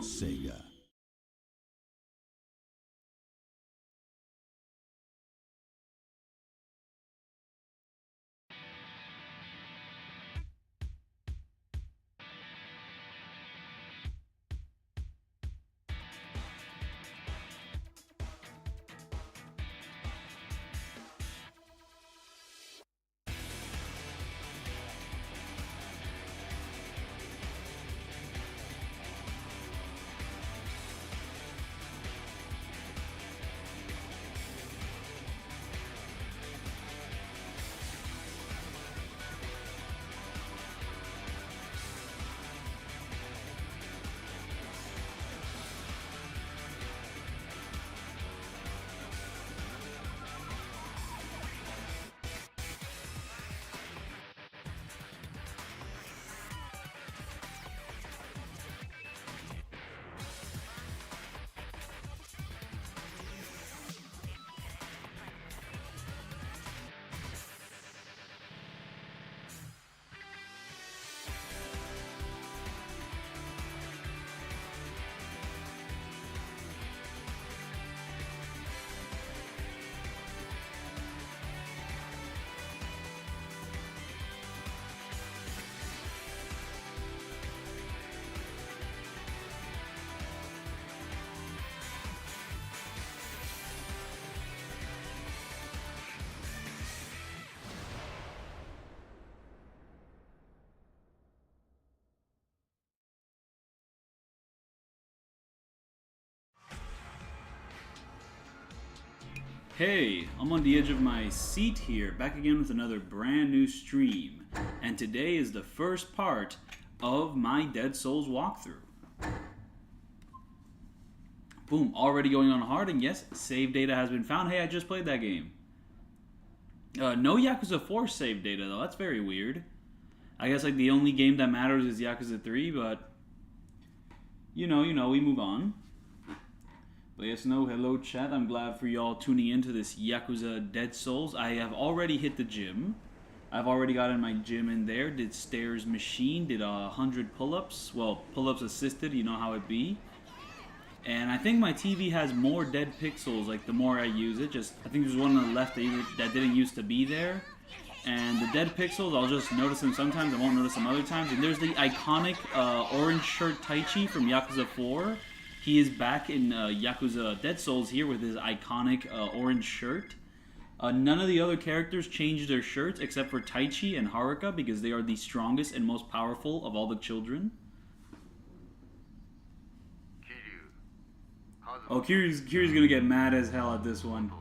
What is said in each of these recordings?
Sega. Hey, I'm on the edge of my seat here, back again with another brand new stream. And today is the first part of my Dead Souls walkthrough. Boom, already going on hard, and yes, save data has been found. Hey, I just played that game. No Yakuza 4 save data, though. That's very weird. I guess like the only game that matters is Yakuza 3, but you know, we move on. But yes, no, hello chat. I'm glad for y'all tuning into this Yakuza Dead Souls. I have already hit the gym. I've already gotten my gym in there. Did stairs machine. Did 100 pull-ups. Well, pull-ups assisted. You know how it be. And I think my TV has more dead pixels. Like the more I use it, I think there's one on the left that didn't used to be there. And the dead pixels, I'll just notice them sometimes. I won't notice them other times. And there's the iconic orange shirt Taichi from Yakuza 4. He is back in Yakuza Dead Souls here with his iconic orange shirt. None of the other characters changed their shirts except for Taichi and Haruka because they are the strongest and most powerful of all the children. Oh, Kiryu's gonna get mad as hell at this one.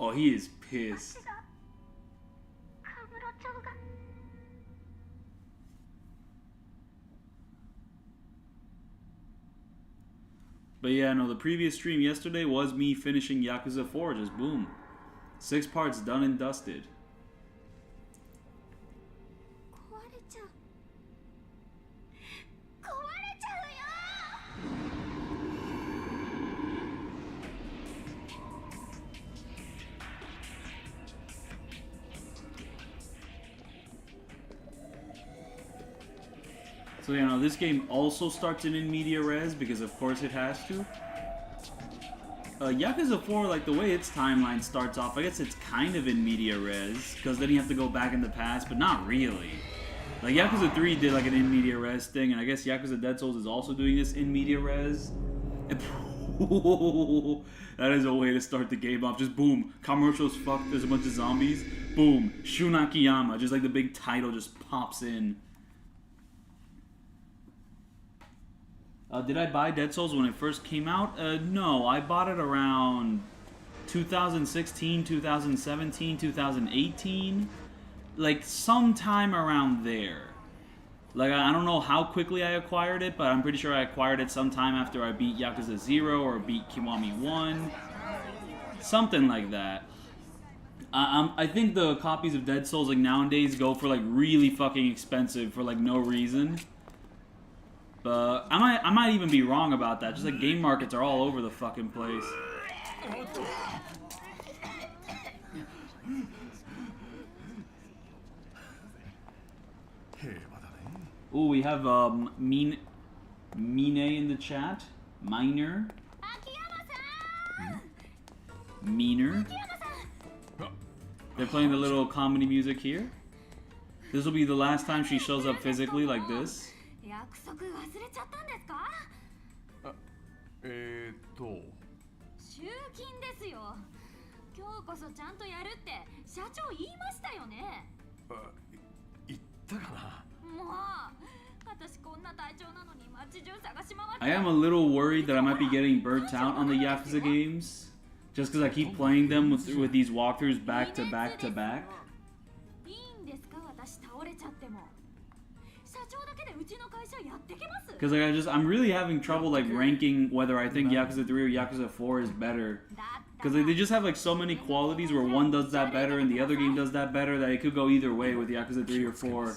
Oh, he is pissed. But yeah, no, the previous stream yesterday was me finishing Yakuza 4, just boom. 6 parts done and dusted. So you know, this game also starts in media res because of course it has to. Yakuza 4, like the way its timeline starts off, I guess it's kind of in media res, because then you have to go back in the past, but not really. Like Yakuza 3 did like an in media res thing, and I guess Yakuza Dead Souls is also doing this in media res. And that is a way to start the game off. Just boom, Kamurocho's fucked, there's a bunch of zombies. Boom, Shun Akiyama, just like the big title just pops in. Did I buy Dead Souls when it first came out? No, I bought it around 2016, 2017, 2018. like sometime around there. Like, I don't know how quickly I acquired it, but I'm pretty sure I acquired it sometime after I beat Yakuza 0 or beat Kiwami 1. Something like that. I think the copies of Dead Souls, like, nowadays go for, like, really fucking expensive for, like, no reason. But I might even be wrong about that. Just, like, game markets are all over the fucking place. Ooh, we have Mine in the chat. Miner. Meaner. They're playing the little comedy music here. This will be the last time she shows up physically like this. I am a little worried that I might be getting burnt out on the Yakuza games. Just because I keep playing them with these walkthroughs back to back to back. Because like I'm really having trouble like ranking whether I think Yakuza 3 or Yakuza 4 is better. Because like, they just have like so many qualities where one does that better and the other game does that better that it could go either way with Yakuza 3 or 4.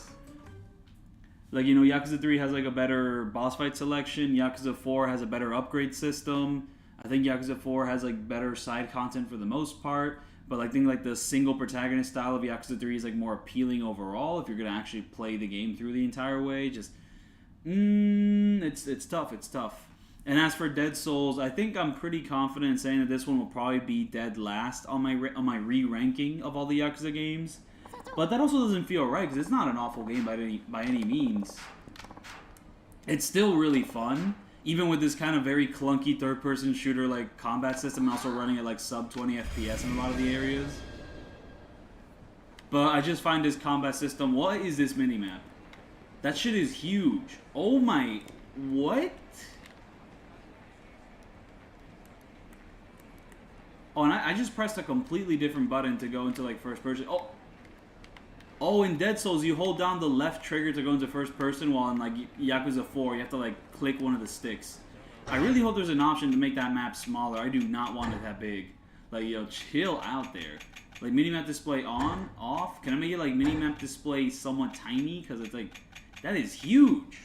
Like, you know, Yakuza 3 has like a better boss fight selection, Yakuza 4 has a better upgrade system. I think Yakuza 4 has like better side content for the most part, but I think like the single protagonist style of Yakuza 3 is like more appealing overall if you're gonna actually play the game through the entire way. Just it's tough. It's tough. And as for Dead Souls, I think I'm pretty confident in saying that this one will probably be dead last on my re-ranking of all the Yakuza games. But that also doesn't feel right because it's not an awful game by any means. It's still really fun. Even with this kind of very clunky third-person shooter like combat system, also running at like sub 20 FPS in a lot of the areas. But I just find this combat system. What is this minimap? That shit is huge. Oh my, what? Oh, and I just pressed a completely different button to go into like first person. Oh, in Dead Souls, you hold down the left trigger to go into first person, while in like Yakuza 4, you have to like click one of the sticks. I really hope there's an option to make that map smaller. I do not want it that big. Like, yo, chill out there. Like, minimap display on, off. Can I make it like minimap display somewhat tiny? Because it's like, that is huge.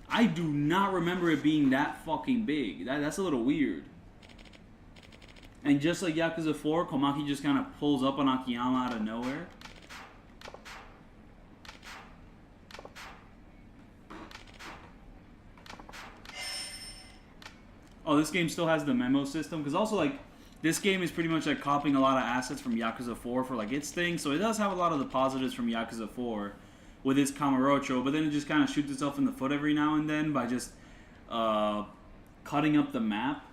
I do not remember it being that fucking big. That's a little weird. And just like Yakuza 4, Komaki just kind of pulls up on Akiyama out of nowhere. Oh, this game still has the memo system. Because also, like, this game is pretty much like copying a lot of assets from Yakuza 4 for like its thing. So it does have a lot of the positives from Yakuza 4 with its Kamurocho. But then it just kind of shoots itself in the foot every now and then by just cutting up the map.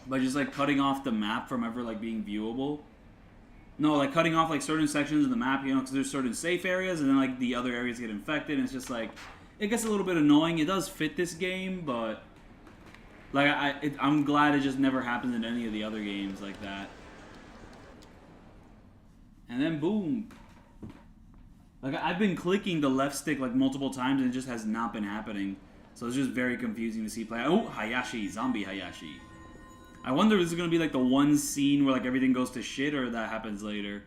By just like cutting off the map from ever like being viewable. No, like cutting off like certain sections of the map, you know, because there's certain safe areas and then like the other areas get infected. And it's just like, it gets a little bit annoying. It does fit this game, but like I'm glad it just never happens in any of the other games like that. And then boom. Like I've been clicking the left stick like multiple times and it just has not been happening. So it's just very confusing to see play. Oh, Hayashi, zombie Hayashi. I wonder if this is going to be like the one scene where like everything goes to shit or that happens later.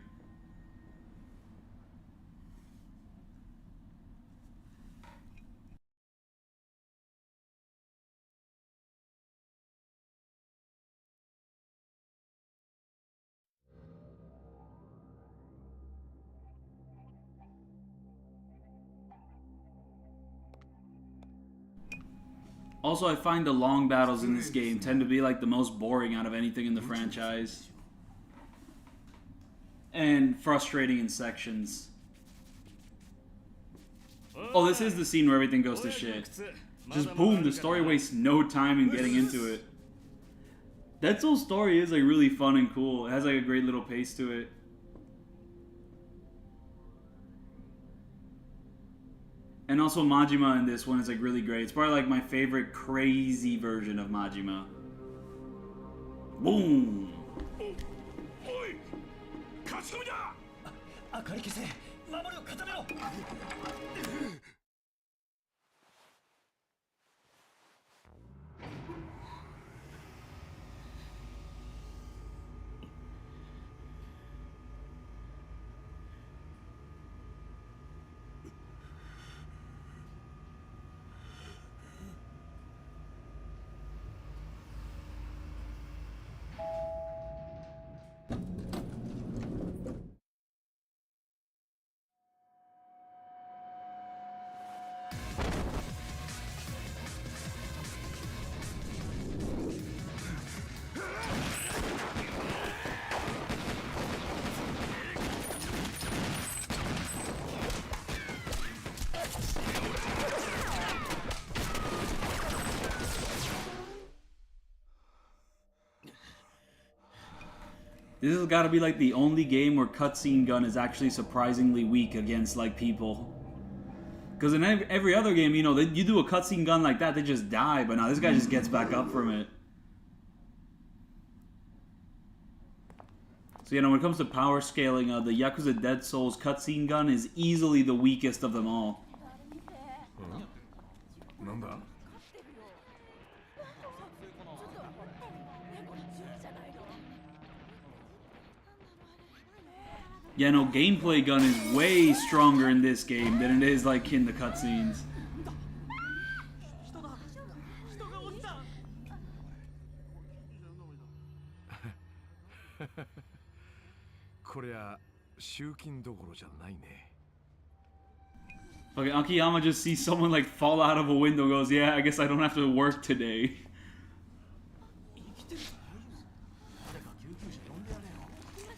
Also, I find the long battles in this game tend to be like the most boring out of anything in the franchise. And frustrating in sections. Oh, this is the scene where everything goes to shit. Just boom, the story wastes no time in getting into it. Dead Souls story is like really fun and cool. It has like a great little pace to it. And also Majima in this one is like really great. It's probably like my favorite crazy version of Majima. Boom. おい勝ち込みだ。明かり消せ、守りを固めろ。This has got to be like the only game where cutscene gun is actually surprisingly weak against like people. Because in every other game, you know, you do a cutscene gun like that, they just die. But now this guy just gets back up from it. So, you know, when it comes to power scaling, the Yakuza Dead Souls cutscene gun is easily the weakest of them all. Yeah, no, gameplay gun is way stronger in this game than it is like in the cutscenes. こりゃ集金どころじゃないね。 Okay, Akiyama just sees someone like fall out of a window, goes, yeah, I guess I don't have to work today.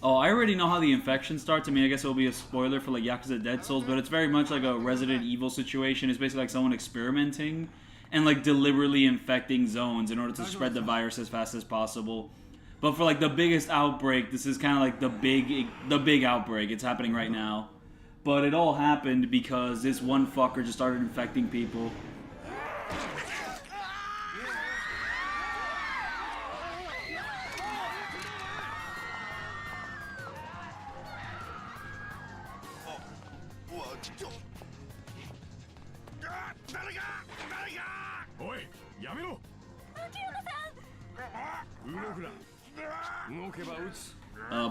Oh, I already know how the infection starts. I mean, I guess it'll be a spoiler for like Yakuza Dead Souls, but it's very much like a Resident Evil situation. It's basically like someone experimenting and like deliberately infecting zones in order to spread the virus as fast as possible. But for like the biggest outbreak, this is kind of like the big outbreak. It's happening right now. But it all happened because this one fucker just started infecting people.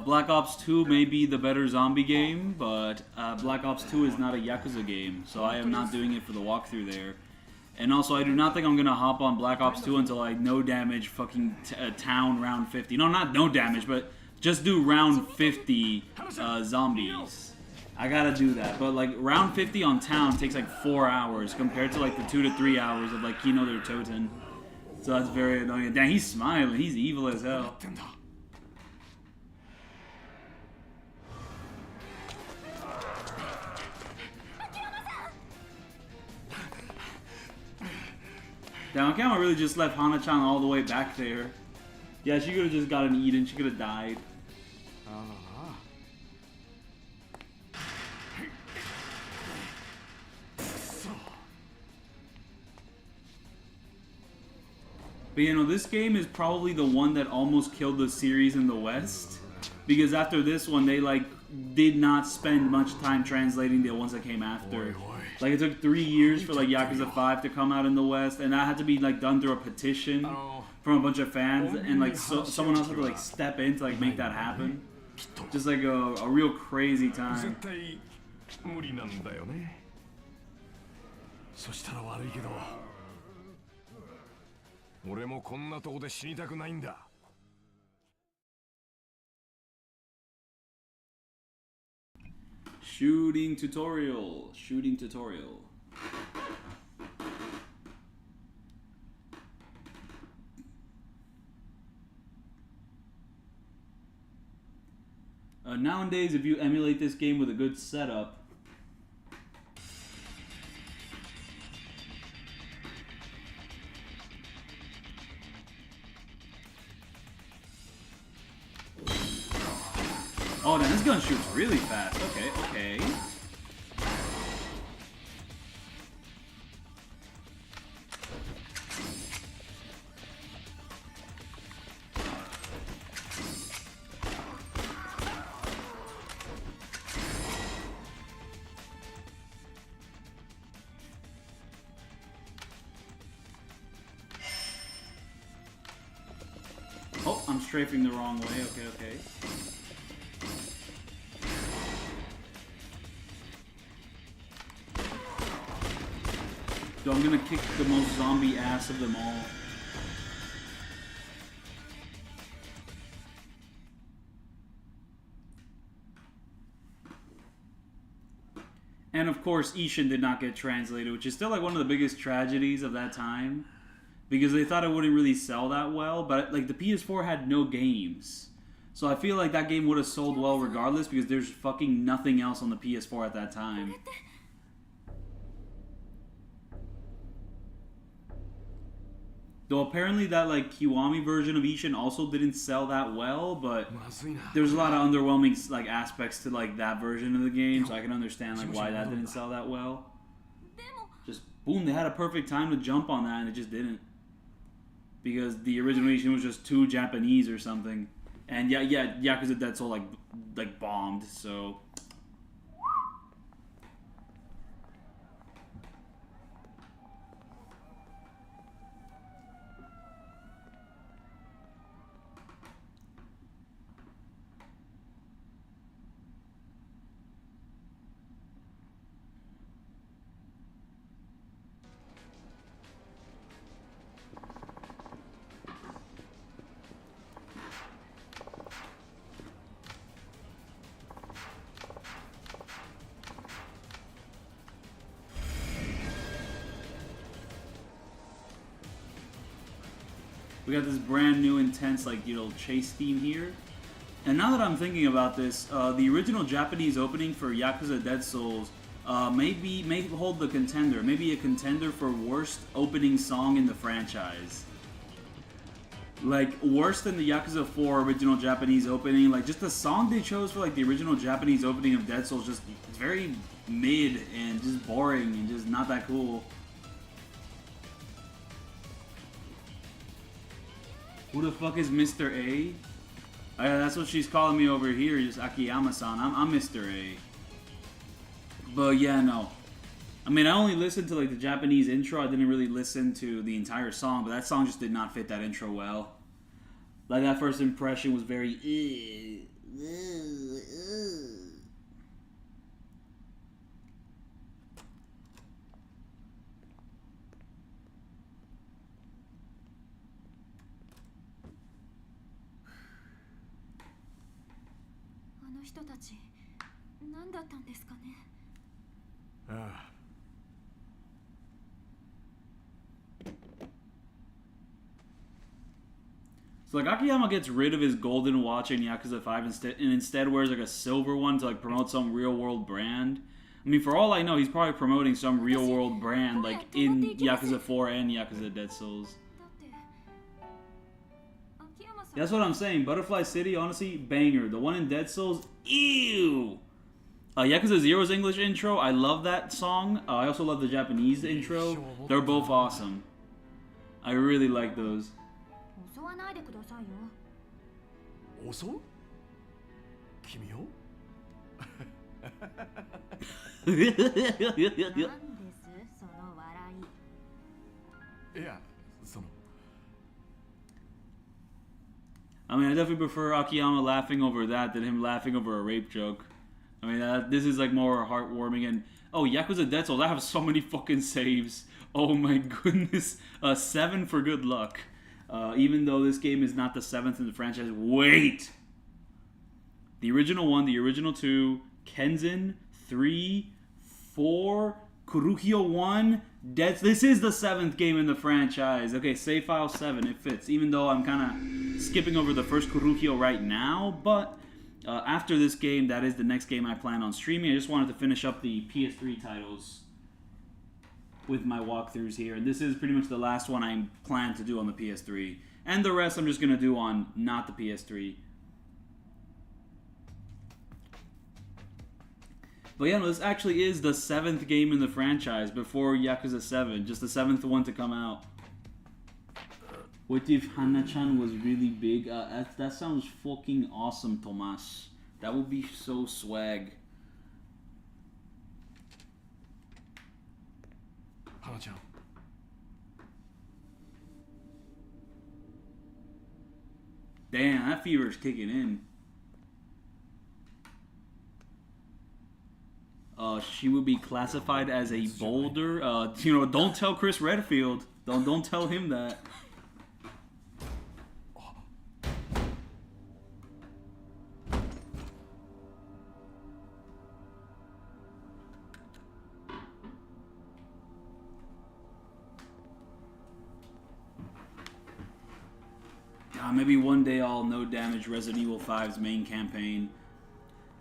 Black Ops 2 may be the better zombie game, but Black Ops 2 is not a Yakuza game, so I am not doing it for the walkthrough there. And also, I do not think I'm going to hop on Black Ops 2 until I no damage fucking town round 50. No, not no damage, but just do round 50 zombies. I gotta do that. But like round 50 on town takes like 4 hours compared to like the 2 to 3 hours of like Kino der Toten. So that's very annoying. Damn, he's smiling. He's evil as hell. Damn, Akiyama really just left Hana-chan all the way back there. Yeah, she could have just gotten eaten. She could have died. But you know, this game is probably the one that almost killed the series in the West. Because after this one, they like did not spend much time translating the ones that came after. Like it took 3 years for like Yakuza 5 to come out in the West, and that had to be like done through a petition from a bunch of fans, and like someone else had to like step in to like make that happen. Just like a real crazy time. 無理なんだよね。そしたら悪いけど、俺もこんなとこで死にたくないんだ。Shooting tutorial. Shooting tutorial. Nowadays, if you emulate this game with a good setup, oh, damn, this gun shoots really fast. Okay, okay. strafing the wrong way. Okay, okay. So I'm gonna kick the most zombie ass of them all. And of course, Ishin did not get translated, which is still like one of the biggest tragedies of that time. Because they thought it wouldn't really sell that well, but like the PS4 had no games. So I feel like that game would have sold well regardless because there's fucking nothing else on the PS4 at that time. Though apparently that like Kiwami version of Ishin also didn't sell that well, but there's a lot of underwhelming like aspects to like that version of the game, so I can understand like why that didn't sell that well. Just boom, they had a perfect time to jump on that and it just didn't. Because the original Ishin was just too Japanese or something. And yeah, Yakuza Dead Soul like bombed, so we got this brand new intense like chase theme here. And now that I'm thinking about this, the original Japanese opening for Yakuza Dead Souls may hold the contender, maybe a contender for worst opening song in the franchise. Like worse than the Yakuza 4 original Japanese opening. Like just the song they chose for like the original Japanese opening of Dead Souls, just it's very mid and just boring and just not that cool. Who the fuck is Mr. A? Oh, yeah, that's what she's calling me over here, just Akiyama-san. I'm Mr. A. But yeah, no. I mean, I only listened to like the Japanese intro. I didn't really listen to the entire song, but that song just did not fit that intro well. Like that first impression was very 人たち何だったんですかね。ああ。So like Akiyama gets rid of his golden watch in Yakuza 5 instead wears like a silver one to like promote some real world brand. I mean, for all I know, he's probably promoting some real world brand like in Yakuza 4 and Yakuza Dead Souls. That's what I'm saying. Butterfly City, honestly, banger. The one in Dead Souls, ew. Yakuza 0's English intro, I love that song. I also love the Japanese intro. They're both awesome. I really like those. 襲わないでくださいよ。襲う？君を？なんですその笑い。いや、その。I mean, I definitely prefer Akiyama laughing over that than him laughing over a rape joke. I mean, this is like more heartwarming. And oh, Yakuza Dead Souls, I have so many fucking saves. Oh my goodness. 7 for good luck. Even though this game is not the 7th in the franchise. Wait! The original 1, the original 2, Kenzin, 3, 4, Kuruhyo 1, this is the 7th game in the franchise. Okay, save file 7, it fits. Even though I'm kind of skipping over the first Kuruhyo right now, but after this game, that is the next game I plan on streaming. I just wanted to finish up the PS3 titles with my walkthroughs here. And this is pretty much the last one I plan to do on the PS3. And the rest I'm just going to do on not the PS3. But yeah, no, this actually is the 7th game in the franchise before Yakuza 7. Just the 7th one to come out. What if Hana-chan was really big? That sounds fucking awesome, Tomas. That would be so swag. Damn, that fever's kicking in. She would be classified as a boulder. You know, don't tell Chris Redfield. Don't tell him that. Maybe one day I'll no damage Resident Evil 5's main campaign.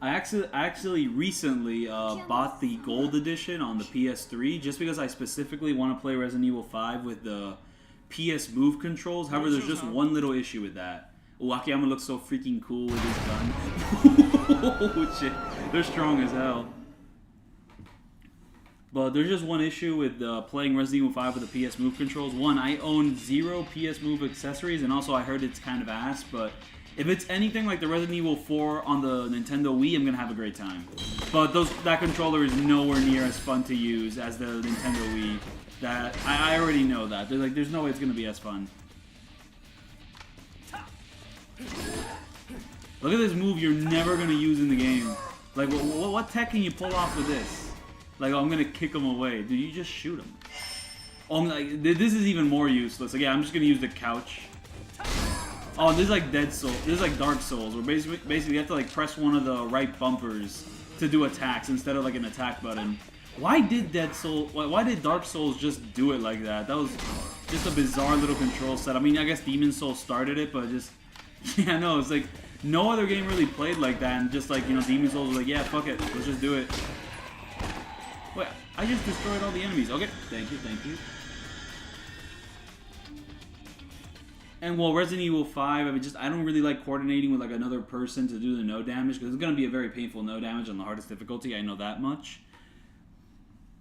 I actually recently bought the gold edition on the PS3 just because I specifically want to play Resident Evil 5 with the PS move controls. However, there's just one little issue with that. Oh, Akiyama looks so freaking cool with his gun. Oh shit, they're strong as hell. But there's just one issue with playing Resident Evil 5 with the PS Move controls. One, I own 0 PS Move accessories, and also I heard it's kind of ass, but if it's anything like the Resident Evil 4 on the Nintendo Wii, I'm going to have a great time. But that controller is nowhere near as fun to use as the Nintendo Wii. That I already know that. There's no way it's going to be as fun. Look at this move you're never going to use in the game. Like, what tech can you pull off with this? Like, oh, I'm gonna kick him away. Dude, you just shoot him. Oh, this is even more useless. Like, yeah, I'm just gonna use the couch. Oh, this is like Dead Souls. This is like Dark Souls, where basically you have to like press one of the right bumpers to do attacks instead of like an attack button. Why did Why did Dark Souls just do it like that? That was just a bizarre little control set. I mean, I guess Demon Souls started it, but just yeah, no, it's like no other game really played like that, and just like, you know, Demon Souls was like, yeah, fuck it, let's just do it. Wait, I just destroyed all the enemies. Okay, thank you, thank you. And well, Resident Evil 5, I don't really like coordinating with like another person to do the no damage, because it's going to be a very painful no damage on the hardest difficulty, I know that much.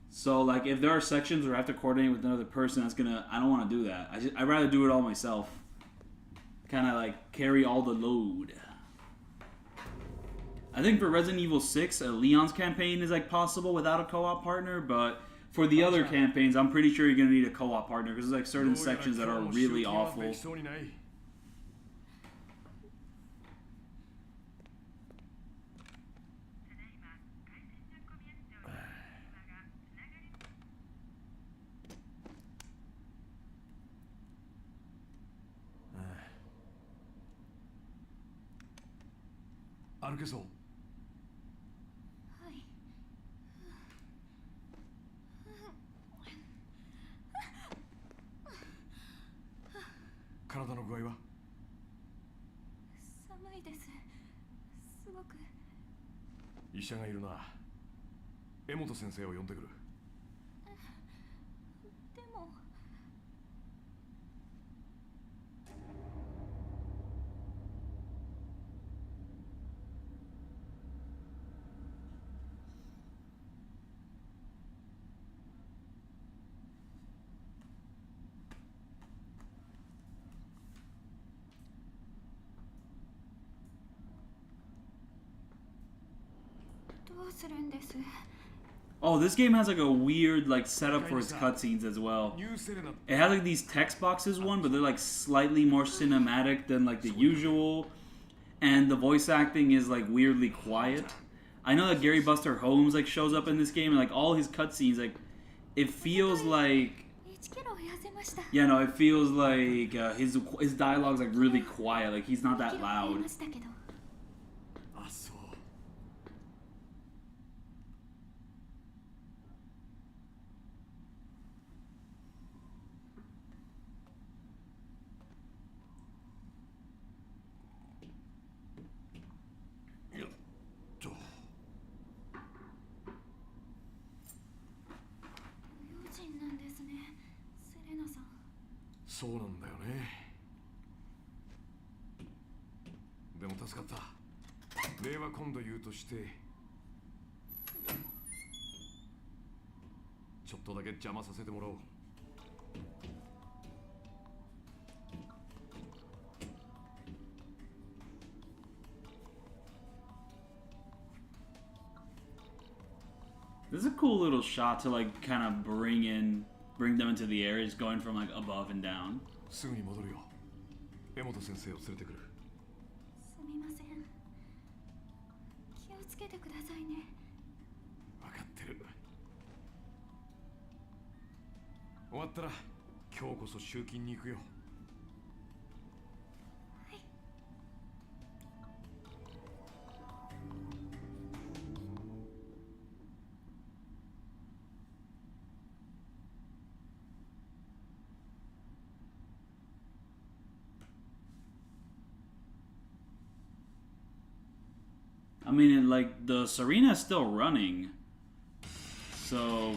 So like, if there are sections where I have to coordinate with another person, I don't want to do that. I'd rather do it all myself. Kind of like carry all the load. I think for Resident Evil 6, Leon's campaign is like possible without a co-op partner, but for the other campaigns, I'm pretty sure you're going to need a co-op partner, because there's like certain sections that are really awful. Arguso. 体の具合は？寒いです。すごく。医者がいるな。江本先生を呼んでくる。でも。Oh, this game has like a weird like setup for its cutscenes as well. It has like these text boxes but they're like slightly more cinematic than like the usual, and the voice acting is like weirdly quiet. I know that Gary Buster Holmes like shows up in this game, and like all his cutscenes, like it feels like it feels like his dialogue's like really quiet, like he's not that loud.そうなんだよね。でも助かった。礼は今度言うとして、ちょっとだけ邪魔させてもらおう。This is a cool little shot to like kind of bring them into the areas, going from like above and down. すぐに戻るよ。江本先生を連れてくる。けてくださいね。分かってる。終わったら今日こそ集金に行くよ。I mean, like, the Serena is still running. So,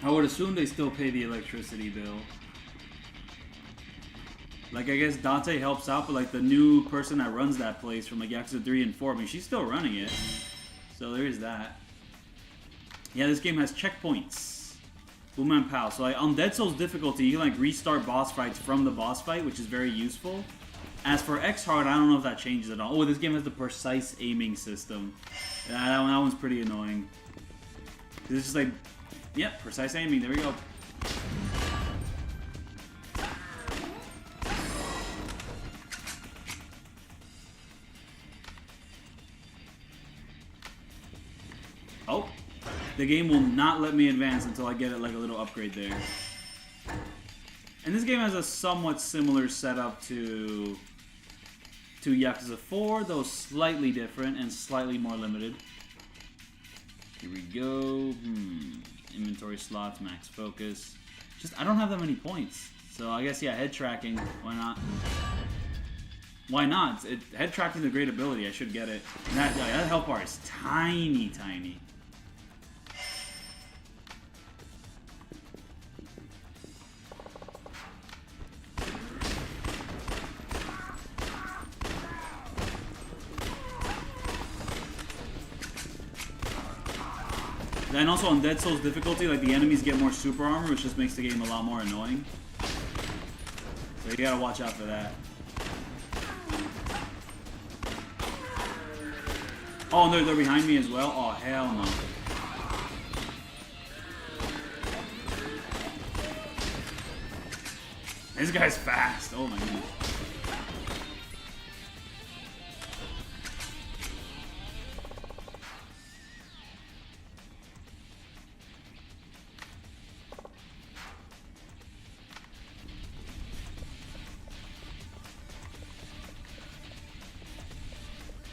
I would assume they still pay the electricity bill. Like, I guess Dante helps out, but, like, the new person that runs that place from, like, Yakuza 3 and 4, I mean, she's still running it. So, there is that. Yeah, this game has checkpoints. Boom and pow. So, like, on Dead Souls difficulty, you can, like, restart boss fights from the boss fight, which is very useful. As for X Hard, I don't know if that changes at all. Oh, this game has the precise aiming system. That one's pretty annoying. It's just like, yep, precise aiming. There we go. Oh, the game will not let me advance until I get it like a little upgrade there. And this game has a somewhat similar setup to Yakuza 4, though slightly different and slightly more limited. Here we go. Inventory slots, max focus. Just, I don't have that many points. So I guess, yeah, head tracking. Why not? Why not? Head tracking is a great ability. I should get it. And that health bar is tiny, tiny. And also on Dead Souls difficulty, like, the enemies get more super armor, which just makes the game a lot more annoying. So you gotta watch out for that. Oh, and they're behind me as well? Oh, hell no. This guy's fast. Oh my goodness.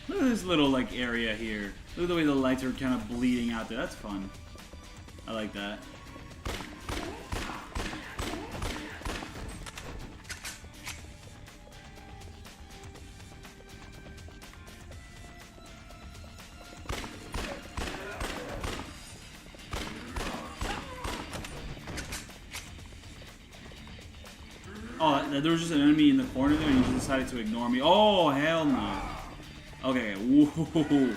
Look at this little, like, area here. Look at the way the lights are kind of bleeding out there. That's fun. I like that. Oh, there was just an enemy in the corner there and you just decided to ignore me. Oh, hell no. Okay, whoa.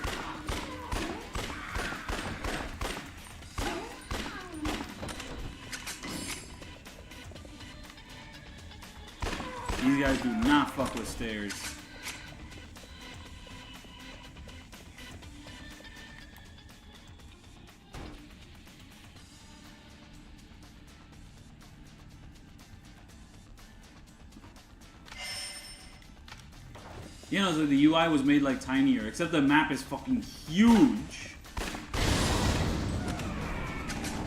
These guys do not fuck with stairs. You know, so the UI was made like tinier, except the map is fucking huge.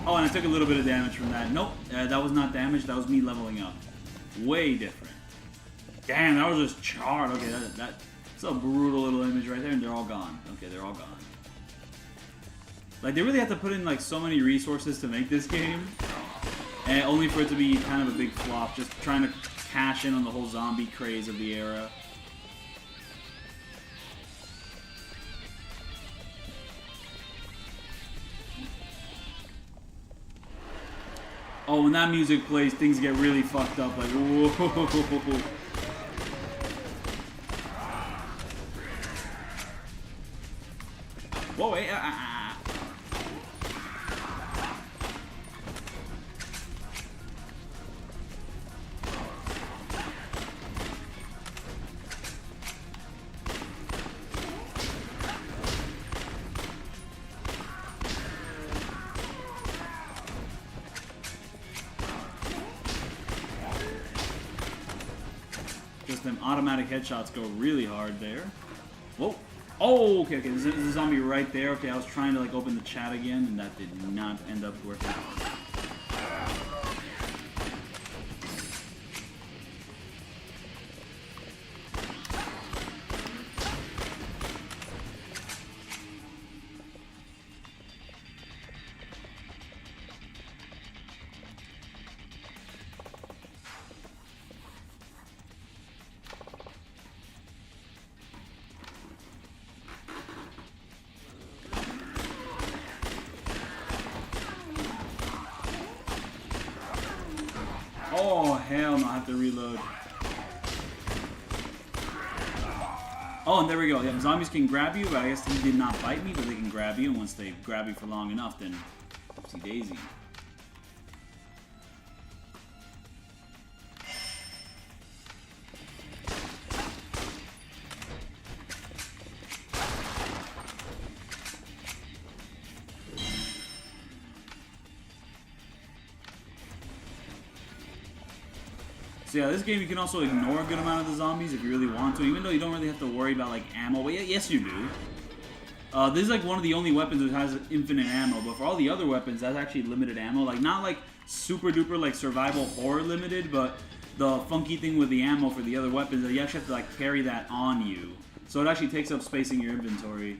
Oh, and I took a little bit of damage from that. Nope, that was not damage, that was me leveling up. Way different. Damn, that was just charred. Okay, that's a brutal little image right there, and they're all gone. Okay, they're all gone. Like, they really have to put in like so many resources to make this game, and only for it to be kind of a big flop, just trying to cash in on the whole zombie craze of the era. Oh, when that music plays, things get really fucked up. Like, whoa. Whoa, wait. Just them automatic headshots go really hard there. Whoa. Oh, okay, okay. There's a zombie right there. Okay, I was trying to like open the chat again, and that did not end up working. Oh, hell no, I have to reload. Oh, and there we go. Yeah, zombies can grab you, but I guess he did not bite me, but they can grab you, and once they grab you for long enough, then oopsie daisy. So yeah, this game you can also ignore a good amount of the zombies if you really want to, even though you don't really have to worry about like ammo. But yeah, yes you do. This is like one of the only weapons that has infinite ammo, but for all the other weapons, that's actually limited ammo. Like not like super duper like survival horror limited, but the funky thing with the ammo for the other weapons is that you actually have to like carry that on you. So it actually takes up space in your inventory.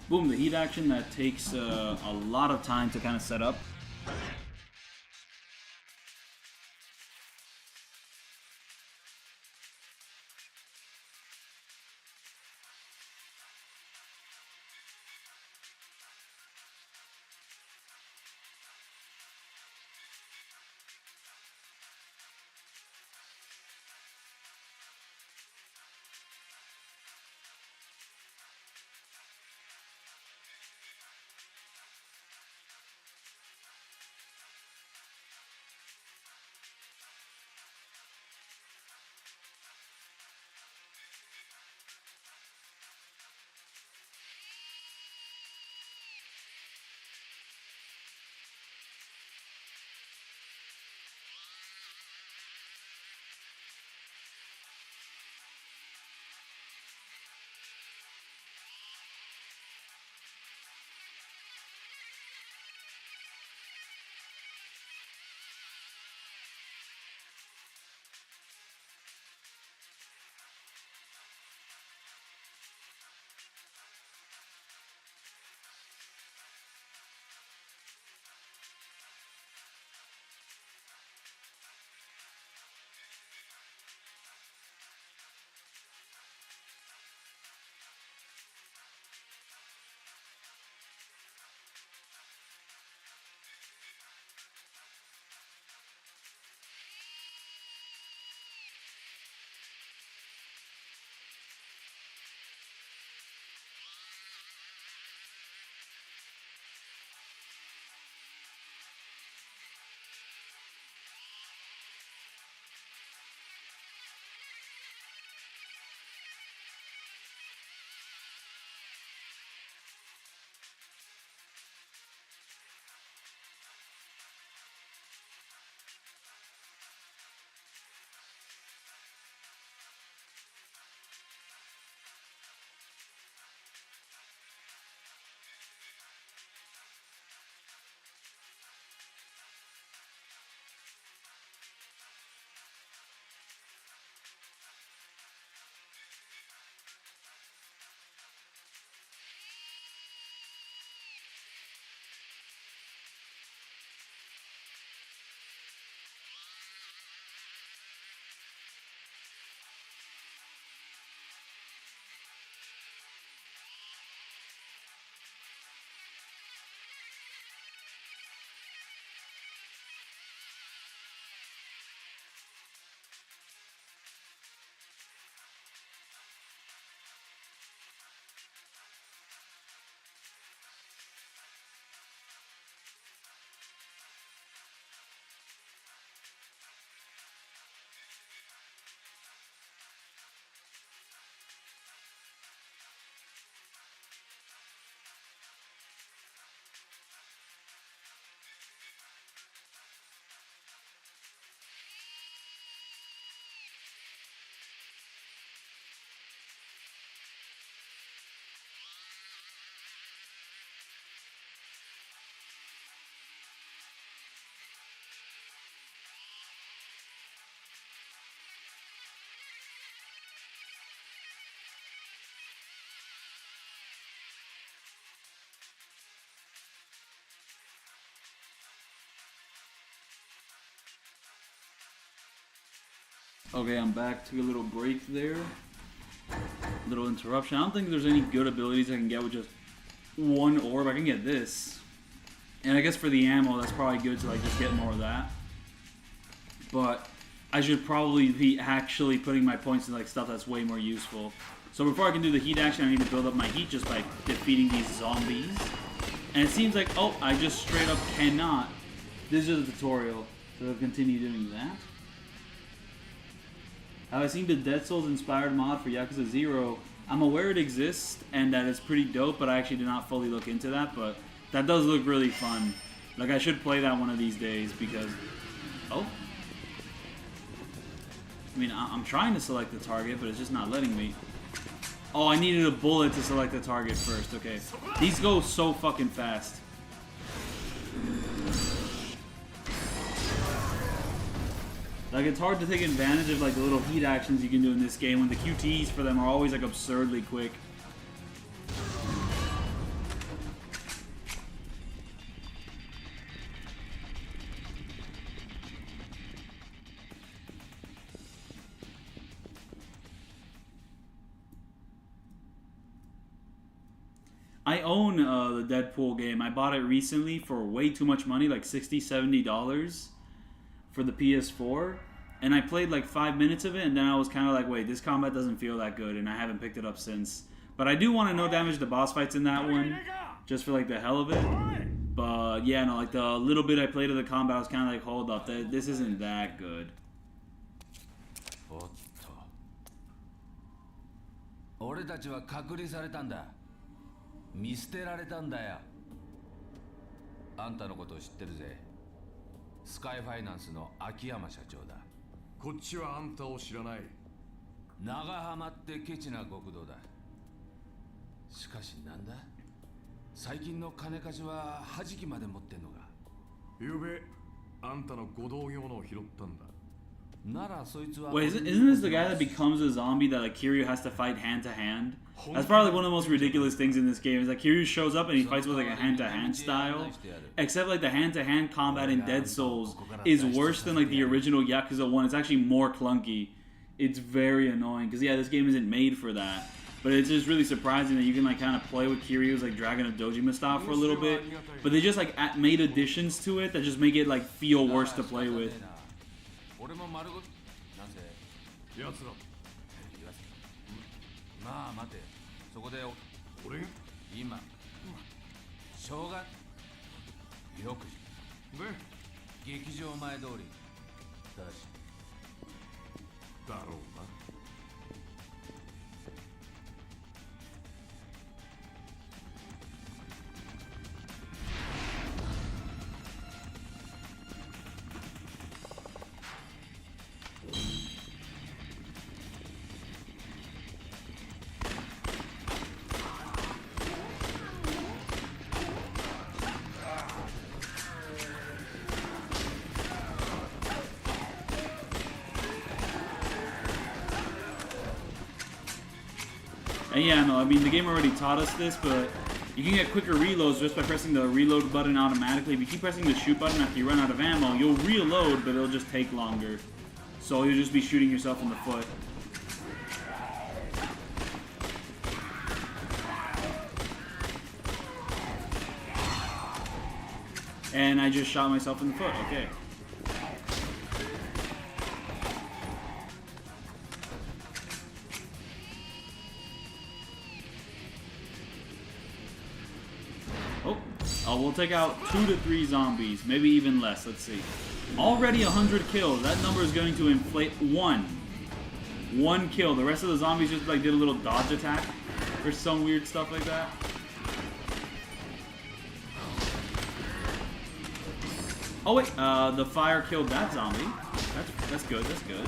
Boom, the heat action that takes a lot of time to kind of set up. Okay, I'm back. Took a little break there. Little interruption. I don't think there's any good abilities I can get with just one orb. I can get this. And I guess for the ammo, that's probably good to like just get more of that. But I should probably be actually putting my points in like stuff that's way more useful. So before I can do the heat action, I need to build up my heat just by defeating these zombies. And it seems like, oh, I just straight up cannot. This is a tutorial, so I'll continue doing that. Have I seen the Dead Souls inspired mod for Yakuza 0? I'm aware it exists and that it's pretty dope, but I actually did not fully look into that. But that does look really fun. Like, I should play that one of these days because... Oh. I mean, I'm trying to select the target, but it's just not letting me. Oh, I needed a bullet to select the target first. Okay. These go so fucking fast. Like, it's hard to take advantage of like the little heat actions you can do in this game when the QTEs for them are always like absurdly quick. I own the Deadpool game. I bought it recently for way too much money, like $60, $70 for the PS4. And I played like 5 minutes of it, and then I was kind of like, wait, this combat doesn't feel that good, and I haven't picked it up since. But I do want to no damage the boss fights in that one, just for like the hell of it. But yeah, no, like the little bit I played of the combat, I was kind of like, hold up, this isn't that good. 俺たちは隔離されたんだ。見捨てられたんだよ。あんたのことを知ってるぜ。スカイファイナンスの秋山社長だ。こっちはあんたを知らない。長浜ってケチな極道だ。しかしなんだ、最近の金貸しは弾きまで持ってんのか。ゆうべあんたのご同業のを拾ったんだ。 Wait, isn't this the guy that becomes a zombie that like Kiryu has to fight hand to hand? That's probably like one of the most ridiculous things in this game. Is like Kiryu shows up and he fights with like a hand to hand style. Except like the hand to hand combat in Dead Souls is worse than like the original Yakuza 1. It's actually more clunky. It's very annoying because yeah, this game isn't made for that. But it's just really surprising that you can like kind of play with Kiryu's like Dragon of Dojima style for a little bit. But they just like made additions to it that just make it like feel worse to play with. 俺も丸ごとなんせやつらまあ待て、そこで俺今正月よくで劇場前通りだしだろうな。 And yeah, no, I mean, the game already taught us this, but you can get quicker reloads just by pressing the reload button automatically. If you keep pressing the shoot button after you run out of ammo, you'll reload, but it'll just take longer. So you'll just be shooting yourself in the foot. And I just shot myself in the foot, okay. We'll take out 2 to 3 zombies, maybe even less. Let's see. Already 100 kills. That number is going to inflate. One kill. The rest of the zombies just like did a little dodge attack or some weird stuff like that. Oh wait, the fire killed that zombie. That's good. That's good.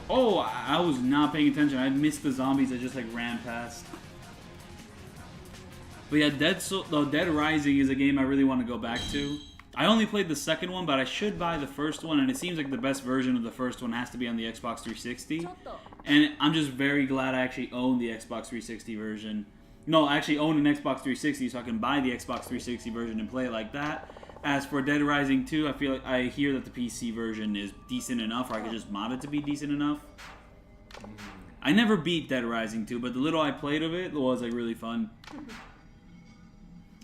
Oh, I was not paying attention. I missed the zombies that just like ran past. But yeah, Dead Rising is a game I really want to go back to. I only played the second one, but I should buy the first one, and it seems like the best version of the first one has to be on the Xbox 360. And I'm just very glad I actually own the Xbox 360 version. No, I actually own an Xbox 360, so I can buy the Xbox 360 version and play it like that. As for Dead Rising 2, I feel like I hear that the PC version is decent enough, or I could just mod it to be decent enough. I never beat Dead Rising 2, but the little I played of it was like really fun.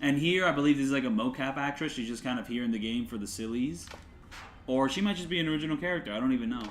And here, I believe this is like a mocap actress. She's just kind of here in the game for the sillies. Or she might just be an original character. I don't even know.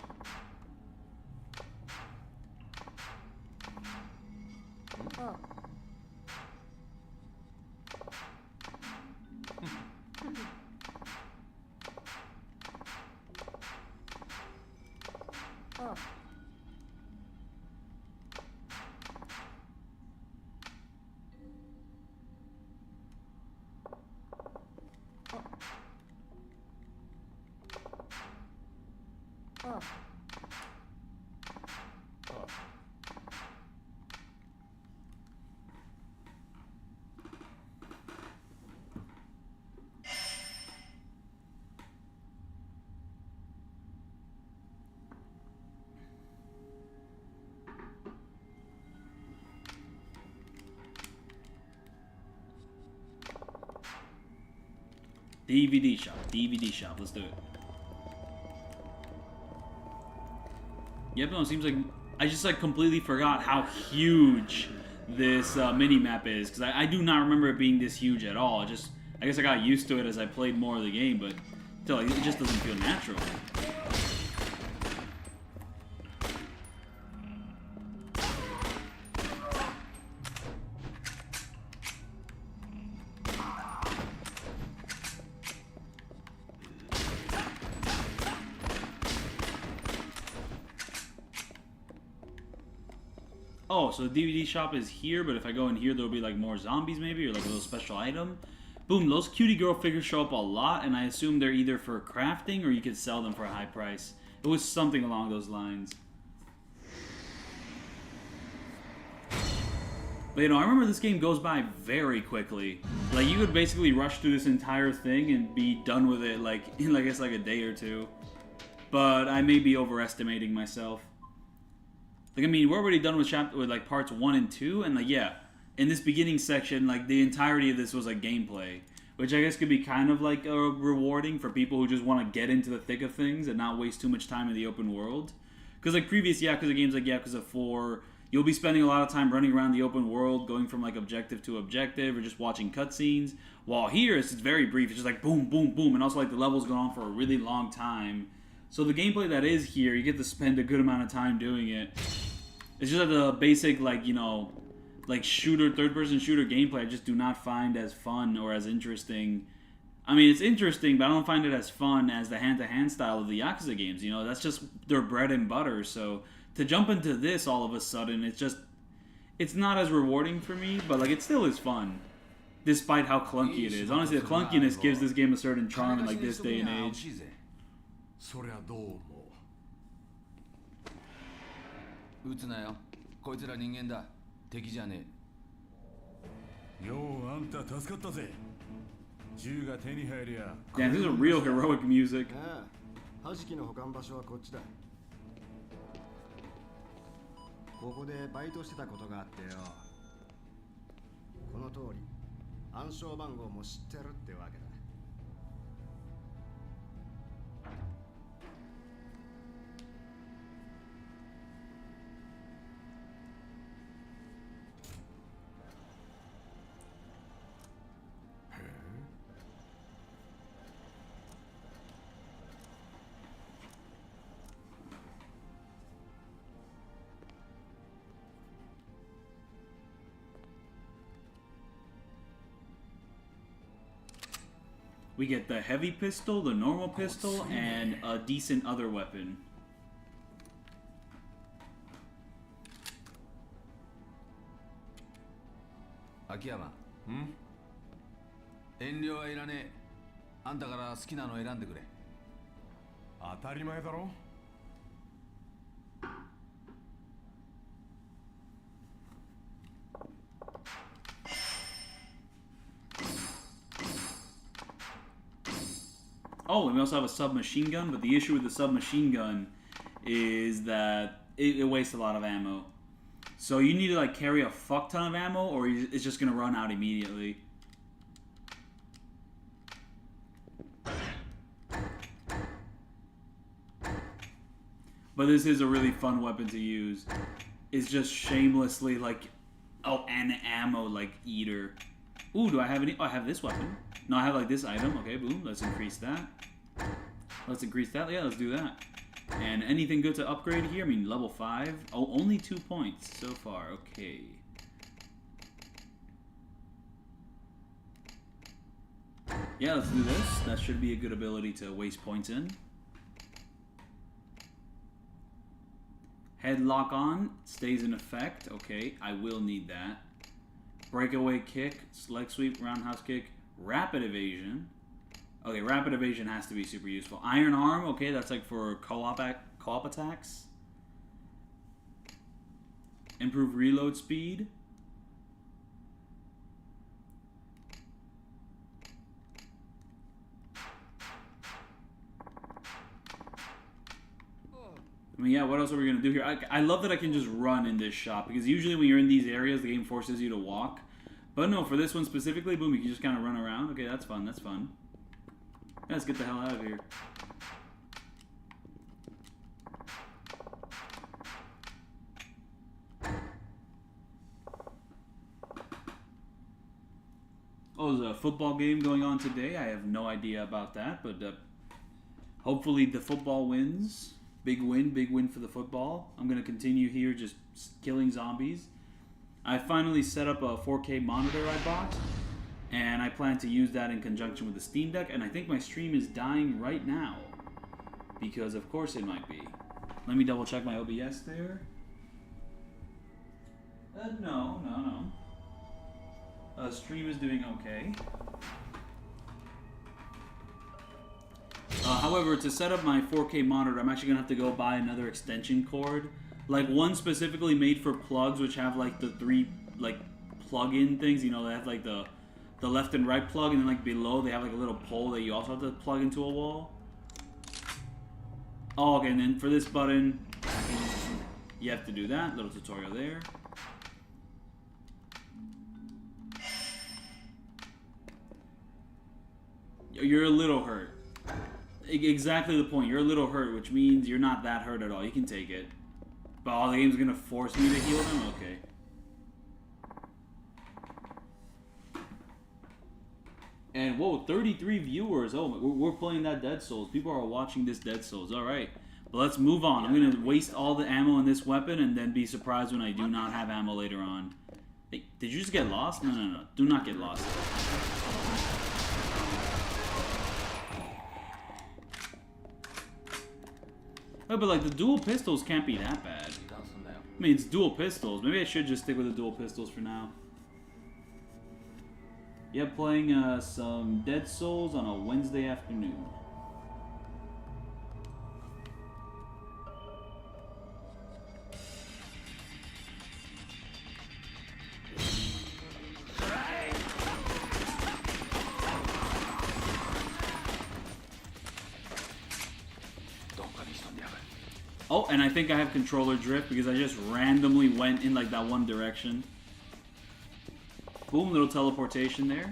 DVD shop. DVD shop. Let's do it. Yep, no, it seems like I just like completely forgot how huge this mini-map is, because I do not remember it being this huge at all. I guess I got used to it as I played more of the game, but still, like, it just doesn't feel natural. Oh, so the DVD shop is here, but if I go in here, there'll be like more zombies maybe, or like a little special item. Boom, those cutie girl figures show up a lot, and I assume they're either for crafting or you could sell them for a high price. It was something along those lines. But you know, I remember this game goes by very quickly. Like, you could basically rush through this entire thing and be done with it like in, I guess, like a day or two. But I may be overestimating myself. Like, I mean, we're already done with like parts 1 and 2, and like, yeah, in this beginning section, like, the entirety of this was like gameplay, which I guess could be kind of like rewarding for people who just want to get into the thick of things and not waste too much time in the open world. Because like previous Yakuza games, like Yakuza 4, you'll be spending a lot of time running around the open world, going from like objective to objective, or just watching cutscenes. While here, it's very brief. It's just like boom, boom, boom, and also like the levels go on for a really long time. So the gameplay that is here, you get to spend a good amount of time doing it. It's just that the basic, like, you know, like shooter, third-person shooter gameplay I just do not find as fun or as interesting. I mean, it's interesting, but I don't find it as fun as the hand-to-hand style of the Yakuza games. You know, that's just their bread and butter. So to jump into this all of a sudden, it's not as rewarding for me, but like it still is fun, despite how clunky it is. Honestly, the clunkiness gives this game a certain charm in like this day and age. そりゃどうも。撃つなよ。こいつら人間だ。敵じゃねえ。ようあんた助かったぜ。銃が手に入りゃ。Damn, this is real heroic music. ああ、はじきの保管場所はこっちだ。ここでバイトしてたことがあってよ。この通り、暗証番号も知ってるってわけだ。We get the heavy pistol, the normal pistol, and a decent other weapon. Akiyama. 遠慮はいらねえ。あんたから好きなの選んでくれ。当たり前だろ。Oh, and we also have a submachine gun, but the issue with the submachine gun is that it wastes a lot of ammo. So you need to like carry a fuck ton of ammo, or it's just gonna run out immediately. But this is a really fun weapon to use. It's just shamelessly like, oh, an ammo like eater. Ooh, do I have any? Oh, I have this weapon. No, I have like this item. Okay, boom. Let's increase that. Let's increase that. Yeah, let's do that. And anything good to upgrade here? I mean, level 5. Oh, only 2 points so far. Okay. Yeah, let's do this. That should be a good ability to waste points in. Headlock on. Stays in effect. Okay, I will need that. Breakaway kick. Leg sweep. Roundhouse kick. Rapid evasion. Okay, rapid evasion has to be super useful. Iron arm. Okay, that's like for co-op attacks. Improve reload speed. I mean, yeah, what else are we going to do here? I love that I can just run in this shop, because usually when you're in these areas, the game forces you to walk. But no, for this one specifically, boom, you can just kind of run around. Okay, that's fun, that's fun. Let's get the hell out of here. Oh, there's a football game going on today. I have no idea about that, but hopefully the football wins. Big win for the football. I'm going to continue here just killing zombies. I finally set up a 4K monitor I bought, and I plan to use that in conjunction with the Steam Deck, and I think my stream is dying right now, because of course it might be. Let me double check my OBS there. No. Stream is doing okay. However, to set up my 4K monitor, I'm actually going to have to go buy another extension cord. Like one specifically made for plugs, which have like the 3 like plug-in things. You know, they have like the left and right plug, and then like below they have like a little pole that you also have to plug into a wall. Oh, okay, and then for this button, you have to do that. Little tutorial there. You're a little hurt. Exactly the point. You're a little hurt, which means you're not that hurt at all. You can take it. But all the game's gonna force me to heal them? Okay. And whoa, 33 viewers. Oh, we're playing that Dead Souls. People are watching this Dead Souls. Alright. But let's move on. I'm gonna waste all the ammo in this weapon and then be surprised when I do not have ammo later on. Hey, did you just get lost? No. Do not get lost. Oh, but like the dual pistols can't be that bad. I mean, it's dual pistols. Maybe I should just stick with the dual pistols for now. Yeah, playing some Dead Souls on a Wednesday afternoon. Oh, and I think I have controller drift because I just randomly went in like that one direction. Boom, little teleportation there.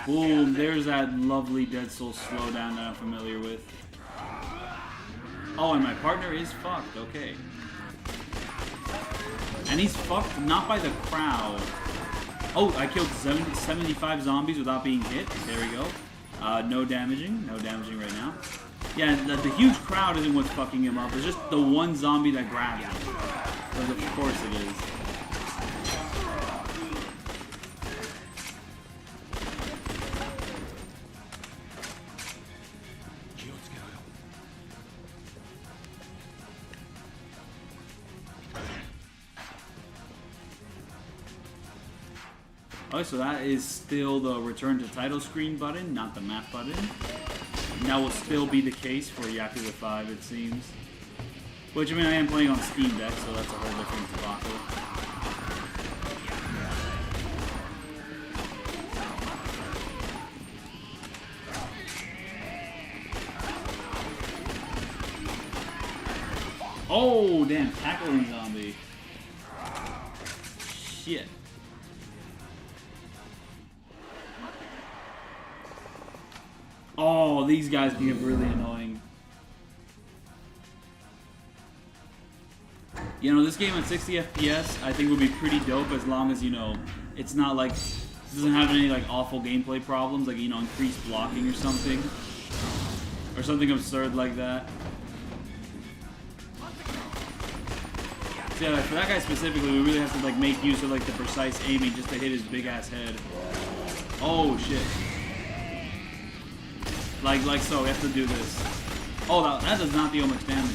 Boom, there's that lovely Dead Souls slowdown that I'm familiar with. Oh, and my partner is fucked, okay. And he's fucked not by the crowd. Oh, I killed 75 zombies without being hit. There we go. No damaging right now. Yeah, the huge crowd isn't what's fucking him up. It's just the one zombie that grabs him. Because of course it is. Oh, so that is still the return to title screen button, not the map button. And that will still be the case for Yakuza 5, it seems. Which, I mean, I am playing on Steam Deck, so that's a whole different debacle. Oh, damn, tackling zombie. Shit. Oh, these guys can get really annoying. You know, this game at 60 FPS I think would be pretty dope as long as, you know, it's not like, it doesn't have any like awful gameplay problems, like, you know, increased blocking or something. Or something absurd like that. So yeah, like, for that guy specifically, we really have to like make use of like the precise aiming just to hit his big ass head. Oh shit. Like so, we have to do this. Oh, that does not deal much damage.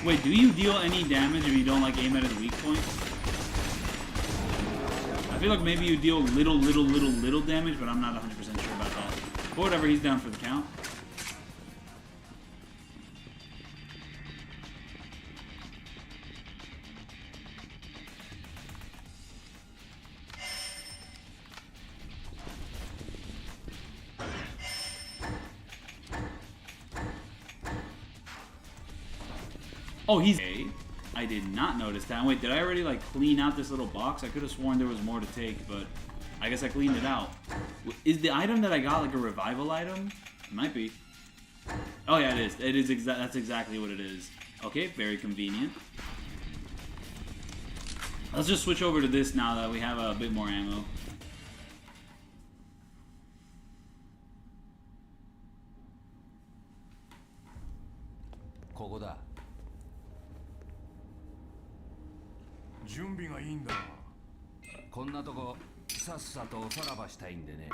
Wait, do you deal any damage if you don't like aim at his weak points? I feel like maybe you deal little damage, but I'm not 100% sure about that. But whatever, he's down for the count. Oh, he's... I did not notice that. Wait, did I already, like, clean out this little box? I could have sworn there was more to take, but I guess I cleaned it out. Is the item that I got, like, a revival item? It might be. Oh, yeah, it is. It is that's exactly what it is. Okay, very convenient. Let's just switch over to this now that we have a bit more ammo. Kokoda. 準備がいいんだな。こんなとこさっさとおさらばしたいんでね。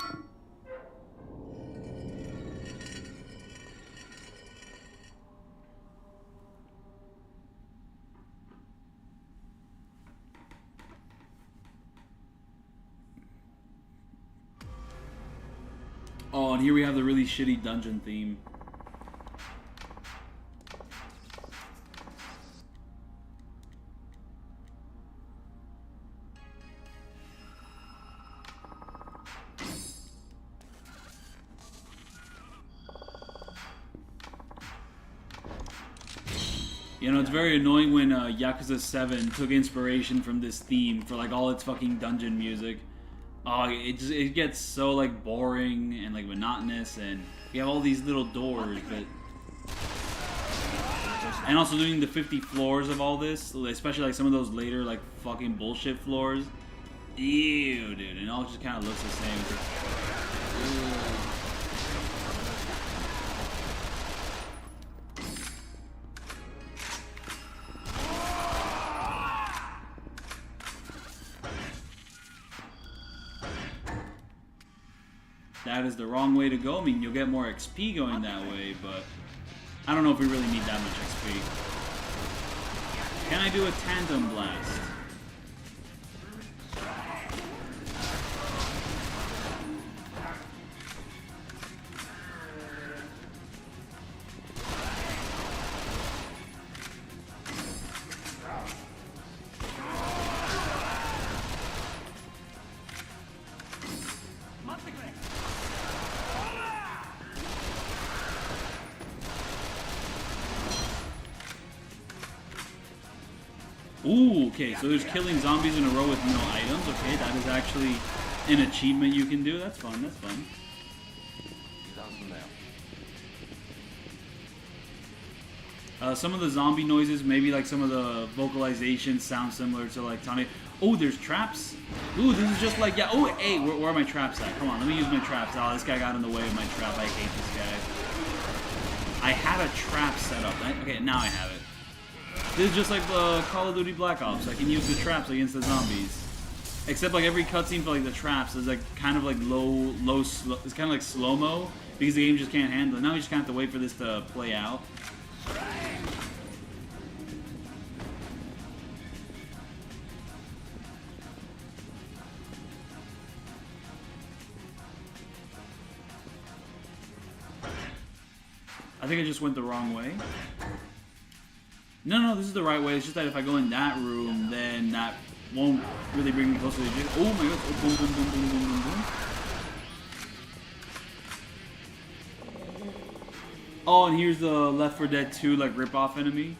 Oh, and here we have the really shitty dungeon theme. You know, it's very annoying when Yakuza 7 took inspiration from this theme for like all its fucking dungeon music. Oh, it gets so like boring and like monotonous, and you have all these little doors that... And also doing the 50 floors of all this, especially like some of those later like fucking bullshit floors. Ew, dude, and it all just kind of looks the same. That is the wrong way to go. I mean, you'll get more XP going that way, but I don't know if we really need that much XP. Can I do a tandem blast? Ooh, okay, so there's killing zombies in a row with no items. Okay, that is actually an achievement you can do. That's fun, that's fun. Some of the zombie noises, maybe like some of the vocalizations sound similar to like Tane. Oh, there's traps. Ooh, this is just like, yeah. Oh, hey, where are my traps at? Come on, let me use my traps. Oh, this guy got in the way of my trap. I hate this guy. I had a trap set up. Okay, now I have it. This is just like Call of Duty Black Ops. I can use the traps against the zombies. Except like every cutscene for like the traps is like kind of like slow. It's kind of like slow-mo because the game just can't handle it. Now we just kind of have to wait for this to play out. I think I just went the wrong way. No, this is the right way. It's just that if I go in that room, then that won't really bring me closer to the jig. Oh my god. Oh, boom, boom, boom, boom, boom, boom, boom. Oh, and here's the Left 4 Dead 2 like rip-off enemy.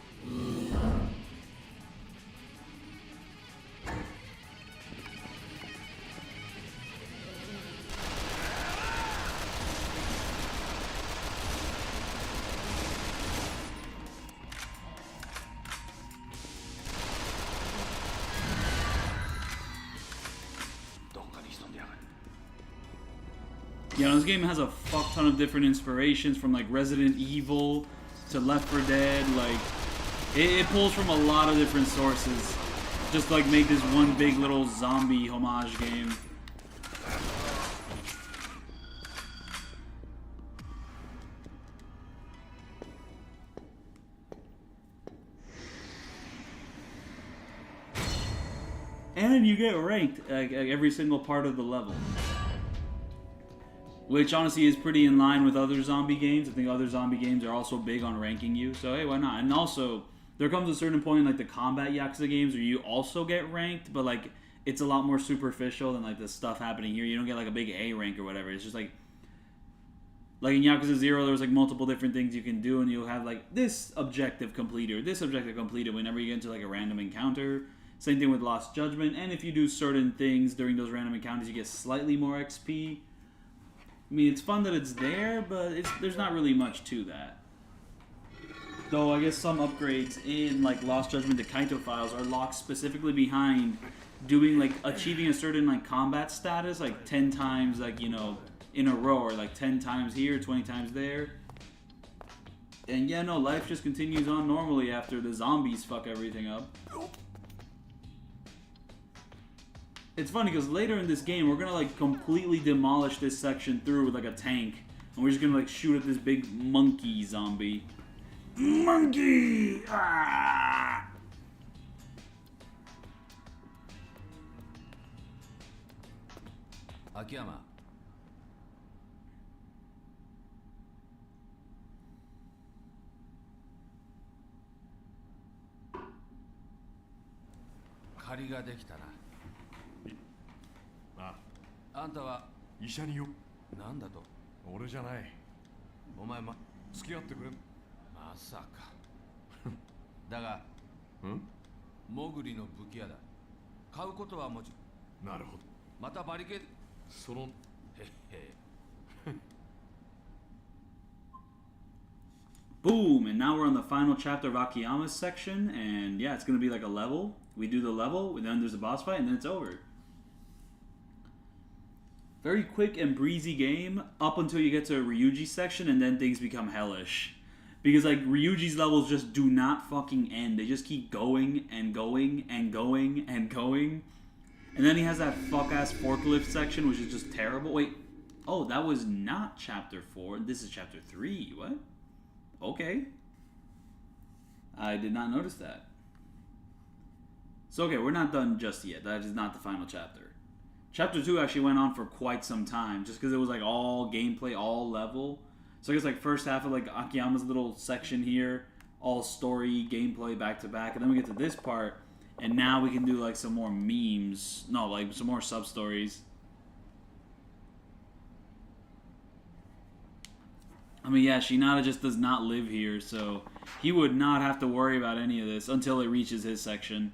Yeah, this game has a fuck ton of different inspirations from like Resident Evil to Left 4 Dead. Like, it pulls from a lot of different sources. Just like make this one big little zombie homage game. And you get ranked like every single part of the level. Which honestly is pretty in line with other zombie games. I think other zombie games are also big on ranking you. So hey, why not? And also, there comes a certain point in like the combat Yakuza games where you also get ranked, but like it's a lot more superficial than like the stuff happening here. You don't get like a big A rank or whatever. It's just like in Yakuza 0, there was like multiple different things you can do, and you'll have like this objective completed or this objective completed whenever you get into like a random encounter. Same thing with Lost Judgment. And if you do certain things during those random encounters, you get slightly more XP. I mean, it's fun that it's there, but there's not really much to that. Though I guess some upgrades in like Lost Judgment, the Kaito files are locked specifically behind doing like achieving a certain like combat status, like 10 times like, you know, in a row, or like 10 times here, 20 times there. And yeah, no, life just continues on normally after the zombies fuck everything up. It's funny because later in this game, we're gonna like completely demolish this section through with like a tank, and we're just gonna like shoot at this big monkey zombie. Monkey! Ah! Akiyama. 借りができたな。あんたは医者によ。何だと？俺じゃない。お前付き合ってくれ。まさか。だが、モグリの武器屋だ。買うことはもちろん。なるほど。またバリケード。その。へへ。Boom! And now we're on the final chapter of Akiyama's section, and yeah, it's gonna be like a level. We do the level, and then there's a boss fight, and then it's over. Very quick and breezy game up until you get to Ryuji's section, and then things become hellish. Because like Ryuji's levels just do not fucking end. They just keep going and going and going and going. And then he has that fuck-ass forklift section, which is just terrible. Wait. Oh, that was not chapter 4. This is chapter 3. What? Okay. I did not notice that. So okay, we're not done just yet. That is not the final chapter. Chapter 2 actually went on for quite some time, just because it was like all gameplay, all level. So I guess like first half of like Akiyama's little section here, all story, gameplay back to back, and then we get to this part, and now we can do like some more memes. No, like some more sub-stories. I mean, yeah, Shinada just does not live here, so he would not have to worry about any of this until it reaches his section.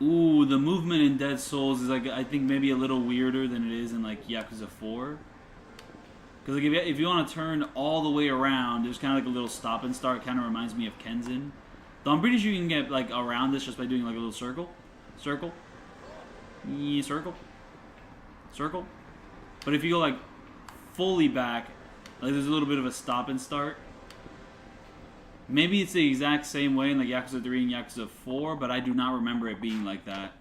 Ooh, the movement in Dead Souls is like, I think maybe a little weirder than it is in like Yakuza 4. Because like, if you want to turn all the way around, there's kind of like a little stop and start. Kind of reminds me of Kenzin. Though I'm pretty sure you can get like around this just by doing like a little circle. Circle. Yeah, circle. Circle. But if you go like fully back, like there's a little bit of a stop and start. Maybe it's the exact same way in like Yakuza 3 and Yakuza 4, but I do not remember it being like that.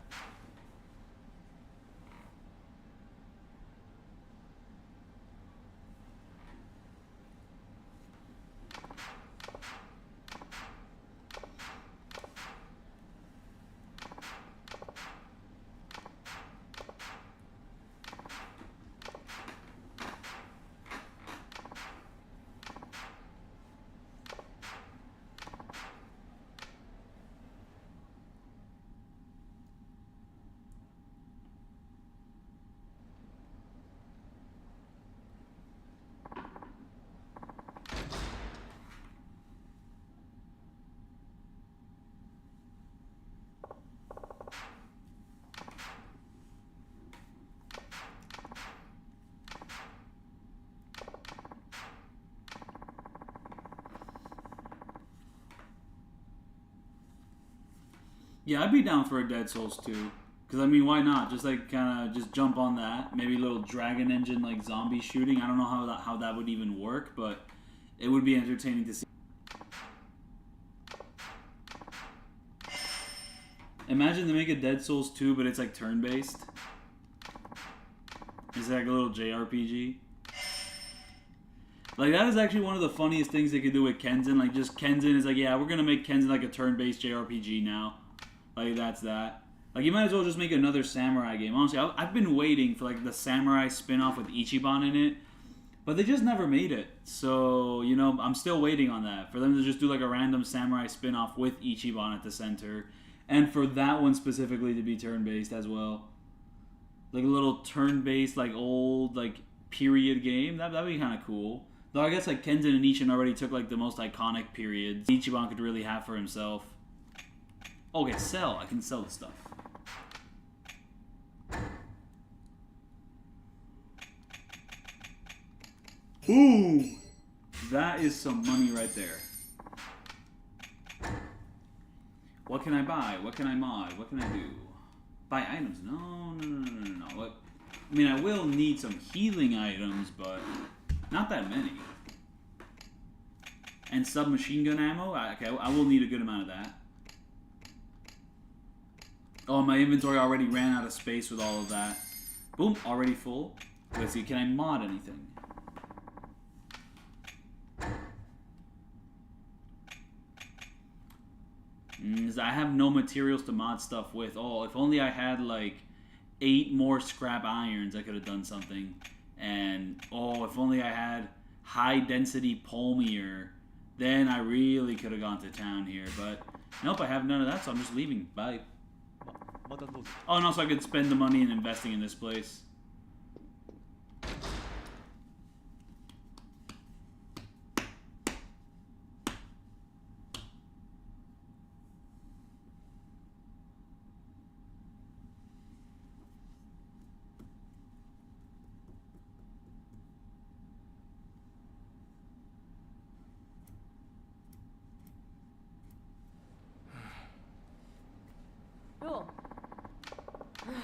Yeah, I'd be down for a Dead Souls 2. Because, I mean, why not? Just, like, kind of just jump on that. Maybe a little Dragon Engine, like, zombie shooting. I don't know how that would even work, but it would be entertaining to see. Imagine they make a Dead Souls 2, but it's, like, turn-based. It's like a little JRPG. Like, that is actually one of the funniest things they could do with Kenzin. Like, just Kenzin is like, yeah, we're going to make Kenzin, like, a turn-based JRPG now. Like, that's that. Like, you might as well just make another samurai game. Honestly, I've been waiting for, like, the samurai spin-off with Ichiban in it. But they just never made it. So, you know, I'm still waiting on that. For them to just do, like, a random samurai spin-off with Ichiban at the center. And for that one specifically to be turn-based as well. Like, a little turn-based, like, old, like, period game. That'd be kind of cool. Though I guess, like, Kenzin and Ishin already took, like, the most iconic periods Ichiban could really have for himself. Okay, sell. I can sell the stuff. Ooh! That is some money right there. What can I buy? What can I mod? What can I do? Buy items? No. What? I mean, I will need some healing items, but not that many. And submachine gun ammo? Okay, I will need a good amount of that. Oh, my inventory already ran out of space with all of that. Boom, already full. Let's see, can I mod anything? I have no materials to mod stuff with. Oh, if only I had like 8 more scrap irons, I could have done something. And, oh, if only I had high density Polmier, then I really could have gone to town here. But, nope, I have none of that, so I'm just leaving. Bye. Oh, and also I could spend the money in investing in this place.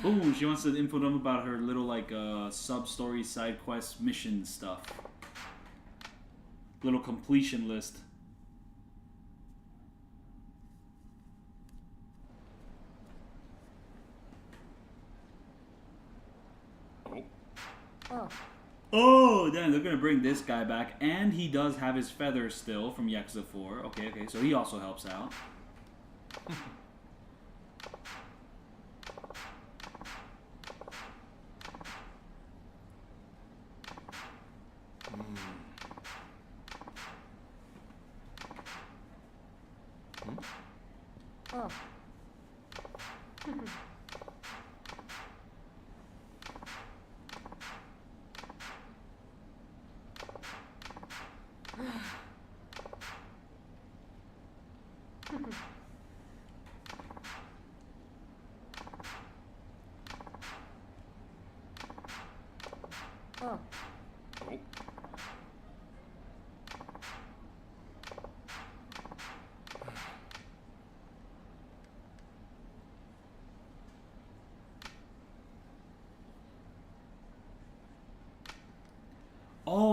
Ooh, she wants to info them about her little, like, sub-story, side quest mission stuff. Little completion list. Oh, damn, they're gonna bring this guy back. And he does have his feathers still from Yakuza 4. Okay, so he also helps out.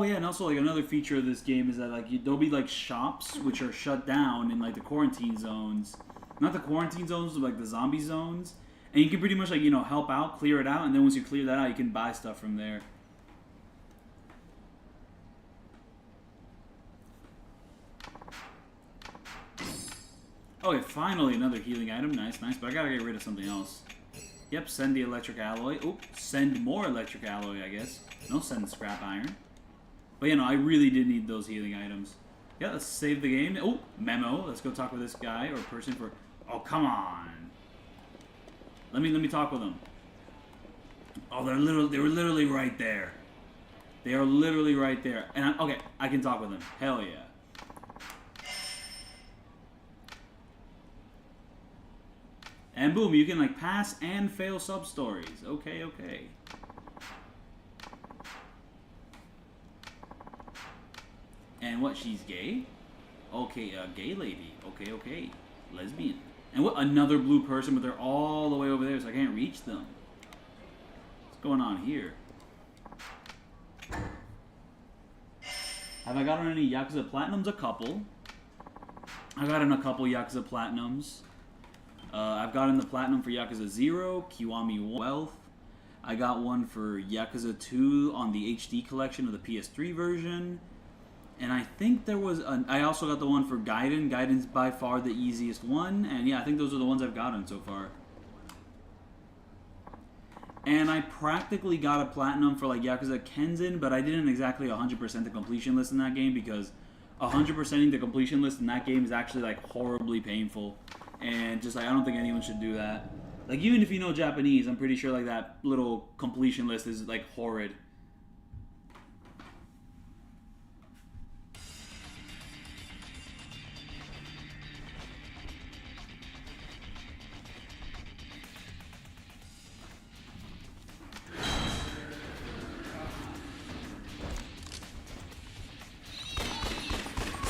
yeah, and also like another feature of this game is that like there'll be like shops which are shut down in like the quarantine zones, not the quarantine zones, but like the zombie zones, and you can pretty much like help out, clear it out, and then once you clear that out, you can buy stuff from there. Okay, finally another healing item. Nice, nice. But I gotta get rid of something else. Yep, send the electric alloy. Oop, send more electric alloy, I guess. No, send scrap iron. But I really did need those healing items. Yeah, let's save the game. Oh, memo. Let's go talk with this guy or person for... Oh, come on. Let me talk with them. Oh, they were literally right there. They are literally right there. And okay, I can talk with them. Hell yeah. And boom, you can like pass and fail sub-stories. Okay, okay. And what, she's gay? Okay, gay lady. Okay, okay. Lesbian. And what, another blue person, but they're all the way over there, so I can't reach them. What's going on here? Have I gotten any Yakuza Platinums? A couple. I got in a couple Yakuza Platinums. I've gotten the Platinum for Yakuza 0, Kiwami Wealth. I got one for Yakuza 2 on the HD collection of the PS3 version. And I think there was... I also got the one for Gaiden. Gaiden's by far the easiest one. And yeah, I think those are the ones I've gotten so far. And I practically got a Platinum for like Yakuza Kenzin, but I didn't exactly 100% the completion list in that game because 100%ing the completion list in that game is actually like horribly painful. And just like, I don't think anyone should do that. Like, even if you know Japanese, I'm pretty sure like that little completion list is like horrid.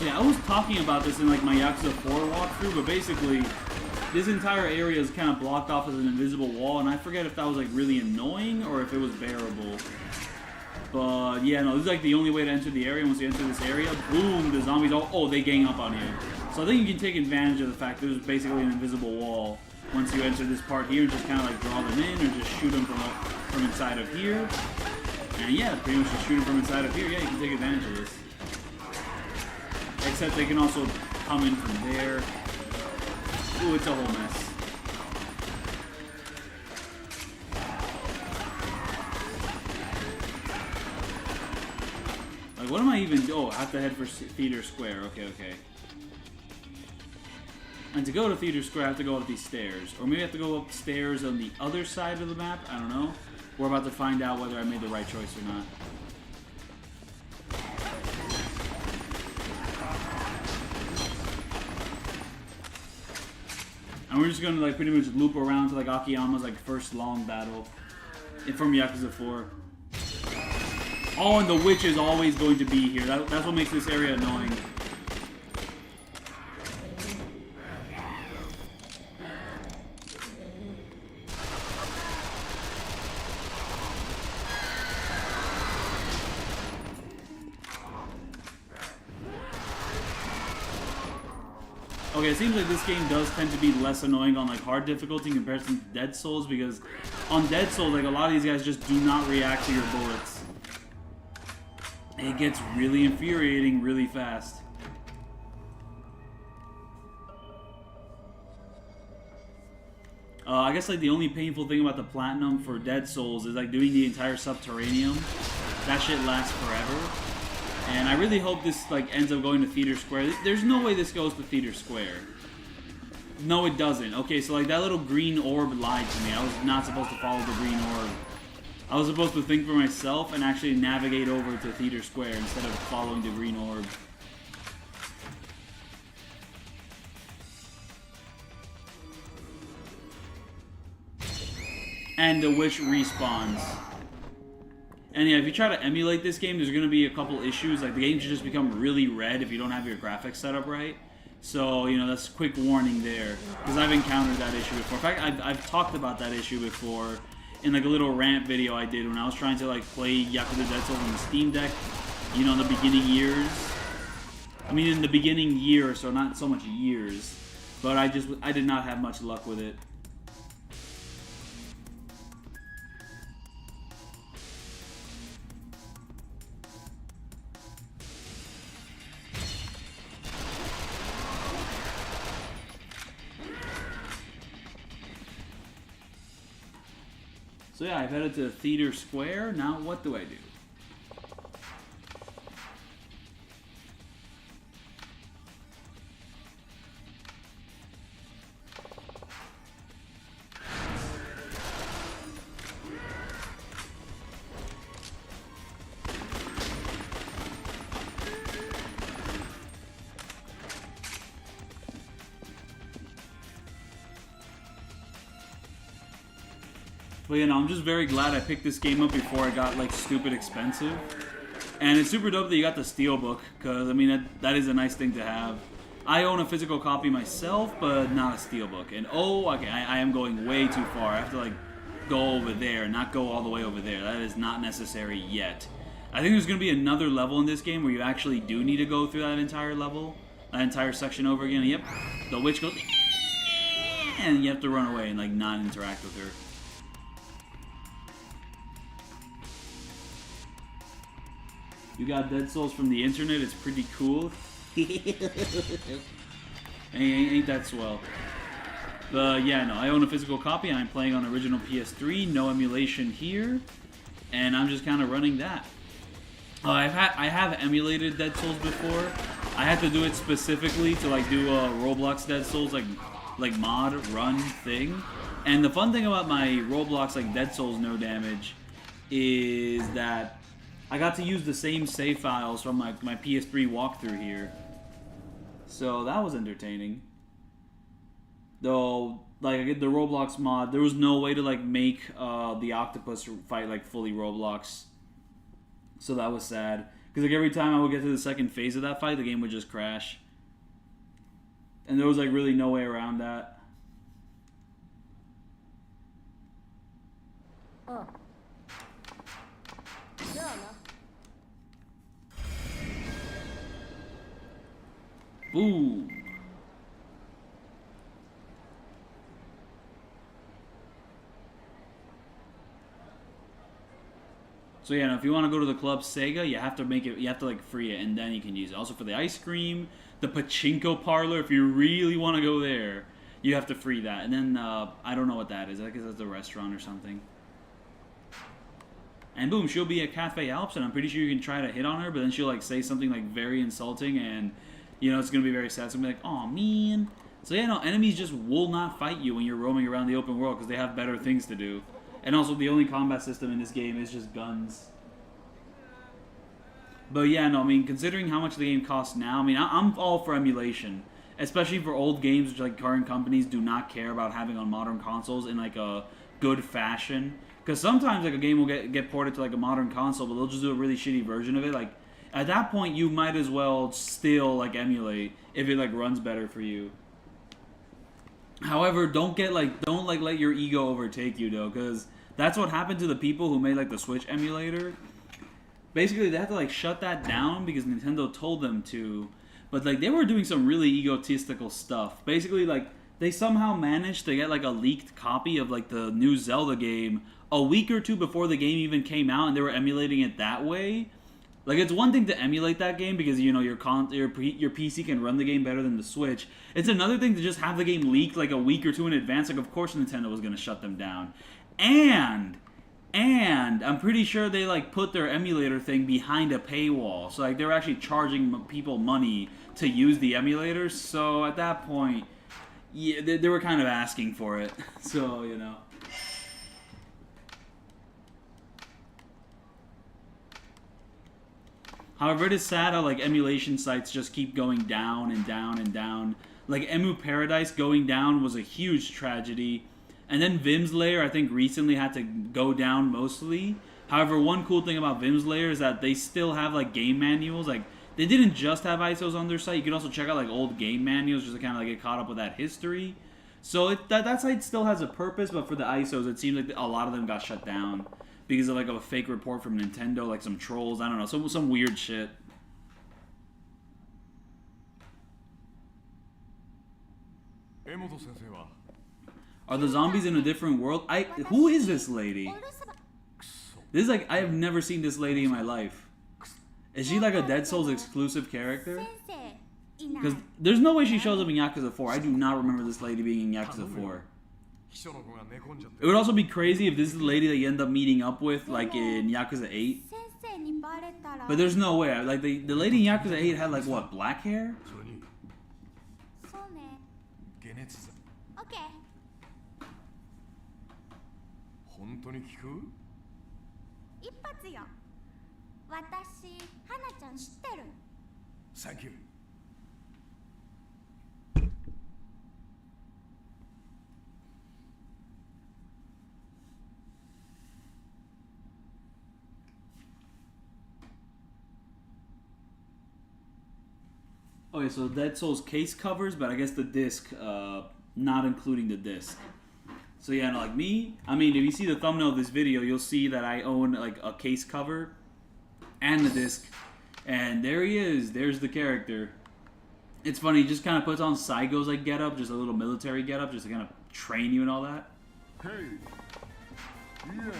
Yeah, I was talking about this in like my Yakuza 4 walkthrough, but basically this entire area is kind of blocked off as an invisible wall, and I forget if that was like really annoying or if it was bearable. But yeah, no, this is like the only way to enter the area. Once you enter this area, boom, the zombies they gang up on you. So I think you can take advantage of the fact that there's basically an invisible wall once you enter this part here and just kind of like draw them in or just shoot them from inside of here. And yeah, pretty much just shoot them from inside of here. Yeah, you can take advantage of this. Except they can also come in from there. Ooh, it's a whole mess. Like, what am I even... Oh, I have to head for Theater Square. Okay, okay. And to go to Theater Square, I have to go up these stairs. Or maybe I have to go upstairs on the other side of the map. I don't know. We're about to find out whether I made the right choice or not. And we're just gonna like pretty much loop around to like Akiyama's like first long battle from Yakuza 4. Oh, and the witch is always going to be here. That's what makes this area annoying. Okay, it seems like this game does tend to be less annoying on like hard difficulty in comparison to Dead Souls, because on Dead Souls, like a lot of these guys just do not react to your bullets. It gets really infuriating really fast. I guess like the only painful thing about the Platinum for Dead Souls is like doing the entire Subterraneum. That shit lasts forever. And I really hope this like ends up going to Theater Square. There's no way this goes to Theater Square. No, it doesn't. Okay, so like that little green orb lied to me. I was not supposed to follow the green orb. I was supposed to think for myself and actually navigate over to Theater Square instead of following the green orb. And the witch respawns. And yeah, if you try to emulate this game, there's going to be a couple issues. Like, the game should just become really red if you don't have your graphics set up right. So, you know, that's a quick warning there. Because I've encountered that issue before. In fact, I've talked about that issue before in, like, a little rant video I did when I was trying to, like, play Yakuza Dead Souls on the Steam Deck. you know, in the beginning years. I mean, in the beginning year, so not so much years, but I did not have much luck with it. So yeah, I've headed to Theater Square. Now what do I do? But you know, I'm just very glad I picked this game up before it got like stupid expensive. And it's super dope that you got the Steelbook, because I mean that is a nice thing to have. I own a physical copy myself, but not a Steelbook. And oh, okay, I am going way too far. I have to like go over there, not go all the way over there. That is not necessary yet. I think there's going to be another level in this game where you actually do need to go through that entire level, that entire section over again. Yep, the witch goes, and you have to run away and like not interact with her. You got Dead Souls from the internet, it's pretty cool. ain't that swell. But yeah, no, I own a physical copy and I'm playing on original PS3, no emulation here. And I'm just kind of running that. I have emulated Dead Souls before. I had to do it specifically to like do a Roblox Dead Souls like mod run thing. And the fun thing about my Roblox like Dead Souls No Damage is that I got to use the same save files from my PS3 walkthrough here. So that was entertaining. Though, like, I get the Roblox mod, there was no way to, like, make the octopus fight, like, fully Roblox. So that was sad. Because, like, every time I would get to the second phase of that fight, the game would just crash. And there was, like, really no way around that. Oh. Boom. So yeah, now if you want to go to the Club Sega, you have to make it. You have to like free it, and then you can use it. Also for the ice cream, the pachinko parlor. If you really want to go there, you have to free that. And then I don't know what that is. I guess that's a restaurant or something. And boom, she'll be at Cafe Alps, and I'm pretty sure you can try to hit on her, but then she'll like say something like very insulting, and you know it's gonna be very sad. So I'm like, oh man. So yeah, no, enemies just will not fight you when you're roaming around the open world because they have better things to do. And also, the only combat system in this game is just guns. But yeah, no, I mean, considering how much the game costs now, I mean, I'm all for emulation. Especially for old games, which like current companies do not care about having on modern consoles in like a good fashion. Because sometimes like a game will get ported to like a modern console, but they'll just do a really shitty version of it. Like, at that point, you might as well still like emulate if it like runs better for you. However, don't let your ego overtake you though, because that's what happened to the people who made like the Switch emulator. Basically, they had to like shut that down because Nintendo told them to. But like they were doing some really egotistical stuff. Basically, like they somehow managed to get like a leaked copy of like the new Zelda game a week or two before the game even came out, and they were emulating it that way. Like, it's one thing to emulate that game because, you know, your PC can run the game better than the Switch. It's another thing to just have the game leaked, like, a week or two in advance. Like, of course Nintendo was going to shut them down. And I'm pretty sure they, like, put their emulator thing behind a paywall. So, like, they were actually charging people money to use the emulators. So, at that point, yeah, they were kind of asking for it. So, you know. However, it is sad how like emulation sites just keep going down and down and down. Like Emu Paradise going down was a huge tragedy. And then Vim's Lair, I think, recently had to go down mostly. However, one cool thing about Vim's Lair is that they still have like game manuals. Like, they didn't just have ISOs on their site. You can also check out like old game manuals just to kind of like get caught up with that history. So that site still has a purpose, but for the ISOs, it seems like a lot of them got shut down. because of like a fake report from Nintendo, like some trolls. I don't know, some weird shit. Are the zombies in a different world? Who is this lady? This is like, I have never seen this lady in my life. Is she like a Dead Souls exclusive character? Because there's no way she shows up in Yakuza 4. I do not remember this lady being in Yakuza 4. It would also be crazy if this is the lady that you end up meeting up with, like in Yakuza 8. But there's no way. Like the lady in Yakuza 8 had like what, black hair? 本当に聞く？一発よ。私、花ちゃん知ってる。サンキュー。Okay, so Dead Souls case covers, but I guess the disc, not including the disc. So yeah, no, like me, I mean, if you see the thumbnail of this video, you'll see that I own like a case cover and the disc. And there he is. There's the character. It's funny, he just kind of puts on Saigo's like getup, just a little military getup, just to kind of train you and all that. Hey. Yes.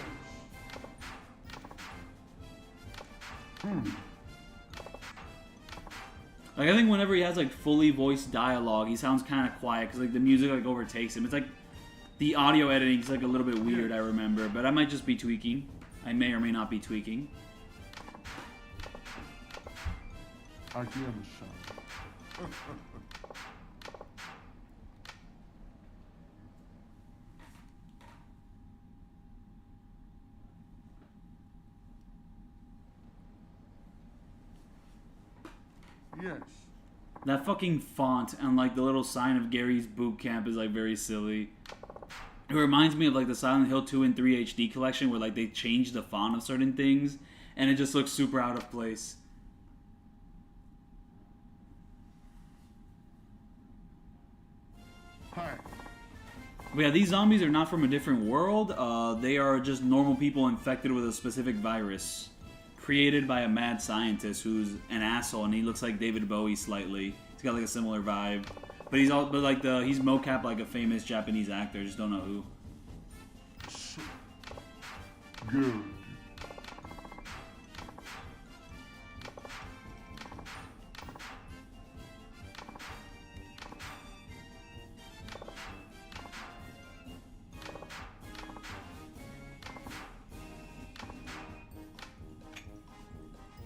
Like, I think whenever he has like fully voiced dialogue, he sounds kind of quiet because like the music like overtakes him. It's like the audio editing is like a little bit weird, I remember, but I might just be tweaking. I may or may not be tweaking. Akiyama-san. Yes. That fucking font and like the little sign of Gary's boot camp is like very silly. It reminds me of like the Silent Hill 2 and 3 HD collection where like they changed the font of certain things and it just looks super out of place. Hi. But yeah, these zombies are not from a different world. They are just normal people infected with a specific virus created by a mad scientist who's an asshole, and he looks like David Bowie slightly. He's got like a similar vibe, but he's he's mocap like a famous Japanese actor. Just don't know who. Good.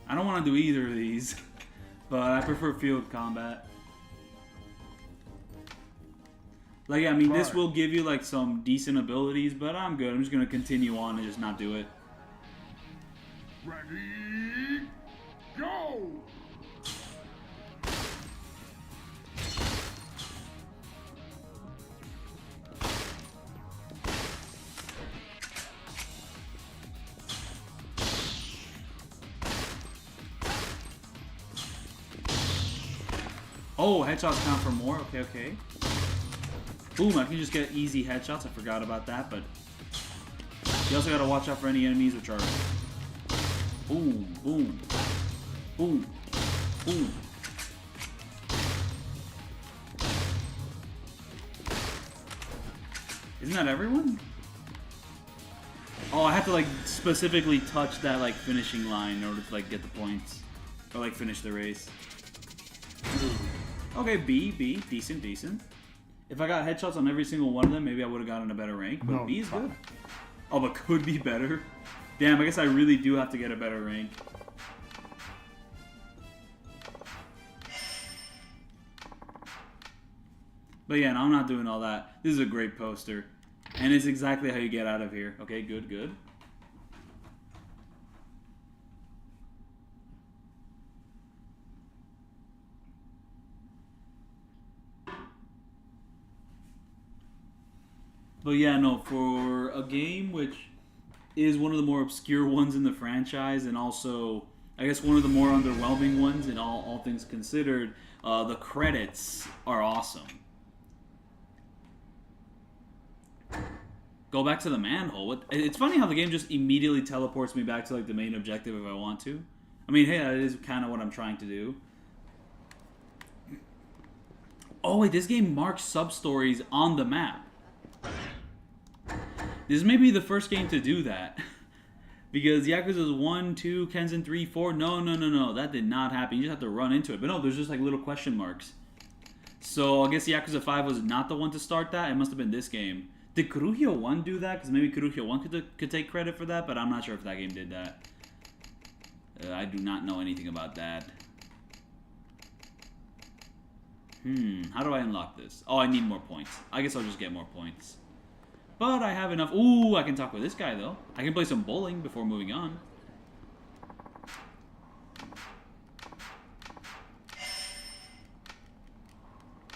I don't want to do either of these, but I prefer field combat. Like, I mean, this will give you, like, some decent abilities, but I'm good. I'm just going to continue on and just not do it. Ready, go! Oh, headshots count for more? Okay, okay. Boom, I can just get easy headshots. I forgot about that, but you also gotta watch out for any enemies which are boom, boom, boom, boom. Isn't that everyone? Oh, I have to like specifically touch that like finishing line in order to like get the points or like finish the race. Okay, B, decent, decent. If I got headshots on every single one of them, maybe I would have gotten a better rank, but No, B is fine. good. Oh, but could be better? Damn, I guess I really do have to get a better rank. But yeah, no, I'm not doing all that. This is a great poster. And it's exactly how you get out of here. Okay, good, good. But yeah, no, for a game which is one of the more obscure ones in the franchise and also, I guess, one of the more underwhelming ones in all things considered, the credits are awesome. Go back to the manhole. It's funny how the game just immediately teleports me back to like the main objective if I want to. I mean, hey, that is kind of what I'm trying to do. Oh wait, this game marks sub-stories on the map. This may be the first game to do that. Because Yakuza's 1, 2, Kenzen 3, 4. No. That did not happen. You just have to run into it. But no, there's just like little question marks. So I guess Yakuza 5 was not the one to start that. It must have been this game. Did Kuruhyo 1 do that? Because maybe Kuruhyo 1 could take credit for that, but I'm not sure if that game did that. I do not know anything about that. How do I unlock this? Oh, I need more points. I guess I'll just get more points. But I have enough. Ooh, I can talk with this guy, though. I can play some bowling before moving on.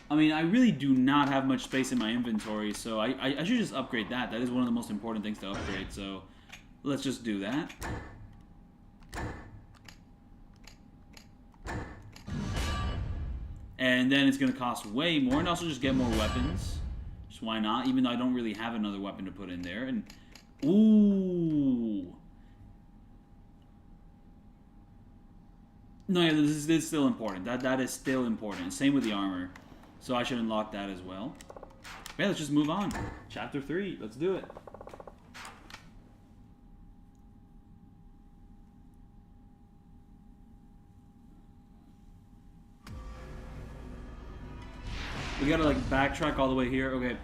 I mean, I really do not have much space in my inventory, so I should just upgrade that. That is one of the most important things to upgrade, so let's just do that. And then it's going to cost way more, and also just get more weapons. Just why not? Even though I don't really have another weapon to put in there. And ooh. No, yeah, this is still important. That is still important. Same with the armor. So I should unlock that as well. Yeah, let's just move on. Chapter 3. Let's do it. We gotta like backtrack all the way here. Okay.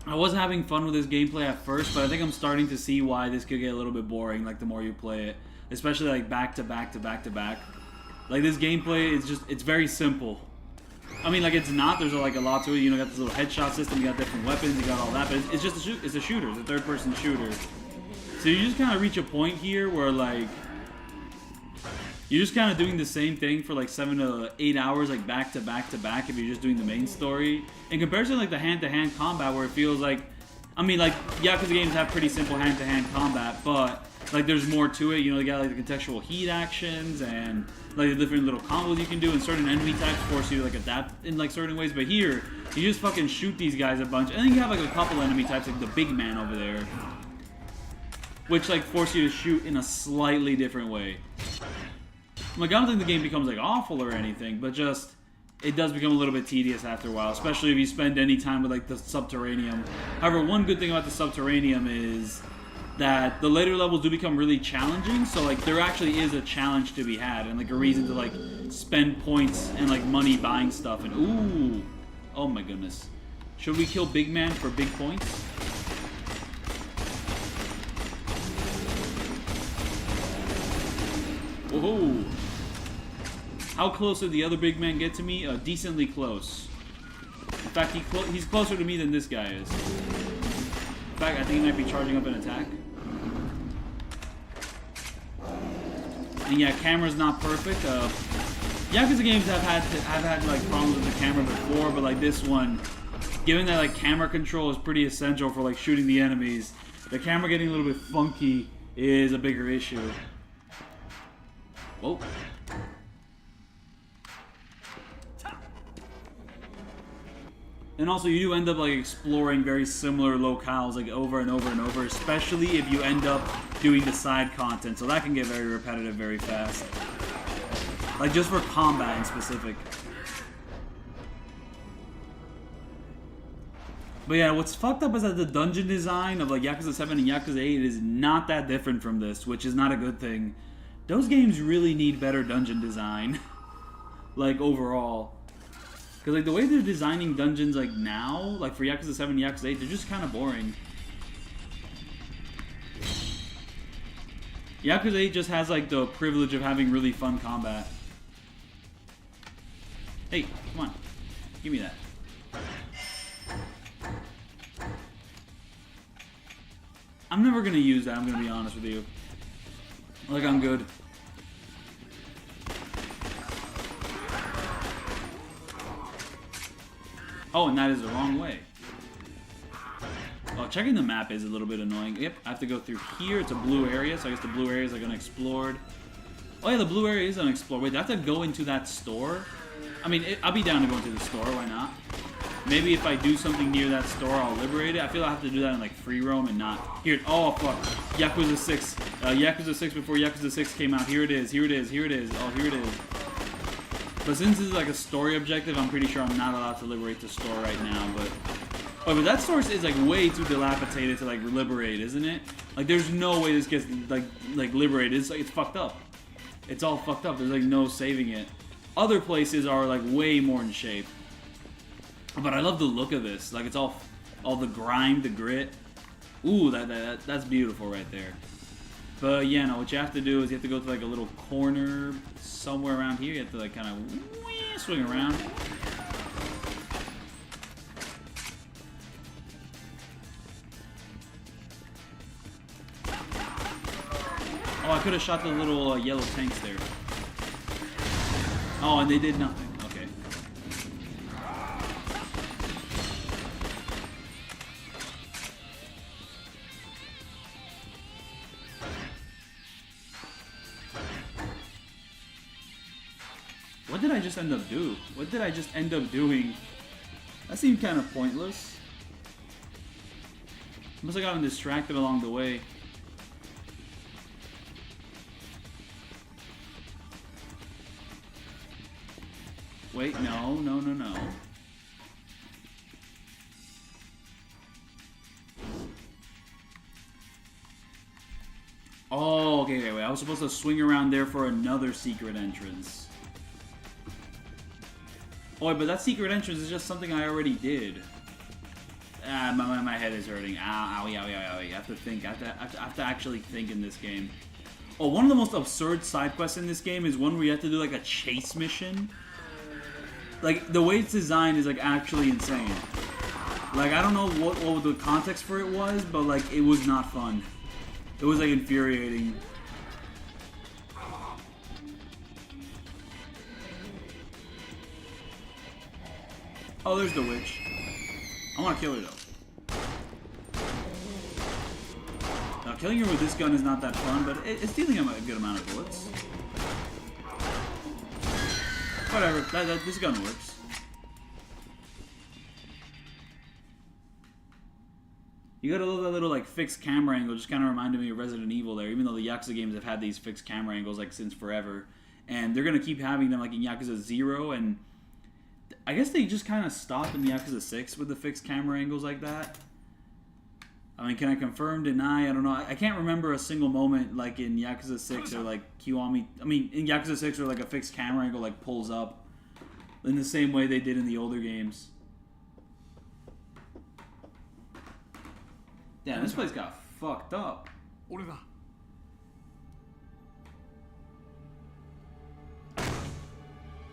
I wasn't having fun with this gameplay at first, but I think I'm starting to see why this could get a little bit boring like the more you play it. Especially like back to back to back to back. Like this gameplay is just, it's very simple. I mean, like it's not, there's like a lot to it. You know, you got this little headshot system, you got different weapons, you got all that, but it's just it's a shooter, it's a third-person shooter. So you just kind of reach a point here where like you're just kind of doing the same thing for like 7 to 8 hours, like back to back to back, if you're just doing the main story. In comparison to like the hand-to-hand combat, where it feels like, I mean, like Yakuza games have pretty simple hand-to-hand combat, but like there's more to it. You know, they got like the contextual heat actions and like the different little combos you can do, and certain enemy types force you to like adapt in like certain ways. But here, you just fucking shoot these guys a bunch, and then you have like a couple enemy types, like the big man over there, which like force you to shoot in a slightly different way. Like, I don't think the game becomes like awful or anything, but just it does become a little bit tedious after a while, especially if you spend any time with like the subterranean. However, one good thing about the subterranean is that the later levels do become really challenging, so like there actually is a challenge to be had and like a reason to like spend points and like money buying stuff. And ooh, oh my goodness, should we kill Big Man for big points? Whoa. How close did the other big man get to me? Decently close. In fact, he's closer to me than this guy is. In fact, I think he might be charging up an attack. And yeah, camera's not perfect. Yakuza games have had like problems with the camera before, but like this one, given that like camera control is pretty essential for like shooting the enemies, the camera getting a little bit funky is a bigger issue. Whoa. And also, you do end up like exploring very similar locales like over and over and over, especially if you end up doing the side content. So that can get very repetitive very fast. Like just for combat in specific. But yeah, what's fucked up is that the dungeon design of like Yakuza 7 and Yakuza 8 is not that different from this, which is not a good thing. Those games really need better dungeon design. Like overall. Because like the way they're designing dungeons like now, like for Yakuza 7 and Yakuza 8, they're just kind of boring. Yakuza 8 just has like the privilege of having really fun combat. Hey, come on. Give me that. I'm never going to use that, I'm going to be honest with you. Like, I'm good. Oh, and that is the wrong way. Oh, checking the map is a little bit annoying. Yep, I have to go through here. It's a blue area, so I guess the blue areas are unexplored. Oh yeah, the blue area is unexplored. Wait, do I have to go into that store? I mean, I'll be down to go into the store, why not? Maybe if I do something near that store, I'll liberate it. I feel I have to do that in like free roam and not here. Oh fuck, Yakuza 6, Yakuza 6 before Yakuza 6 came out. Here it is. Here it is. Here it is. Oh, here it is. But since this is like a story objective, I'm pretty sure I'm not allowed to liberate the store right now. But that store is like way too dilapidated to like liberate, isn't it? Like there's no way this gets like liberated. It's fucked up. It's all fucked up. There's like no saving it. Other places are like way more in shape. But I love the look of this. Like it's all the grime, the grit. Ooh, that's beautiful right there. But yeah, no, what you have to do is you have to go to like a little corner somewhere around here. You have to like kind of swing around. Oh, I could have shot the little yellow tanks there. Oh, and they did nothing. Okay. What did I just end up doing? What did I just end up doing? That seemed kind of pointless. Must have gotten distracted along the way. Wait, no. Oh, okay, wait. I was supposed to swing around there for another secret entrance. Oh, but that secret entrance is just something I already did. Ah, my head is hurting. Ow, owie, owie, owie, owie. I have to think. I have to actually think in this game. Oh, one of the most absurd side quests in this game is one where you have to do like a chase mission. Like, the way it's designed is, like, actually insane. Like, I don't know what the context for it was, but, like, it was not fun. It was, like, infuriating. Oh, there's the witch. I want to kill her, though. Now, killing her with this gun is not that fun, but it's dealing a good amount of bullets. Whatever, this gun works. You gotta love that little like fixed camera angle. Just kind of reminded me of Resident Evil there. Even though the Yakuza games have had these fixed camera angles like since forever, and they're gonna keep having them like in Yakuza 0, and I guess they just kind of stopped in Yakuza 6 with the fixed camera angles like that. I mean, can I confirm, deny? I don't know. I can't remember a single moment like in Yakuza 6 or like Kiwami. I mean, in Yakuza 6 where like a fixed camera angle like pulls up in the same way they did in the older games. Damn, this place got fucked up. 俺だ。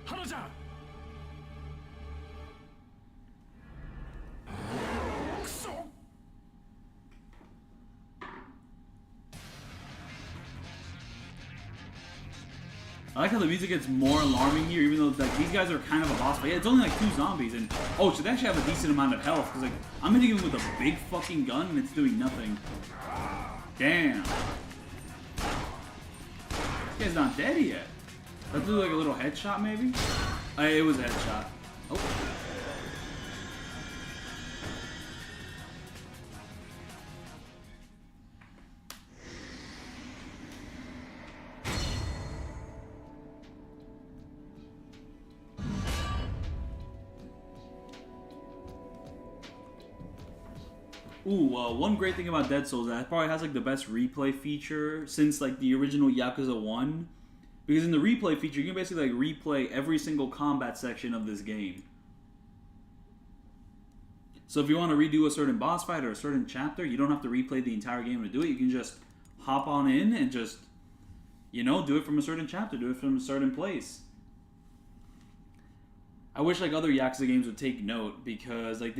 花ちゃん。くそ。I like how the music gets more alarming here, even though like these guys are kind of a boss fight. Yeah, it's only like 2 zombies, and oh, so they actually have a decent amount of health. Cause like I'm hitting him with a big fucking gun, and it's doing nothing. Damn. This guy's not dead yet. Let's do like a little headshot, maybe. It was a headshot. Oh. Ooh, one great thing about Dead Souls, that it probably has like the best replay feature since like the original Yakuza 1. Because in the replay feature, you can basically like replay every single combat section of this game. So if you want to redo a certain boss fight or a certain chapter, you don't have to replay the entire game to do it. You can just hop on in and just, you know, do it from a certain chapter, do it from a certain place. I wish like other Yakuza games would take note because like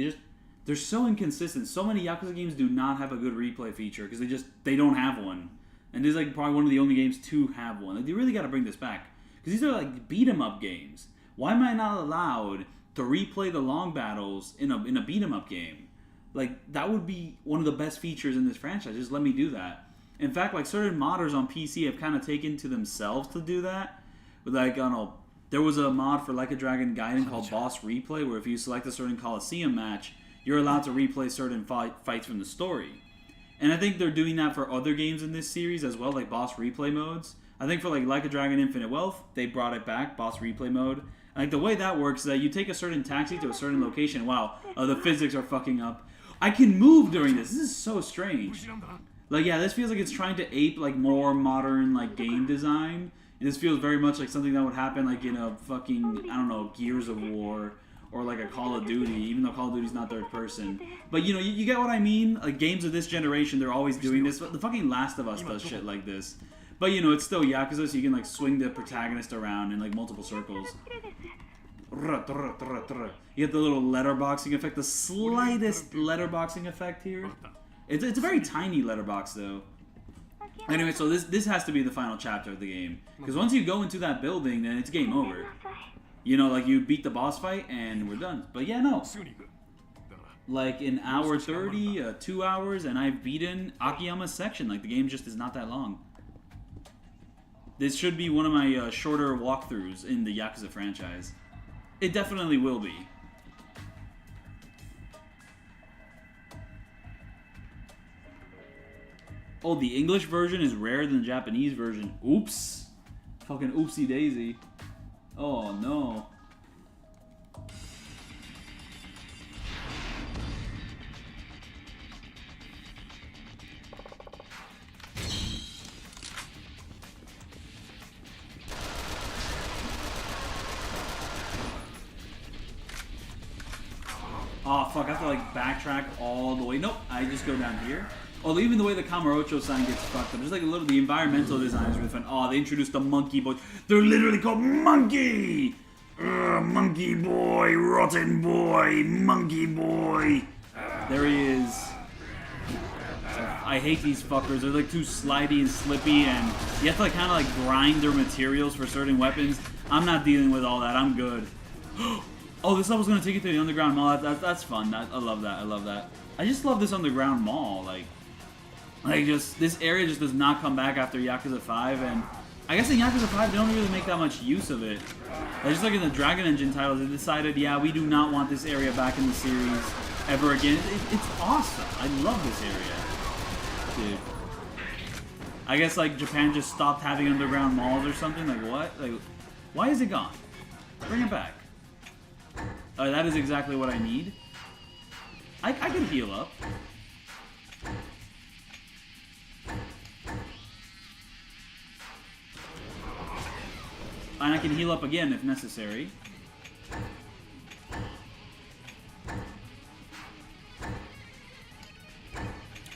they're so inconsistent. So many Yakuza games do not have a good replay feature because they don't have one. And this is like probably one of the only games to have one. Like they really got to bring this back because these are like beat 'em up games. Why am I not allowed to replay the long battles in a beat 'em up game? Like that would be one of the best features in this franchise. Just let me do that. In fact, like certain modders on PC have kind of taken to themselves to do that. With like I don't know, there was a mod for Like a Dragon Gaiden called Boss Replay, where if you select a certain Coliseum match, you're allowed to replay certain fights from the story. And I think they're doing that for other games in this series as well, like Boss Replay modes. I think for like a Dragon Infinite Wealth, they brought it back, Boss Replay mode. Like the way that works is that you take a certain taxi to a certain location. Wow, the physics are fucking up. I can move during this. This is so strange. Like, yeah, this feels like it's trying to ape like more modern like game design. This feels very much like something that would happen like in a fucking, I don't know, Gears of War or like a Call of Duty, even though Call of Duty's not third person. But you know, you get what I mean? Like games of this generation, they're always doing this. The fucking Last of Us does shit like this. But you know, it's still Yakuza, so you can like swing the protagonist around in like multiple circles. You get the little letterboxing effect, the slightest letterboxing effect here. It's a very tiny letterbox though. Anyway, so this has to be the final chapter of the game. Because once you go into that building, then it's game over. You know, like you beat the boss fight and we're done. But yeah, no. Like an hour 30, 2 hours, and I've beaten Akiyama's section. Like the game just is not that long. This should be one of my shorter walkthroughs in the Yakuza franchise. It definitely will be. Oh, the English version is rarer than the Japanese version. Oops. Fucking oopsie daisy. Oh, no. Oh, fuck. I have to, like, backtrack all the way. Nope. I just go down here. Oh, even the way the Kamurocho sign gets fucked up. There's like a little, the environmental design is really fun. Oh, they introduced the monkey boy. They're literally called Monkey! Monkey boy, rotten boy, monkey boy. There he is. I hate these fuckers. They're like too slidey and slippy, and you have to like kind of like grind their materials for certain weapons. I'm not dealing with all that. I'm good. Oh, this level's gonna take you to the underground mall. That's fun. I love that. I love that. I just love this underground mall. Like just, this area just does not come back after Yakuza 5, and I guess in Yakuza 5 they don't really make that much use of it. Just like in the Dragon Engine titles, they decided, yeah, we do not want this area back in the series ever again. It's awesome. I love this area. Dude. I guess like Japan just stopped having underground malls or something. Like what? Like, why is it gone? Bring it back. That is exactly what I need. I can heal up. And I can heal up again if necessary.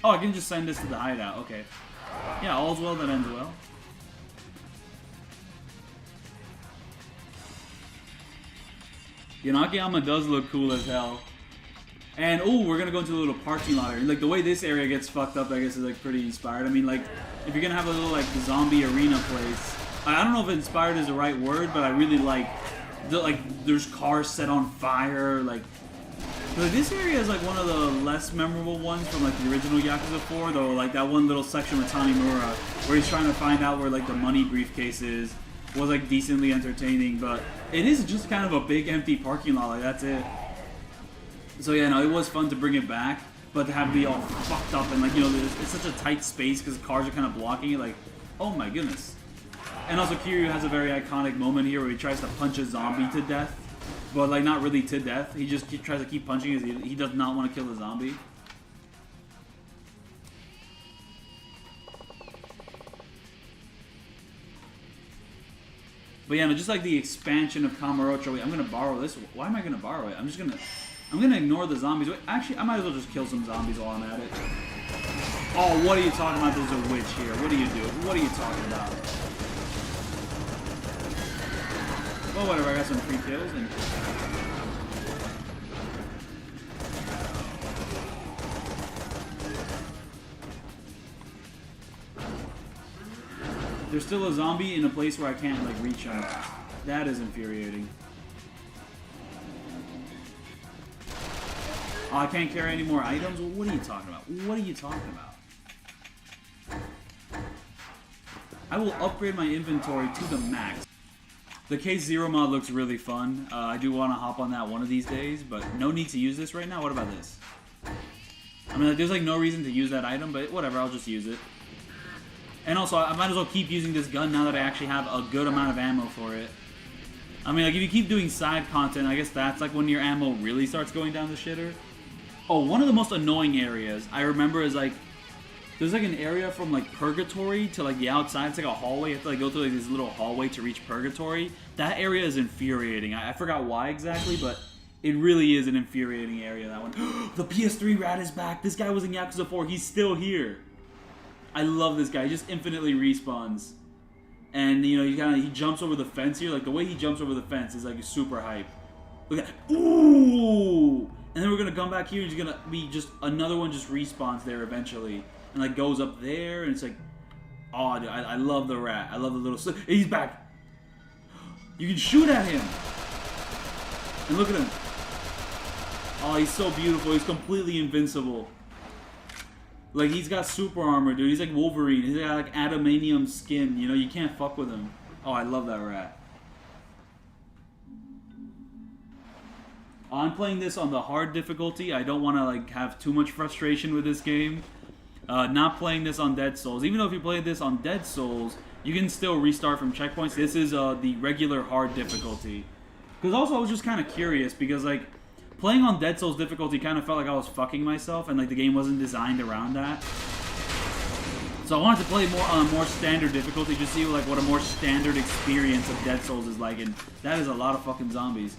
Oh, I can just send this to the hideout. Okay. Yeah, all's well that ends well. You know, Akiyama does look cool as hell. And, oh, we're gonna go into a little parking lot area. Like, the way this area gets fucked up, I guess, is, like, pretty inspired. I mean, like, if you're gonna have a little, like, zombie arena place, I don't know if inspired is the right word, but I really like there's cars set on fire, like this area is like one of the less memorable ones from like the original Yakuza 4, though. Like that one little section with Tanimura where he's trying to find out where like the money briefcase is was like decently entertaining, but it is just kind of a big empty parking lot, like that's it. So yeah, no, it was fun to bring it back, but to have it be all fucked up and like, you know, it's such a tight space because cars are kind of blocking it, like, oh my goodness. And also Kiryu has a very iconic moment here where he tries to punch a zombie to death. But like not really to death. He just tries to keep punching as he does not want to kill the zombie. But yeah, no, just like the expansion of Kamurocho. Wait, I'm gonna borrow this. Why am I gonna borrow it? I'm gonna ignore the zombies. Wait, actually, I might as well just kill some zombies while I'm at it. Oh, what are you talking about? There's a witch here. What are you doing? What are you talking about? Well, whatever, I got some free kills and... There's still a zombie in a place where I can't, like, reach him. That is infuriating. Oh, I can't carry any more items? Well, what are you talking about? What are you talking about? I will upgrade my inventory to the max. The Case Zero mod looks really fun. I do want to hop on that one of these days, but no need to use this right now. What about this? I mean, like, there's like no reason to use that item, but whatever, I'll just use it. And also, I might as well keep using this gun now that I actually have a good amount of ammo for it. I mean, like, if you keep doing side content, I guess that's like when your ammo really starts going down the shitter. Oh, one of the most annoying areas I remember is like, there's like an area from like Purgatory to like the outside. It's like a hallway. You have to like go through like this little hallway to reach Purgatory. That area is infuriating. I forgot why exactly, but it really is an infuriating area, that one. The PS3 rat is back. This guy was in Yakuza 4. He's still here. I love this guy. He just infinitely respawns. And, you know, he jumps over the fence here. Like, the way he jumps over the fence is, like, super hype. Look at that. Ooh! And then we're going to come back here. He's going to be just... Another one just respawns there eventually. And, like, goes up there. And it's like... Oh, dude, I love the rat. I love the little... He's back! You can shoot at him! And look at him. Oh, he's so beautiful. He's completely invincible. Like, he's got super armor, dude. He's like Wolverine. He's got, like, adamantium skin. You know, you can't fuck with him. Oh, I love that rat. I'm playing this on the hard difficulty. I don't want to, like, have too much frustration with this game. Not playing this on Dead Souls. Even though if you play this on Dead Souls, you can still restart from checkpoints. This is the regular hard difficulty. Because also, I was just kind of curious, because, like, playing on Dead Souls difficulty kind of felt like I was fucking myself, and like the game wasn't designed around that. So I wanted to play more on a more standard difficulty, just see like what a more standard experience of Dead Souls is like, and that is a lot of fucking zombies.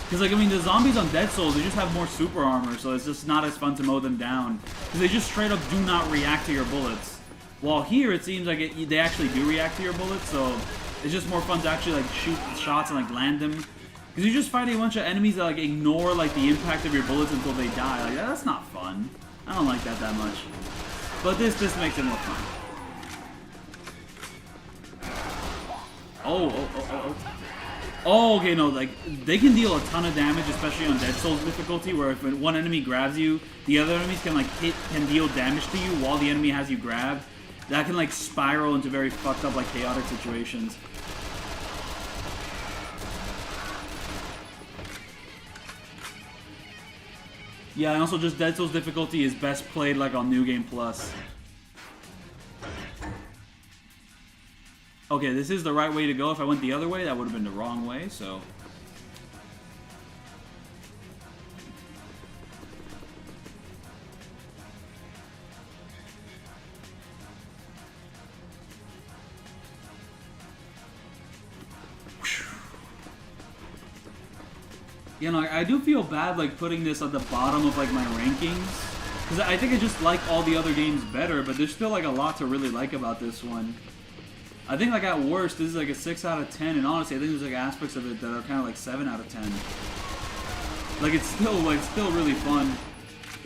Because like, I mean, the zombies on Dead Souls, they just have more super armor, so it's just not as fun to mow them down. Because they just straight up do not react to your bullets. While here, it seems like they actually do react to your bullets, so... It's just more fun to actually like shoot shots and like land them. Because you're just fighting a bunch of enemies that like ignore like the impact of your bullets until they die. Like that's not fun. I don't like that much. But this makes it more fun. Oh, okay, no, like they can deal a ton of damage, especially on Dead Souls difficulty, where if one enemy grabs you, the other enemies can like can deal damage to you while the enemy has you grabbed. That can like spiral into very fucked up like chaotic situations. Yeah, and also just Dead Souls difficulty is best played like on New Game Plus. Okay, this is the right way to go. If I went the other way, that would have been the wrong way, so... You know, I do feel bad, like, putting this at the bottom of, like, my rankings. Because I think I just like all the other games better, but there's still, like, a lot to really like about this one. I think, like, at worst, this is, like, a 6 out of 10, and honestly, I think there's, like, aspects of it that are kind of, like, 7 out of 10. Like, it's still really fun,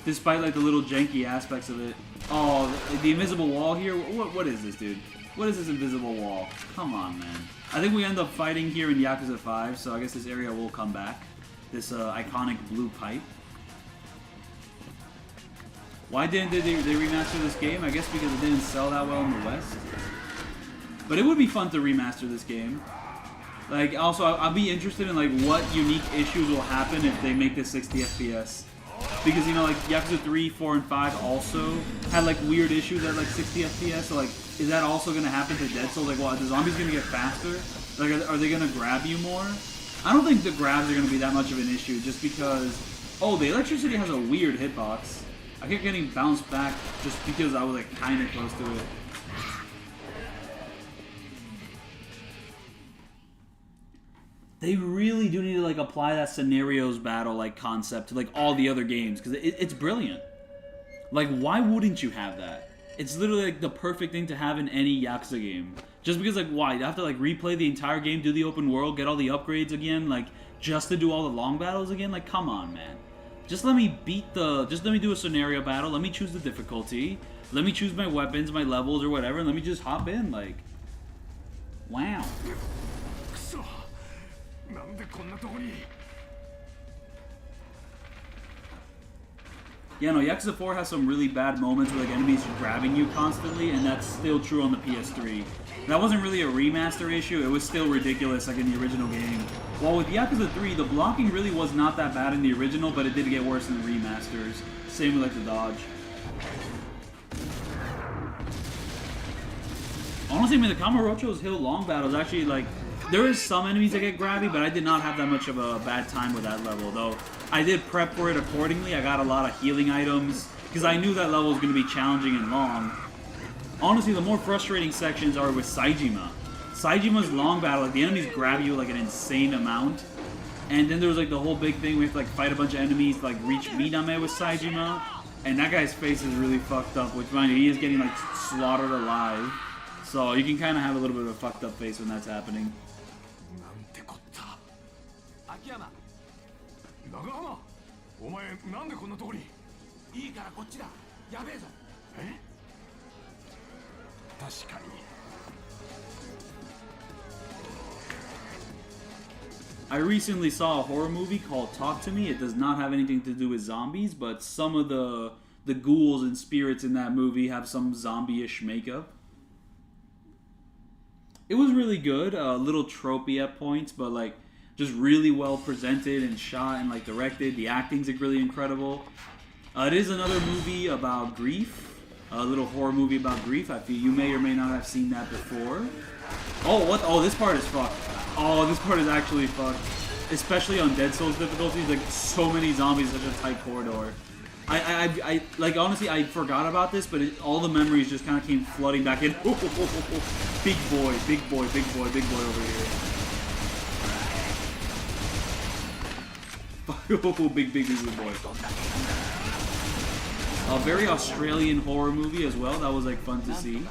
despite, like, the little janky aspects of it. Oh, the invisible wall here? What is this, dude? What is this invisible wall? Come on, man. I think we end up fighting here in Yakuza 5, so I guess this area will come back. This iconic blue pipe. Why didn't they remaster this game? I guess because it didn't sell that well in the West. But it would be fun to remaster this game. Like, also, I'll be interested in, like, what unique issues will happen if they make this 60 FPS. Because, you know, like, Yakuza 3, 4, and 5 also had, like, weird issues at, like, 60 FPS. So, like, is that also going to happen to Dead Souls? Like, what, are the zombies going to get faster? Like, are they going to grab you more? I don't think the grabs are going to be that much of an issue, just because... Oh, the electricity has a weird hitbox. I kept getting bounced back just because I was, like, kind of close to it. They really do need to, like, apply that scenarios battle, like, concept to, like, all the other games, because it's brilliant. Like, why wouldn't you have that? It's literally, like, the perfect thing to have in any Yakuza game. Just because, like, why? You have to, like, replay the entire game, do the open world, get all the upgrades again, like, just to do all the long battles again? Like, come on, man. Just let me just let me do a scenario battle, let me choose the difficulty, let me choose my weapons, my levels, or whatever, and let me just hop in, like... Wow. Yeah, no, Yakuza 4 has some really bad moments where like enemies are grabbing you constantly, and that's still true on the PS3. That wasn't really a remaster issue, it was still ridiculous like in the original game. While with Yakuza 3, the blocking really was not that bad in the original, but it did get worse in the remasters. Same with like the dodge. Honestly, I mean, the Kamurocho's Hill long battle is actually like... There is some enemies that get grabby, but I did not have that much of a bad time with that level, though. I did prep for it accordingly. I got a lot of healing items, because I knew that level was going to be challenging and long. Honestly, the more frustrating sections are with Saejima. Saijima's long battle, like, the enemies grab you, like, an insane amount. And then there was, like, the whole big thing where you have to, like, fight a bunch of enemies to, like, reach Miname with Saejima. And that guy's face is really fucked up, which, mind you, he is getting, like, slaughtered alive. So you can kind of have a little bit of a fucked up face when that's happening. 秋山、長浜、お前なんでこんなとこに？いいからこっちだ。やべえぞ。え？確かに。I recently saw a horror movie called Talk to Me. It does not have anything to do with zombies, but some of the ghouls and spirits in that movie have some zombie-ish makeup. It was really good, a little tropey at points, but like just really well presented and shot and like directed. The acting's like really incredible. It is another movie about grief, a little horror movie about grief. I feel you may or may not have seen that before. Oh, what? Oh, this part is fucked. Oh, this part is actually fucked. Especially on Dead Souls difficulties, like so many zombies, such a tight corridor. I like honestly, I forgot about this, but all the memories just kind of came flooding back in. Big boy, big boy, big boy, big boy over here. Big boy. A very Australian horror movie as well. That was like fun to see.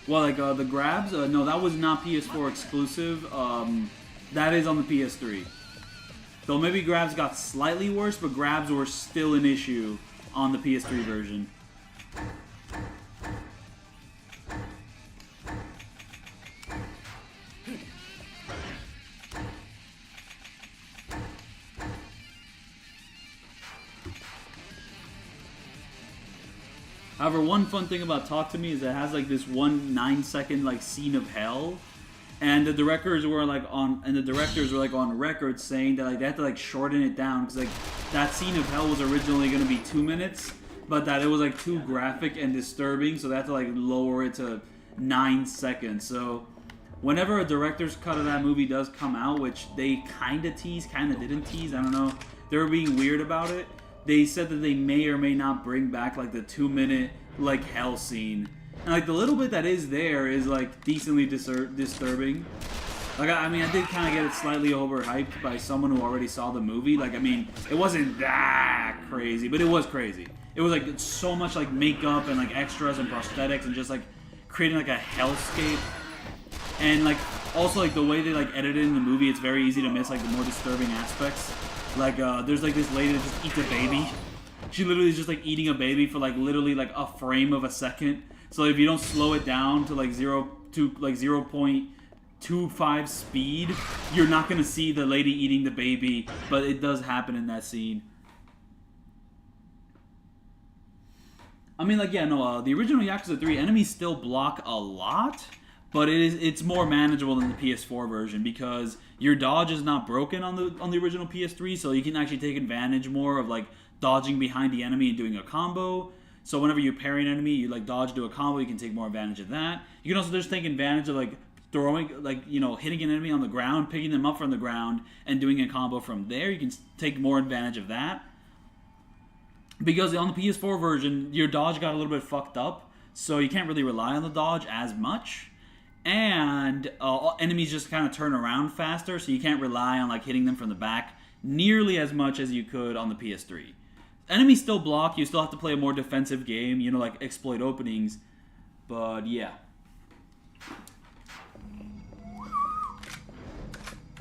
Well, like the grabs, no, that was not PS4 exclusive. That is on the PS3. Though maybe grabs got slightly worse, but grabs were still an issue on the PS3 version. However, one fun thing about Talk to Me is that it has like this 1 9-second like scene of hell, and the directors were like on record saying that like they had to like shorten it down because like that scene of hell was originally going to be 2 minutes, but that it was like too graphic and disturbing, so they had to like lower it to 9 seconds. So whenever a director's cut of that movie does come out, which they kind of teased, kind of didn't tease, I don't know, they were being weird about it. They said that they may or may not bring back like the 2-minute like hell scene, and like the little bit that is there is like decently disturbing. Like I mean, I did kind of get it slightly overhyped by someone who already saw the movie. Like I mean, it wasn't that crazy, but it was crazy. It was like so much like makeup and like extras and prosthetics and just like creating like a hellscape. And like also like the way they like edited in the movie, it's very easy to miss like the more disturbing aspects. Like, there's like this lady that just eats a baby. She literally is just like eating a baby for like literally like a frame of a second. So if you don't slow it down to like 0.25 speed, you're not gonna see the lady eating the baby. But it does happen in that scene. I mean, like, yeah, no, the original Yakuza 3 enemies still block a lot, but it's more manageable than the PS4 version because your dodge is not broken on the original PS3, so you can actually take advantage more of like dodging behind the enemy and doing a combo. So whenever you parry an enemy, you like dodge, do a combo, you can take more advantage of that. You can also just take advantage of like throwing, like, you know, hitting an enemy on the ground, picking them up from the ground, and doing a combo from there. You can take more advantage of that. Because on the PS4 version, your dodge got a little bit fucked up, so you can't really rely on the dodge as much. And enemies just kind of turn around faster, so you can't rely on like hitting them from the back nearly as much as you could on the PS3. Enemies still block, you still have to play a more defensive game, you know, like exploit openings, but yeah.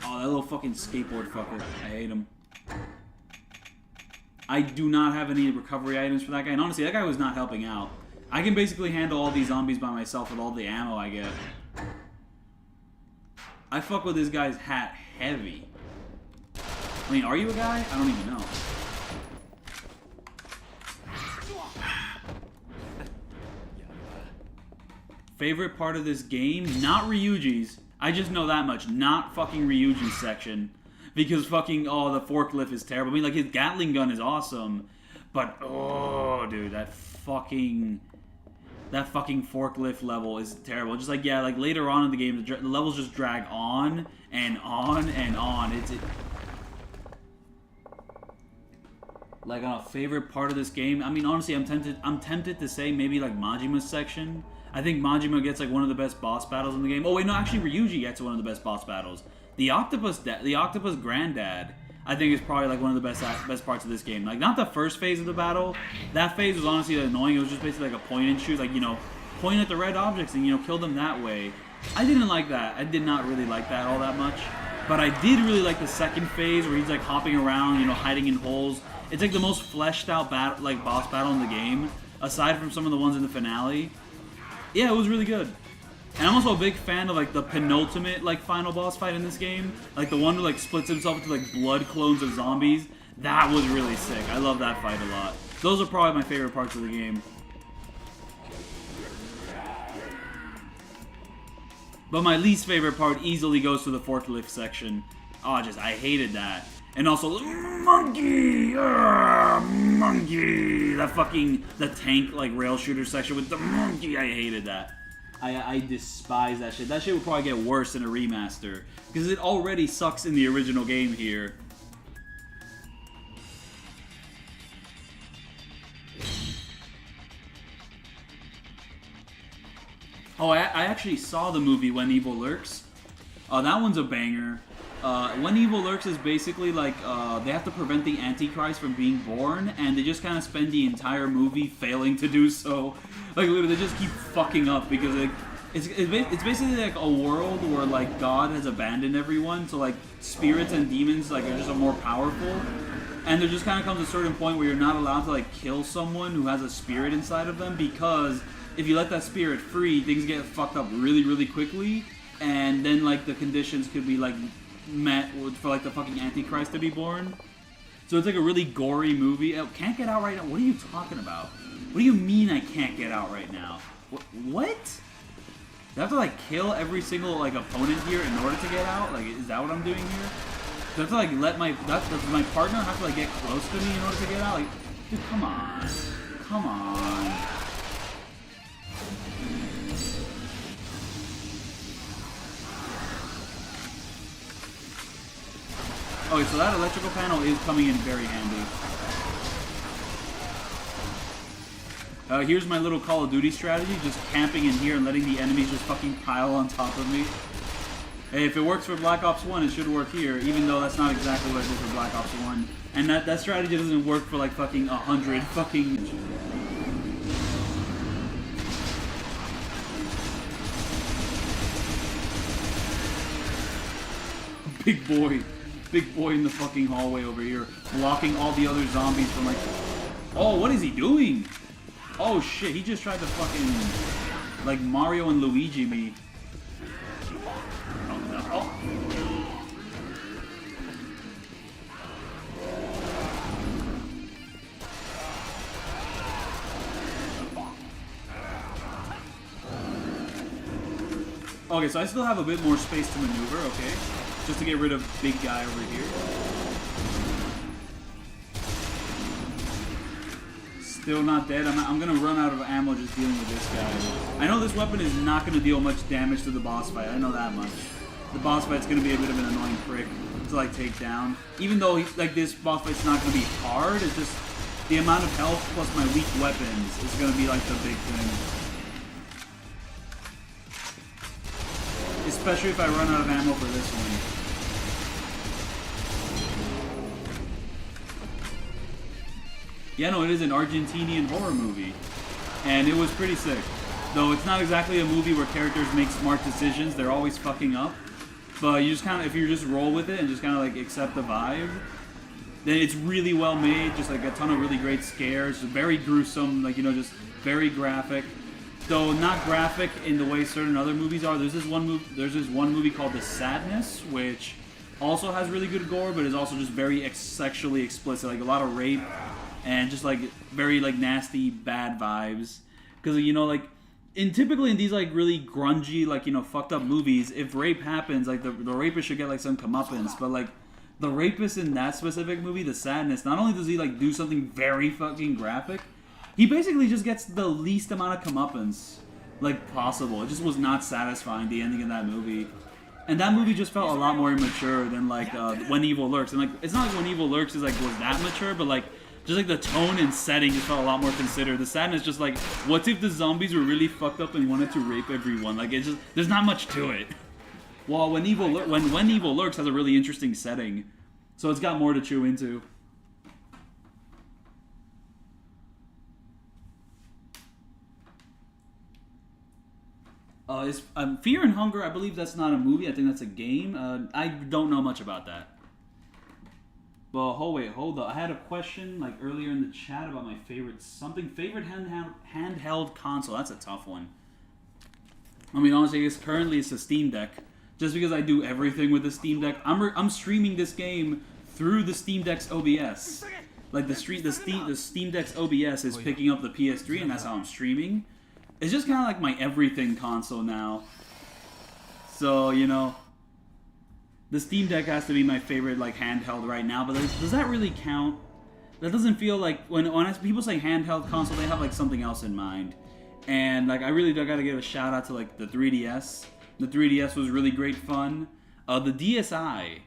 Oh, that little fucking skateboard fucker. I hate him. I do not have any recovery items for that guy, and honestly, that guy was not helping out. I can basically handle all these zombies by myself with all the ammo I get. I fuck with this guy's hat heavy. I mean, are you a guy? I don't even know. Favorite part of this game? Not Ryuji's. I just know that much. Not fucking Ryuji's section. Because fucking, oh, the forklift is terrible. I mean, like, his Gatling gun is awesome. But, oh, dude, that fucking forklift level is terrible. Just like, yeah, like, later on in the game, the levels just drag on and on and on. Like, on a favorite part of this game, I mean, honestly, I'm tempted to say maybe, like, Majima's section. I think Majima gets, like, one of the best boss battles in the game. Oh, wait, no, actually, Ryuji gets one of the best boss battles. The Octopus Granddad, I think, is probably, like, one of the best parts of this game. Like, not the first phase of the battle. That phase was honestly annoying. It was just basically, like, a point and shoot. Like, you know, point at the red objects and, you know, kill them that way. I didn't like that. I did not really like that all that much. But I did really like the second phase where he's, like, hopping around, you know, hiding in holes. It's, like, the most fleshed out boss battle in the game, aside from some of the ones in the finale. Yeah, it was really good. And I'm also a big fan of, like, the penultimate, like, final boss fight in this game. Like, the one who, like, splits himself into, like, blood clones of zombies. That was really sick. I love that fight a lot. Those are probably my favorite parts of the game. But my least favorite part easily goes to the forklift section. Oh, I hated that. And also, monkey! Monkey! The tank, like, rail shooter section with the monkey. I hated that. I despise that shit. That shit would probably get worse in a remaster. Because it already sucks in the original game here. Oh, I actually saw the movie When Evil Lurks. That one's a banger. When Evil Lurks is basically like, they have to prevent the Antichrist from being born, and they just kind of spend the entire movie failing to do so. Like, literally, they just keep fucking up because, like, it's basically like a world where, like, God has abandoned everyone, so, like, spirits and demons, like, are just more powerful. And there just kind of comes a certain point where you're not allowed to, like, kill someone who has a spirit inside of them, because if you let that spirit free, things get fucked up really, really quickly, and then, like, the conditions could be, like, met for, like, the fucking Antichrist to be born. So it's like a really gory movie. Oh, can't get out right now? What are you talking about? What do you mean I can't get out right now? What? Do I have to, like, kill every single, like, opponent here in order to get out? Like, is that what I'm doing here? Do I have to, like, does my partner have to, like, get close to me in order to get out? Like, dude, come on. Come on. Okay, so that electrical panel is coming in very handy. Here's my little Call of Duty strategy, just camping in here and letting the enemies just fucking pile on top of me. Hey, if it works for Black Ops 1, it should work here, even though that's not exactly what it did for Black Ops 1. And that strategy doesn't work for, like, fucking 100 fucking... Big boy in the fucking hallway over here, blocking all the other zombies from, like... Oh, what is he doing? Oh shit, he just tried to fucking, like, Mario and Luigi me. Oh, no. Oh. Okay, so I still have a bit more space to maneuver, okay? Just to get rid of big guy over here. Still not dead. I'm gonna run out of ammo just dealing with this guy. I know this weapon is not gonna deal much damage to the boss fight. I know that much. The boss fight's gonna be a bit of an annoying prick to, like, take down. Even though, like, this boss fight's not gonna be hard, it's just the amount of health plus my weak weapons is gonna be, like, the big thing. Especially if I run out of ammo for this one. Yeah, no, it is an Argentinian horror movie. And it was pretty sick. Though it's not exactly a movie where characters make smart decisions, they're always fucking up. But you just kind of, if you just roll with it and just kind of, like, accept the vibe, then it's really well made, just, like, a ton of really great scares, very gruesome, like, you know, just very graphic. though not graphic in the way certain other movies are. There's this one movie called The Sadness, which also has really good gore, but is also just very sexually explicit, like a lot of rape and just like very like nasty bad vibes. Because like typically in these like really grungy like fucked up movies, if rape happens, like the rapist should get like some comeuppance, but like the rapist in that specific movie, The Sadness, not only does he like do something very fucking graphic, he basically just gets the least amount of comeuppance like possible. It just was not satisfying, the ending of that movie. And that movie just felt a lot more immature than like When Evil Lurks. And like it's not like When Evil Lurks is like was that mature, but like just like the tone and setting just felt a lot more considered. The Sadness just like, what if the zombies were really fucked up and wanted to rape everyone? Like it's just there's not much to it. While When Evil Lurks has a really interesting setting, so it's got more to chew into. Is Fear and Hunger, I believe that's not a movie. I think that's a game. I don't know much about that. But hold up. I had a question like earlier in the chat about my favorite handheld console. That's a tough one. I mean, honestly, currently it's the Steam Deck. Just because I do everything with the Steam Deck, I'm streaming this game through the Steam Deck's OBS. Like the Steam Deck's OBS is picking up the PS3, and that's how I'm streaming. It's just kind of like my everything console now. So, the Steam Deck has to be my favorite like handheld right now, but does that really count? That doesn't feel like, when people say handheld console, they have like something else in mind. And like I really do gotta give a shout out to like the 3DS. The 3DS was really great fun. The DSi.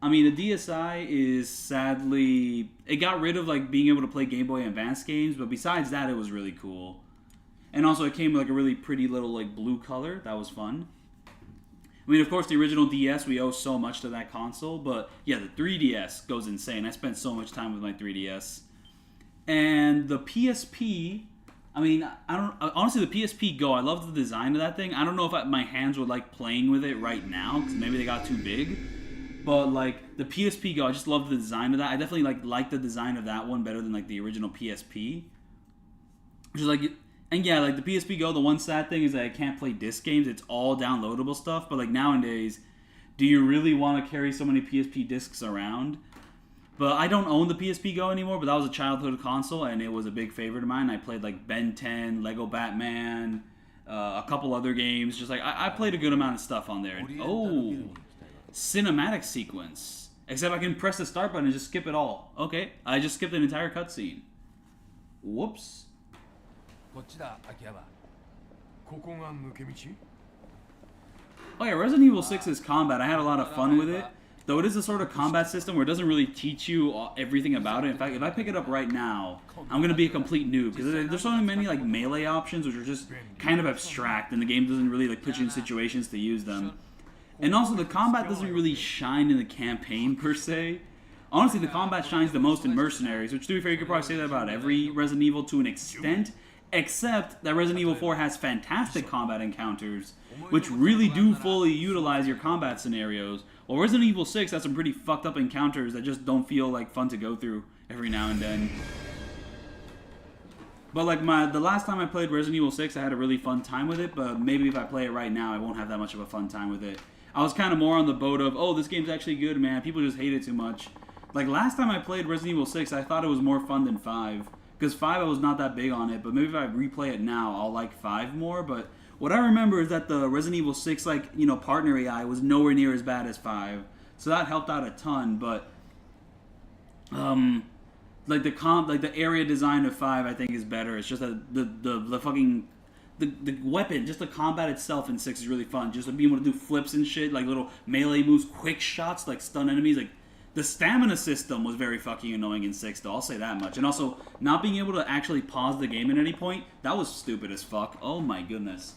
I mean, the DSi is sadly, it got rid of like being able to play Game Boy Advance games, but besides that, it was really cool. And also, it came with like a really pretty little like blue color. That was fun. I mean, of course, the original DS, we owe so much to that console. But yeah, the 3DS goes insane. I spent so much time with my 3DS. And the PSP, I mean, honestly, the PSP Go, I love the design of that thing. I don't know if my hands would like playing with it right now, because maybe they got too big. But like the PSP Go, I just love the design of that. I definitely like the design of that one better than like the original PSP. Just like. And yeah, like the PSP Go, the one sad thing is that I can't play disc games. It's all downloadable stuff. But like nowadays, do you really want to carry so many PSP discs around? But I don't own the PSP Go anymore, but that was a childhood console, and it was a big favorite of mine. I played like Ben 10, Lego Batman, a couple other games. Just like, I played a good amount of stuff on there. Oh, cinematic sequence. Except I can press the start button and just skip it all. Okay, I just skipped an entire cutscene. Whoops. こっちだ、秋山。ここが抜け道? Oh yeah, Resident Evil 6's combat, I had a lot of fun with it. Though it is a sort of combat system where it doesn't really teach you everything about it. In fact, if I pick it up right now, I'm going to be a complete noob. Because there's so many like melee options which are just kind of abstract, and the game doesn't really like put you in situations to use them. And also, the combat doesn't really shine in the campaign per se. Honestly, the combat shines the most in Mercenaries, which to be fair, you could probably say that about every Resident Evil to an extent. Except that Resident Evil 4 has fantastic combat encounters, which really do fully utilize your combat scenarios. While Resident Evil 6 has some pretty fucked up encounters that just don't feel like fun to go through every now and then. But like the last time I played Resident Evil 6, I had a really fun time with it, but maybe if I play it right now, I won't have that much of a fun time with it. I was kind of more on the boat of, oh, this game's actually good, man. People just hate it too much. Like last time I played Resident Evil 6, I thought it was more fun than 5. Because 5, I was not that big on it, but maybe if I replay it now, I'll like 5 more. But what I remember is that the Resident Evil 6, like, partner AI was nowhere near as bad as 5. So that helped out a ton, but, like the area design of 5, I think, is better. It's just that the fucking, the weapon, just the combat itself in 6 is really fun. Just being able to do flips and shit, like little melee moves, quick shots, like stun enemies, like, the stamina system was very fucking annoying in 6, though, I'll say that much. And also, not being able to actually pause the game at any point, that was stupid as fuck. Oh my goodness.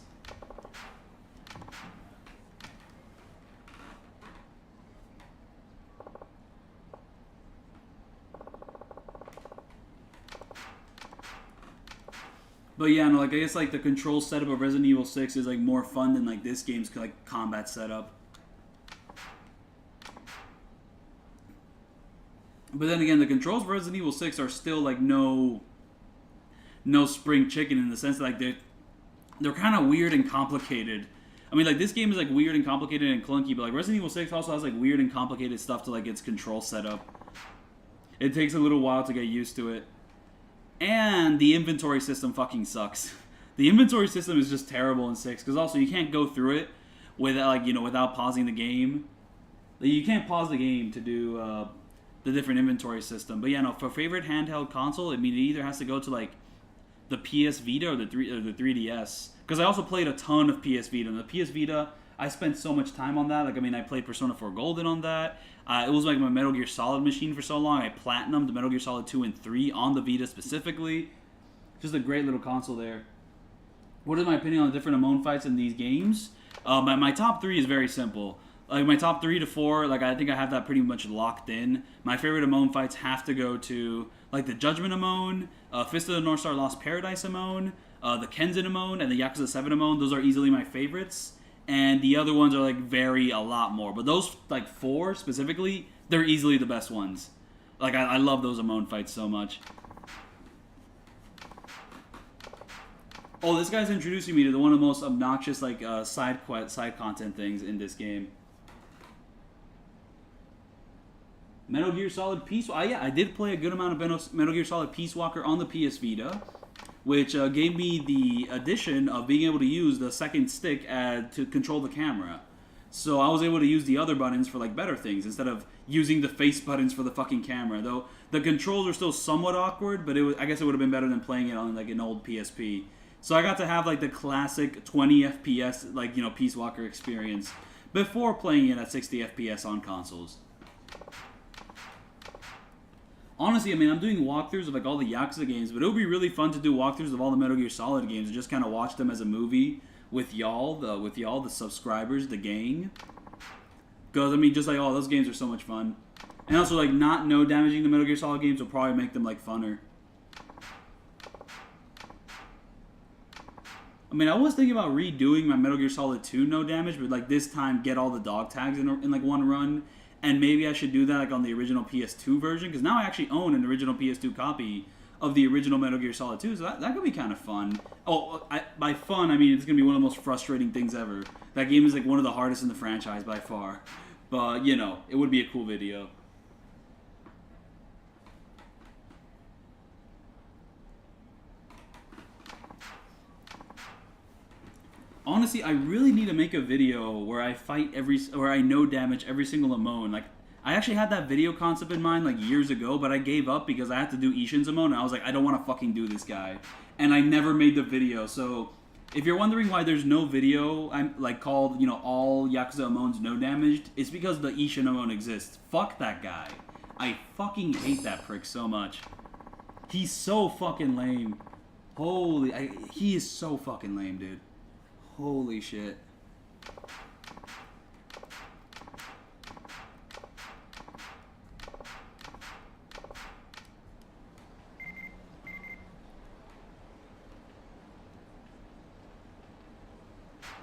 But yeah, no, like, I guess, like, the control setup of Resident Evil 6 is, like, more fun than, like, this game's, like, combat setup. But then again, the controls for Resident Evil 6 are still like no spring chicken in the sense that like they're kind of weird and complicated. I mean, like, this game is, like, weird and complicated and clunky, but, like, Resident Evil 6 also has, like, weird and complicated stuff to, like, its control setup. It takes a little while to get used to it. And the inventory system fucking sucks. The inventory system is just terrible in 6, because also you can't go through it without, like, you know, without pausing the game. Like, you can't pause the game to do the different inventory system. But yeah, no, for favorite handheld console, I mean, it either has to go to, like, the PS Vita or the 3DS. Because I also played a ton of PS Vita. And the PS Vita, I spent so much time on that. Like, I mean, I played Persona 4 Golden on that. It was like my Metal Gear Solid machine for so long. I platinumed Metal Gear Solid 2 and 3 on the Vita specifically. Just a great little console there. What is my opinion on the different Amon fights in these games? My top 3 is very simple. Like, my top 3 to 4, like, I think I have that pretty much locked in. My favorite Amon fights have to go to, like, the Judgment Amon, Fist of the North Star Lost Paradise Amon, the Kenzin Amon, and the Yakuza 7 Amon. Those are easily my favorites. And the other ones are, like, vary a lot more. But those, like, 4 specifically, they're easily the best ones. Like, I love those Amon fights so much. Oh, this guy's introducing me to one of the most obnoxious, like, side content things in this game. Metal Gear Solid Peace... yeah, I did play a good amount of Metal Gear Solid Peace Walker on the PS Vita, which gave me the addition of being able to use the second stick to control the camera. So I was able to use the other buttons for, like, better things, instead of using the face buttons for the fucking camera. Though the controls were still somewhat awkward, but I guess it would have been better than playing it on, like, an old PSP. So I got to have, like, the classic 20 FPS, like, you know, Peace Walker experience before playing it at 60 FPS on consoles. Honestly, I mean, I'm doing walkthroughs of, like, all the Yakuza games, but it would be really fun to do walkthroughs of all the Metal Gear Solid games and just kind of watch them as a movie with y'all, the subscribers, the gang. Because, I mean, just like, oh, those games are so much fun. And also, like, not no damaging the Metal Gear Solid games will probably make them, like, funner. I mean, I was thinking about redoing my Metal Gear Solid 2 no damage, but, like, this time get all the dog tags in like, one run. And maybe I should do that, like, on the original PS2 version, because now I actually own an original PS2 copy of the original Metal Gear Solid 2, so that could be kind of fun. Oh, by fun, I mean it's going to be one of the most frustrating things ever. That game is, like, one of the hardest in the franchise by far. But, you know, it would be a cool video. Honestly, I really need to make a video where I no damage every single Amon. Like, I actually had that video concept in mind, like, years ago, but I gave up because I had to do Ishin's Amon, and I was like, I don't want to fucking do this guy. And I never made the video, so if you're wondering why there's no video, I'm, like, called, you know, all Yakuza Amons no damaged, it's because the Ishin Amon exists. Fuck that guy. I fucking hate that prick so much. He's so fucking lame. He is so fucking lame, dude. Holy shit.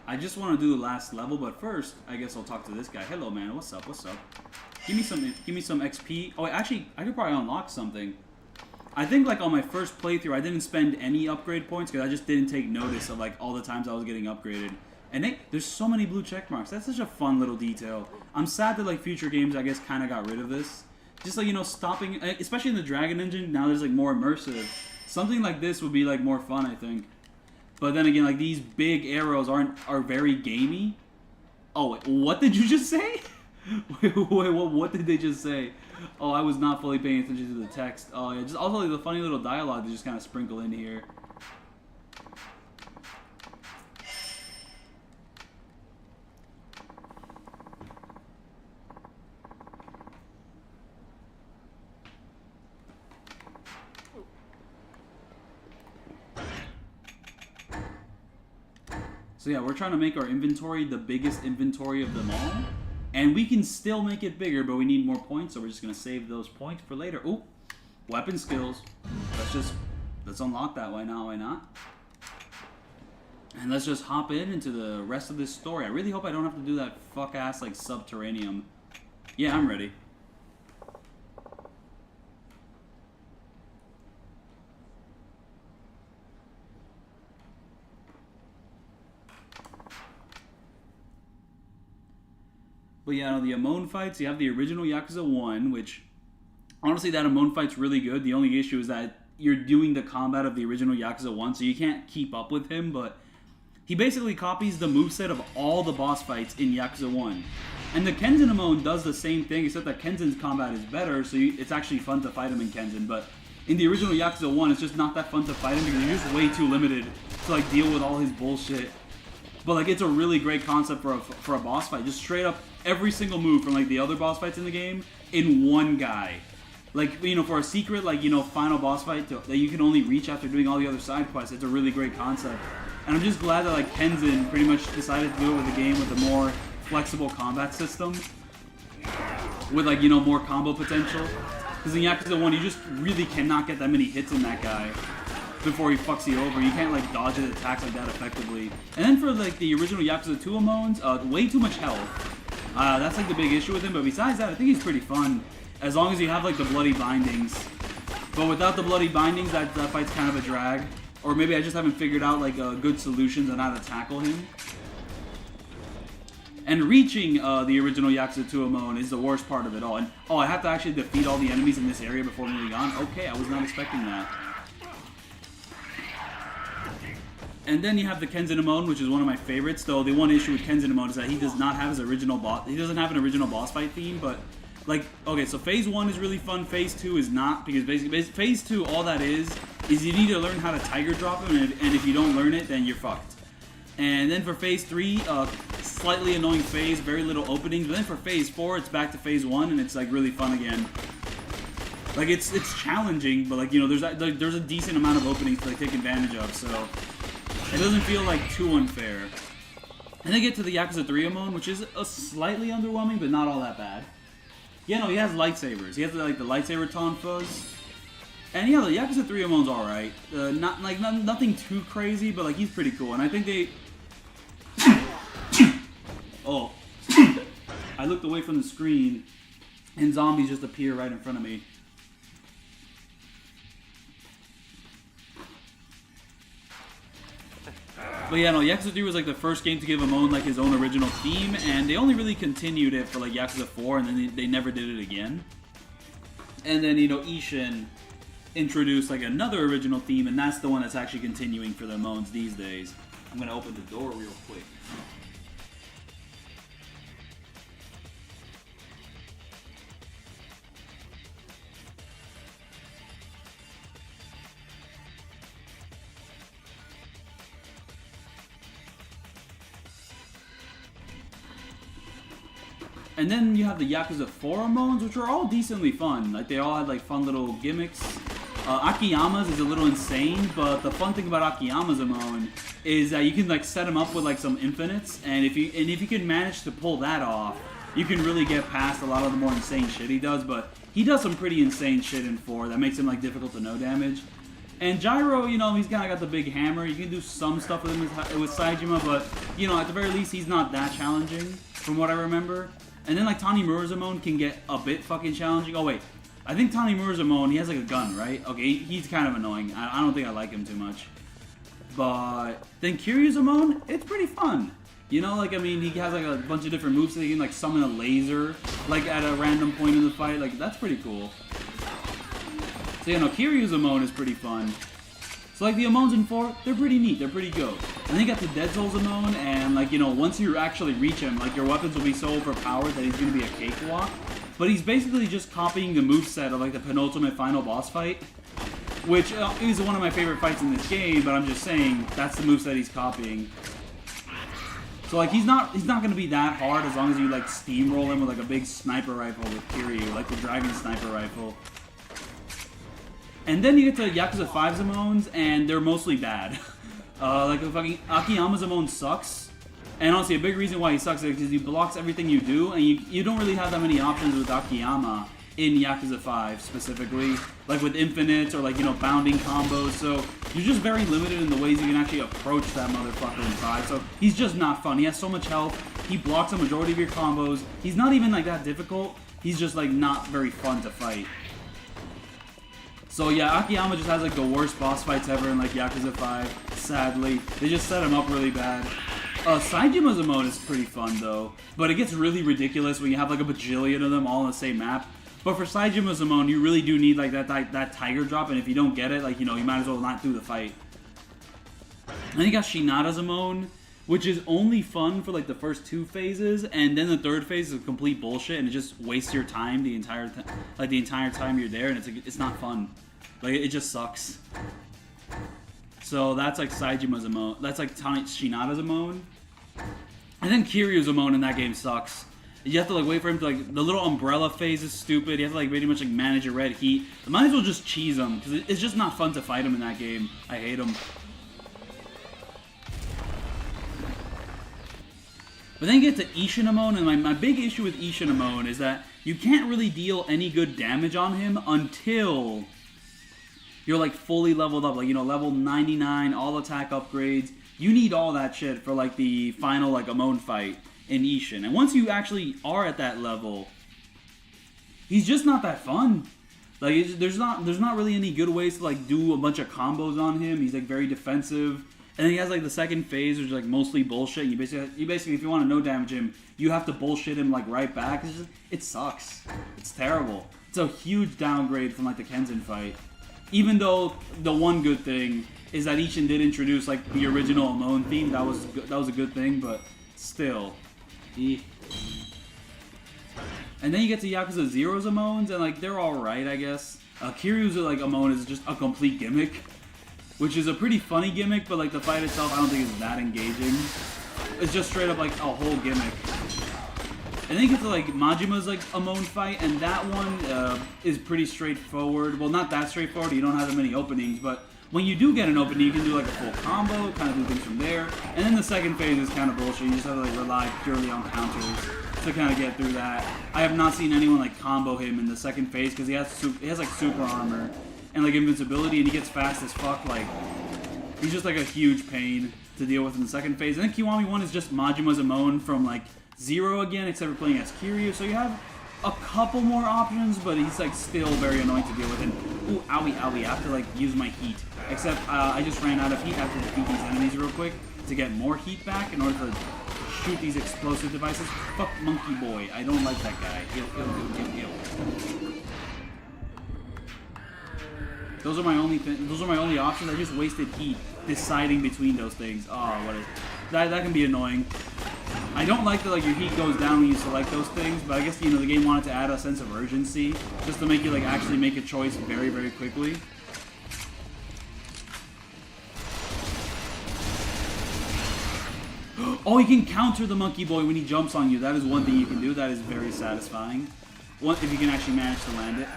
I just want to do the last level, but first, I guess I'll talk to this guy. Hello, man. What's up? What's up? Give me some XP. Oh, actually, I could probably unlock something. I think, like, on my first playthrough, I didn't spend any upgrade points because I just didn't take notice of, like, all the times I was getting upgraded. And there's so many blue check marks. That's such a fun little detail. I'm sad that, like, future games, I guess, kind of got rid of this. Just, like, you know, stopping, especially in the Dragon Engine, now there's, like, more immersive. Something like this would be, like, more fun, I think. But then again, like, these big arrows are very gamey. Oh, wait, what did you just say? wait, what did they just say? Oh, I was not fully paying attention to the text. Oh, yeah, just also, like, the funny little dialogue they just kind of sprinkle in here. So yeah, we're trying to make our inventory the biggest inventory of them all. And we can still make it bigger, but we need more points, so we're just going to save those points for later. Ooh, weapon skills. Let's unlock that. Why not? And let's just hop into the rest of this story. I really hope I don't have to do that fuck-ass, like, subterranean. Yeah, I'm ready. But yeah, no, the Amon fights, you have the original Yakuza 1, which, honestly, that Amon fight's really good. The only issue is that you're doing the combat of the original Yakuza 1, so you can't keep up with him, but he basically copies the moveset of all the boss fights in Yakuza 1. And the Kenzin Amon does the same thing, except that Kenzin's combat is better, so it's actually fun to fight him in Kenzin, but in the original Yakuza 1, it's just not that fun to fight him because you're just way too limited to like deal with all his bullshit. But like, it's a really great concept for a boss fight. Just straight up every single move from like the other boss fights in the game in one guy. Like, you know, for a secret, like, you know, final boss fight that you can only reach after doing all the other side quests, it's a really great concept. And I'm just glad that like Kenzin pretty much decided to do it with a game with a more flexible combat system. With like, you know, more combo potential. Because in Yakuza 1, you just really cannot get that many hits in that guy before he fucks you over. You can't like dodge his attacks like that effectively. And then for like the original Yakuza 2 Amons, way too much health. That's like the big issue with him, but besides that, I think he's pretty fun. As long as you have like the bloody bindings. But without the bloody bindings, that fight's kind of a drag. Or maybe I just haven't figured out like good solutions on how to tackle him. And reaching the original Yakuza 2 Amon is the worst part of it all. And oh, I have to actually defeat all the enemies in this area before moving on? Okay, I was not expecting that. And then you have the Kenzin Amon, which is one of my favorites. Though the one issue with Kenzin Amon is that he does not have his original boss. He doesn't have an original boss fight theme. But like, okay, so Phase 1 is really fun. Phase 2 is not, because basically Phase 2, all that is you need to learn how to tiger drop him, and if you don't learn it, then you're fucked. And then for Phase 3, slightly annoying phase, very little openings. But then for Phase 4, it's back to Phase 1, and it's like really fun again. Like it's challenging, but like, you know, there's a decent amount of openings to like take advantage of, so it doesn't feel like too unfair. And then get to the Yakuza 3 Amon, which is a slightly underwhelming, but not all that bad. Yeah, no, he has lightsabers. He has like the lightsaber tonfas. And yeah, the Yakuza 3 Amon's alright. Nothing too crazy, but like he's pretty cool. And I think they... Oh. I looked away from the screen, and zombies just appear right in front of me. But yeah, no, Yakuza 3 was like the first game to give Amon like his own original theme, and they only really continued it for like Yakuza 4, and then they never did it again. And then, you know, Ishin introduced like another original theme, and that's the one that's actually continuing for the Amons these days. I'm gonna open the door real quick. And then you have the Yakuza 4 Amons, which are all decently fun. Like, they all had like fun little gimmicks. Akiyama's is a little insane, but the fun thing about Akiyama's Amon is that you can like set him up with like some infinites, and if you can manage to pull that off, you can really get past a lot of the more insane shit he does. But he does some pretty insane shit in 4 that makes him like difficult to no damage. And Gyro, you know, he's kind of got the big hammer. You can do some stuff with him with Saejima, but you know, at the very least, he's not that challenging from what I remember. And then, like, Tanimura's Amon can get a bit fucking challenging. Oh, wait. I think Tanimura's Amon, he has, like, a gun, right? Okay, he's kind of annoying. I don't think I like him too much. But then Kiryu's Amon, it's pretty fun. You know, like, I mean, he has, like, a bunch of different moves. So he can, like, summon a laser, like, at a random point in the fight. Like, that's pretty cool. So, you know, Kiryu's Amon is pretty fun. So, like, the Amons in 4, they're pretty neat. They're pretty good. And then you got the Dead Souls Amon, and, like, you know, once you actually reach him, like, your weapons will be so overpowered that he's going to be a cakewalk. But he's basically just copying the moveset of, like, the penultimate final boss fight, which is one of my favorite fights in this game, but I'm just saying that's the moveset he's copying. So, like, he's not going to be that hard as long as you, like, steamroll him with, like, a big sniper rifle with Kiryu, like the Dragon Sniper Rifle. And then you get to Yakuza 5's Amons, and they're mostly bad. Like, fucking Akiyama's Amon sucks. And honestly, a big reason why he sucks is because he blocks everything you do, and you don't really have that many options with Akiyama in Yakuza 5 specifically. Like with infinites or like, you know, bounding combos. So you're just very limited in the ways you can actually approach that motherfucker in 5. So he's just not fun. He has so much health. He blocks a majority of your combos. He's not even like that difficult. He's just like not very fun to fight. So yeah, Akiyama just has like the worst boss fights ever in like Yakuza 5, sadly. They just set him up really bad. Saijima's Amon is pretty fun though, but it gets really ridiculous when you have like a bajillion of them all on the same map. But for Saijima's Amon, you really do need like that tiger drop, and if you don't get it, like, you know, you might as well not do the fight. Then you got Shinada's Amon, which is only fun for like the first 2 phases, and then the 3rd phase is complete bullshit, and it just wastes your time the entire time you're there, and it's not fun. Like, it just sucks. So that's like Saijima's Amon. That's like Shinada's Amon. And then Kiryu's Amon in that game sucks. You have to like wait for him to like, the little umbrella phase is stupid. You have to like pretty much like manage your red heat. You might as well just cheese him, because it's just not fun to fight him in that game. I hate him. But then you get to Ishinamon, and my big issue with Ishinamon is that you can't really deal any good damage on him until you're like fully leveled up, like, you know, level 99, all attack upgrades. You need all that shit for like the final like Amon fight in Ishin. And once you actually are at that level, he's just not that fun. Like, there's not really any good ways to like do a bunch of combos on him. He's like very defensive. And then he has like the 2nd phase, which is like mostly bullshit. You basically, if you want to no damage him, you have to bullshit him like right back. It sucks. It's terrible. It's a huge downgrade from like the Kenzin fight. Even though the one good thing is that Ishin did introduce like the original Amon theme, that was a good thing, but still. And then you get to Yakuza 0's Amons, and like they're all right, I guess. Kiryu's like Amon is just a complete gimmick, which is a pretty funny gimmick, but like the fight itself I don't think is that engaging. It's just straight up like a whole gimmick. And then you get to like Majima's like Amon fight, and that one is pretty straightforward. Well, not that straightforward, you don't have that many openings, but when you do get an opening, you can do like a full combo, kind of do things from there. And then the 2nd phase is kind of bullshit. You just have to like rely purely on counters to kind of get through that. I have not seen anyone like combo him in the 2nd phase because he has like super armor and like invincibility, and he gets fast as fuck. Like, he's just like a huge pain to deal with in the 2nd phase. And then Kiwami 1 is just Majima's Amon from like 0 again, except for playing as Kiryu. So you have a couple more options, but he's like still very annoying to deal with. And ooh, owie, owie, I have to like use my heat. Except I just ran out of heat. I have to defeat these enemies real quick to get more heat back in order to shoot these explosive devices. Fuck Monkey Boy. I don't like that guy. Ew. Those are my only options. I just wasted heat deciding between those things. Oh, what is that can be annoying. I don't like that like your heat goes down when you select those things, but I guess, you know, the game wanted to add a sense of urgency just to make you like actually make a choice very, very quickly. Oh, you can counter the Monkey Boy when he jumps on you. That is one thing you can do. That is very satisfying. If you can actually manage to land it.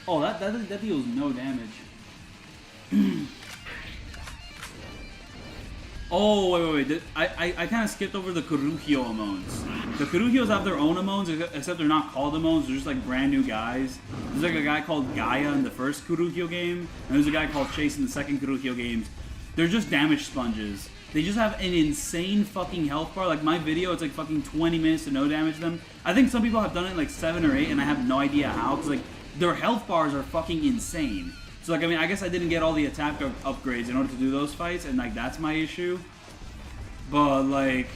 Oh, that deals no damage. Oh, wait. I kind of skipped over the Kuruhyo Amons. The Kuruhyos have their own Amons, except they're not called Amons. They're just like brand new guys. There's like a guy called Gaia in the first Kuruhyo game, and there's a guy called Chase in the second Kuruhyo games. They're just damage sponges. They just have an insane fucking health bar. Like my video, it's like fucking 20 minutes to no damage them. I think some people have done it in like 7 or 8, and I have no idea how, because like their health bars are fucking insane. So like, I mean, I guess I didn't get all the attack upgrades in order to do those fights, and like that's my issue. But like,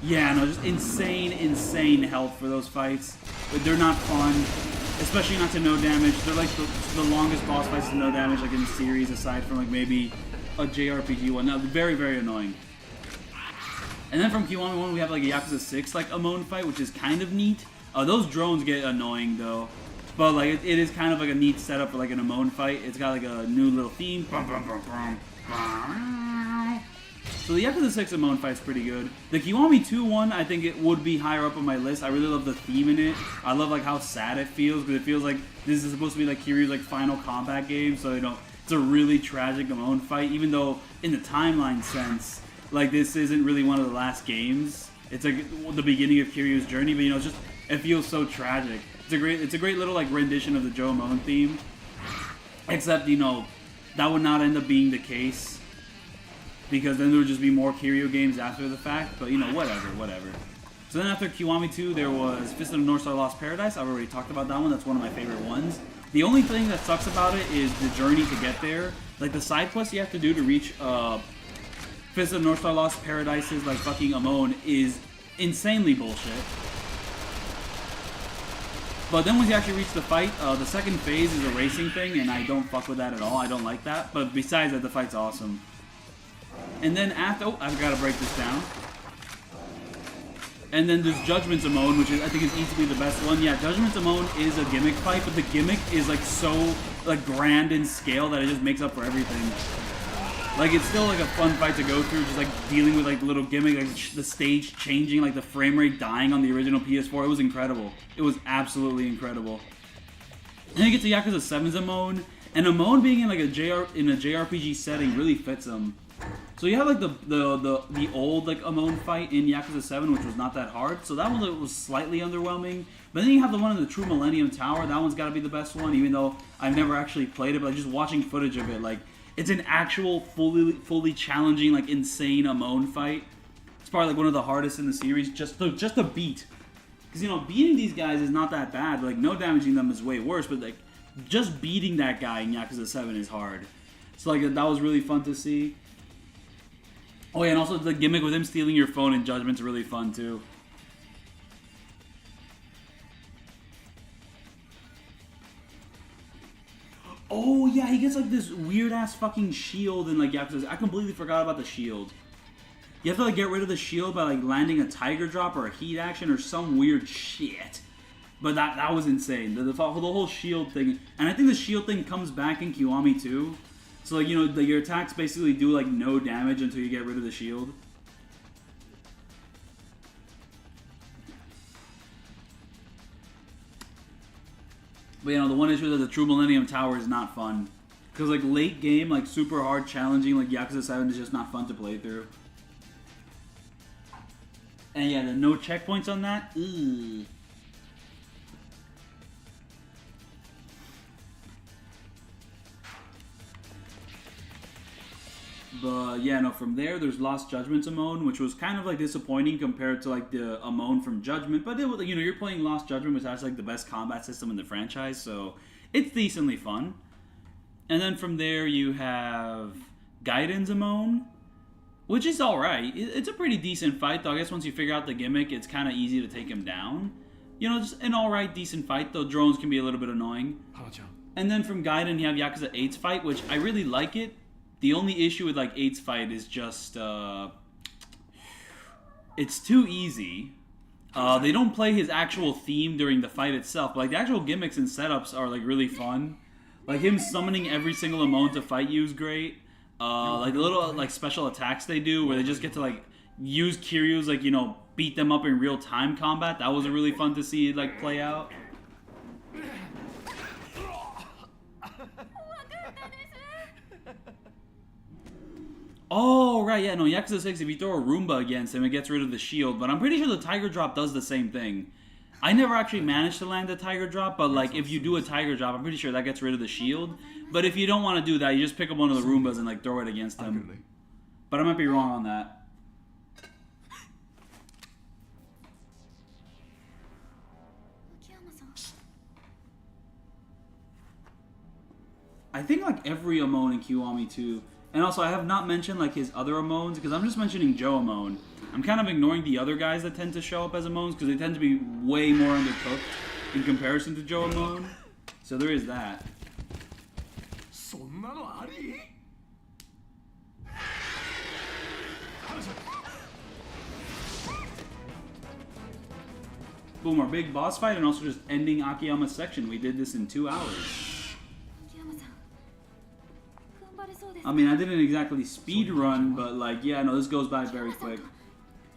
yeah, no, just insane health for those fights. But they're not fun, especially not to no damage. They're like the longest boss fights to no damage like in the series, aside from like maybe a JRPG one. Now, very, very annoying. And then from Kiwami 1, we have like a Yakuza 6 like Amon fight, which is kind of neat. Those drones get annoying though. But like it is kind of like a neat setup for like an Amon fight. It's got like a new little theme. So the Yakuza 6 Amon fight's pretty good. The Kiwami 2 one, I think it would be higher up on my list. I really love the theme in it. I love like how sad it feels, because it feels like this is supposed to be like Kiryu's like final combat game. So, you know, it's a really tragic Amon fight, even though in the timeline sense, like this isn't really one of the last games. It's like the beginning of Kiryu's journey, but you know, it's just, it feels so tragic. It's a great little like rendition of the Joe Amon theme. Except, you know, that would not end up being the case, because then there would just be more Kiryu games after the fact. But you know, whatever. So then after Kiwami 2, there was Fist of the North Star Lost Paradise. I've already talked about that one. That's one of my favorite ones. The only thing that sucks about it is the journey to get there. Like the side quest you have to do to reach Fist of the North Star Lost Paradise's like fucking Amon is insanely bullshit. But then once you actually reach the fight, the second phase is a racing thing, and I don't fuck with that at all. I don't like that. But besides that, the fight's awesome. And then after... Oh, I've got to break this down. And then there's Judgment's Amon, which is, I think is easily the best one. Yeah, Judgment's Amon is a gimmick fight, but the gimmick is like so like grand in scale that it just makes up for everything. Like it's still like a fun fight to go through, just like dealing with like little gimmick, like the stage changing, like the frame rate dying on the original PS4. It was incredible. It was absolutely incredible. And then you get to Yakuza 7's Amon, and Amon being in like a JRPG setting really fits him. So you have like the old like Amon fight in Yakuza 7, which was not that hard. So that one was slightly underwhelming. But then you have the one in the True Millennium Tower. That one's got to be the best one, even though I've never actually played it. But just watching footage of it, like it's an actual fully challenging, like insane Amon fight. It's probably like one of the hardest in the series, just to beat. Because you know beating these guys is not that bad. Like no damaging them is way worse. But like just beating that guy in Yakuza 7 is hard. So like that was really fun to see. Oh yeah, and also the gimmick with him stealing your phone in Judgment's really fun too. Oh yeah, he gets like this weird ass fucking shield in like Yakuza. I completely forgot about the shield. You have to like get rid of the shield by like landing a tiger drop or a heat action or some weird shit. But that was insane. The whole shield thing, and I think the shield thing comes back in Kiwami too. So like, you know, your attacks basically do like no damage until you get rid of the shield. But you know, the one issue is that the True Millennium Tower is not fun. Because like late game, like super hard challenging, like Yakuza 7 is just not fun to play through. And yeah, the no checkpoints on that, ugh. But yeah, no, from there, there's Lost Judgment's Amon, which was kind of like disappointing compared to like the Amon from Judgment. But it was, you know, you're playing Lost Judgment, which has like the best combat system in the franchise, so it's decently fun. And then from there, you have Gaiden's Amon, which is alright. It's a pretty decent fight, though. I guess once you figure out the gimmick, it's kind of easy to take him down. You know, just an alright, decent fight, though drones can be a little bit annoying. And then from Gaiden, you have Yakuza 8's fight, which I really like it. The only issue with like 8's fight is just it's too easy. They don't play his actual theme during the fight itself, but like the actual gimmicks and setups are like really fun. Like him summoning every single Amon to fight you is great. Like the little like special attacks they do where they just get to like use Kiryu's, like, you know, beat them up in real time combat. That was really fun to see like play out. Oh, right, yeah, no, Yakuza 6, if you throw a Roomba against him, it gets rid of the shield, but I'm pretty sure the Tiger Drop does the same thing. I never actually managed to land a Tiger Drop, but, like, if you do a Tiger Drop, I'm pretty sure that gets rid of the shield. But if you don't want to do that, you just pick up one of the Roombas and, like, throw it against him. But I might be wrong on that. I think, like, every Amon in Kiwami 2... And also, I have not mentioned, like, his other Amons, because I'm just mentioning Joe Amon. I'm kind of ignoring the other guys that tend to show up as Amons, because they tend to be way more undercooked in comparison to Joe Amon. So there is that. Boom, our big boss fight, and also just ending Akiyama's section. We did this in 2 hours. I mean, I didn't exactly speed run, but like, yeah, no, this goes by very quick.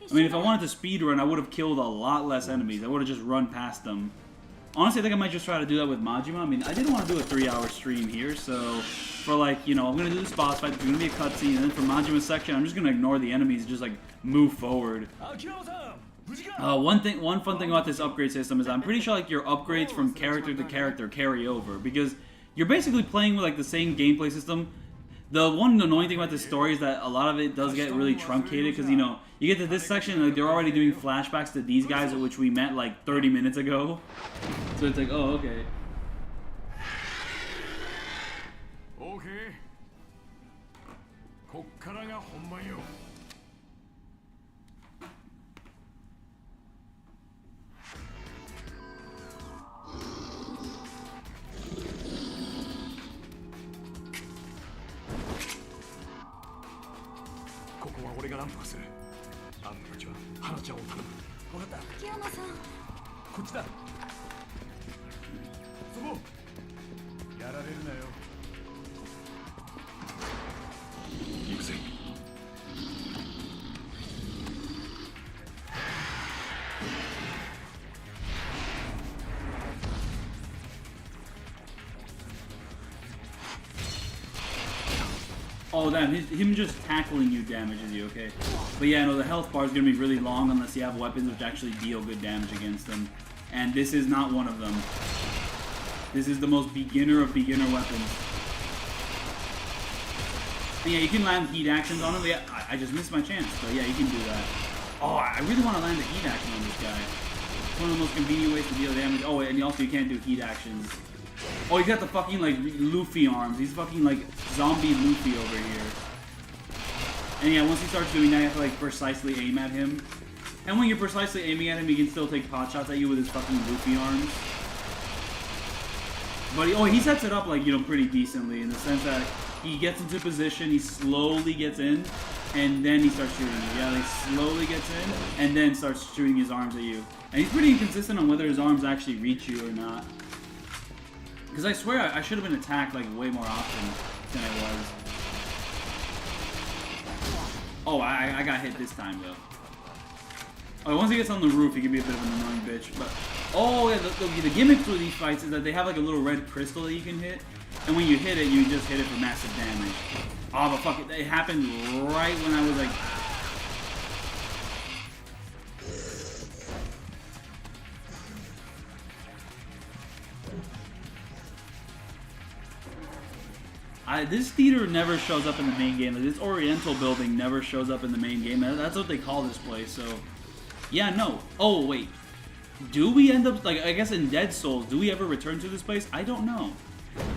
I mean, if I wanted to speed run, I would have killed a lot less enemies. I would have just run past them. Honestly, I think I might just try to do that with Majima. I mean, I didn't want to do a 3-hour stream here, so for like, you know, I'm going to do this boss fight, there's going to be a cutscene, and then for Majima's section, I'm just going to ignore the enemies and just like move forward. One fun thing about this upgrade system is I'm pretty sure like your upgrades from character to character carry over, because you're basically playing with like the same gameplay system. The one annoying thing about this story is that a lot of it does get really truncated because, you know, you get to this section, like, they're already doing flashbacks to these guys, which we met, like, 30 minutes ago. So it's like, oh, okay. Okay. こっからが本番よ。ここは俺が何とかする。あんたたちは花ちゃんを頼む。分かった。秋山さん。こっちだ。そこ。やられるなよ。行くぜ。Oh, damn, him just tackling you damages you, okay. But yeah, no, the health bar is going to be really long unless you have weapons which actually deal good damage against them. And this is not one of them. This is the most beginner of beginner weapons. And yeah, you can land heat actions on him. Yeah, I just missed my chance, but yeah, you can do that. Oh, I really want to land a heat action on this guy. It's one of the most convenient ways to deal damage. Oh, and also you can't do heat actions. Oh, he's got the fucking, like, Luffy arms. He's fucking, like, zombie Luffy over here. And yeah, once he starts doing that, you have to, like, precisely aim at him. And when you're precisely aiming at him, he can still take pot shots at you with his fucking Luffy arms. But, he sets it up, like, you know, pretty decently in the sense that he gets into position, he slowly gets in, and then he starts shooting you. Yeah, like, slowly gets in, and then starts shooting his arms at you. And he's pretty inconsistent on whether his arms actually reach you or not. Because I swear I should have been attacked, like, way more often than I was. Oh, I got hit this time, though. Oh, once he gets on the roof, he can be a bit of an annoying bitch. But, oh, yeah, the gimmick for these fights is that they have, like, a little red crystal that you can hit. And when you hit it, you just hit it for massive damage. Oh, but fuck it. It happened right when I was, like... this theater never shows up in the main game. Like, this Oriental building never shows up in the main game. That's what they call this place, so... Yeah, no. Oh, wait. Do we end up... Like, I guess in Dead Souls, do we ever return to this place? I don't know.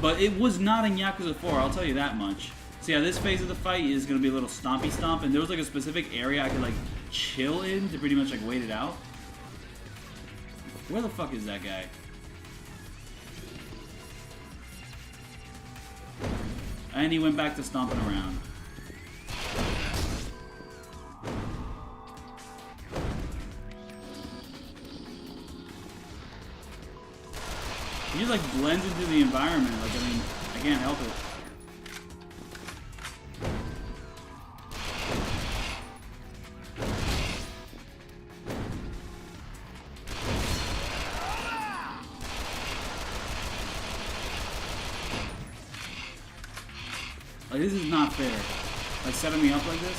But it was not in Yakuza 4, I'll tell you that much. So yeah, this phase of the fight is going to be a little stompy stomp, and there was, like, a specific area I could, like, chill in to pretty much, like, wait it out. Where the fuck is that guy? And he went back to stomping around. He just, like, blends into the environment. Like, I mean, I can't help it. Like, this is not fair. Like, setting me up like this?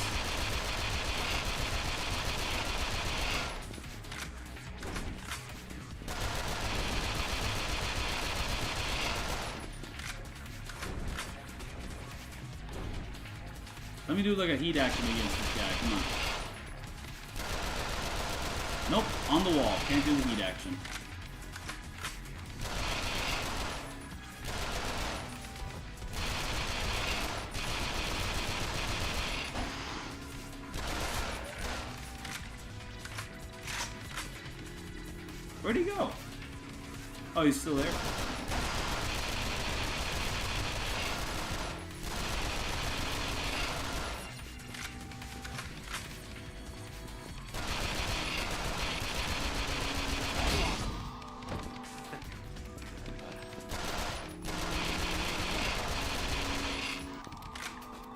Let me do, like, a heat action against this guy. Come on. Nope. On the wall. Can't do the heat action. Where'd he go? Oh, he's still there.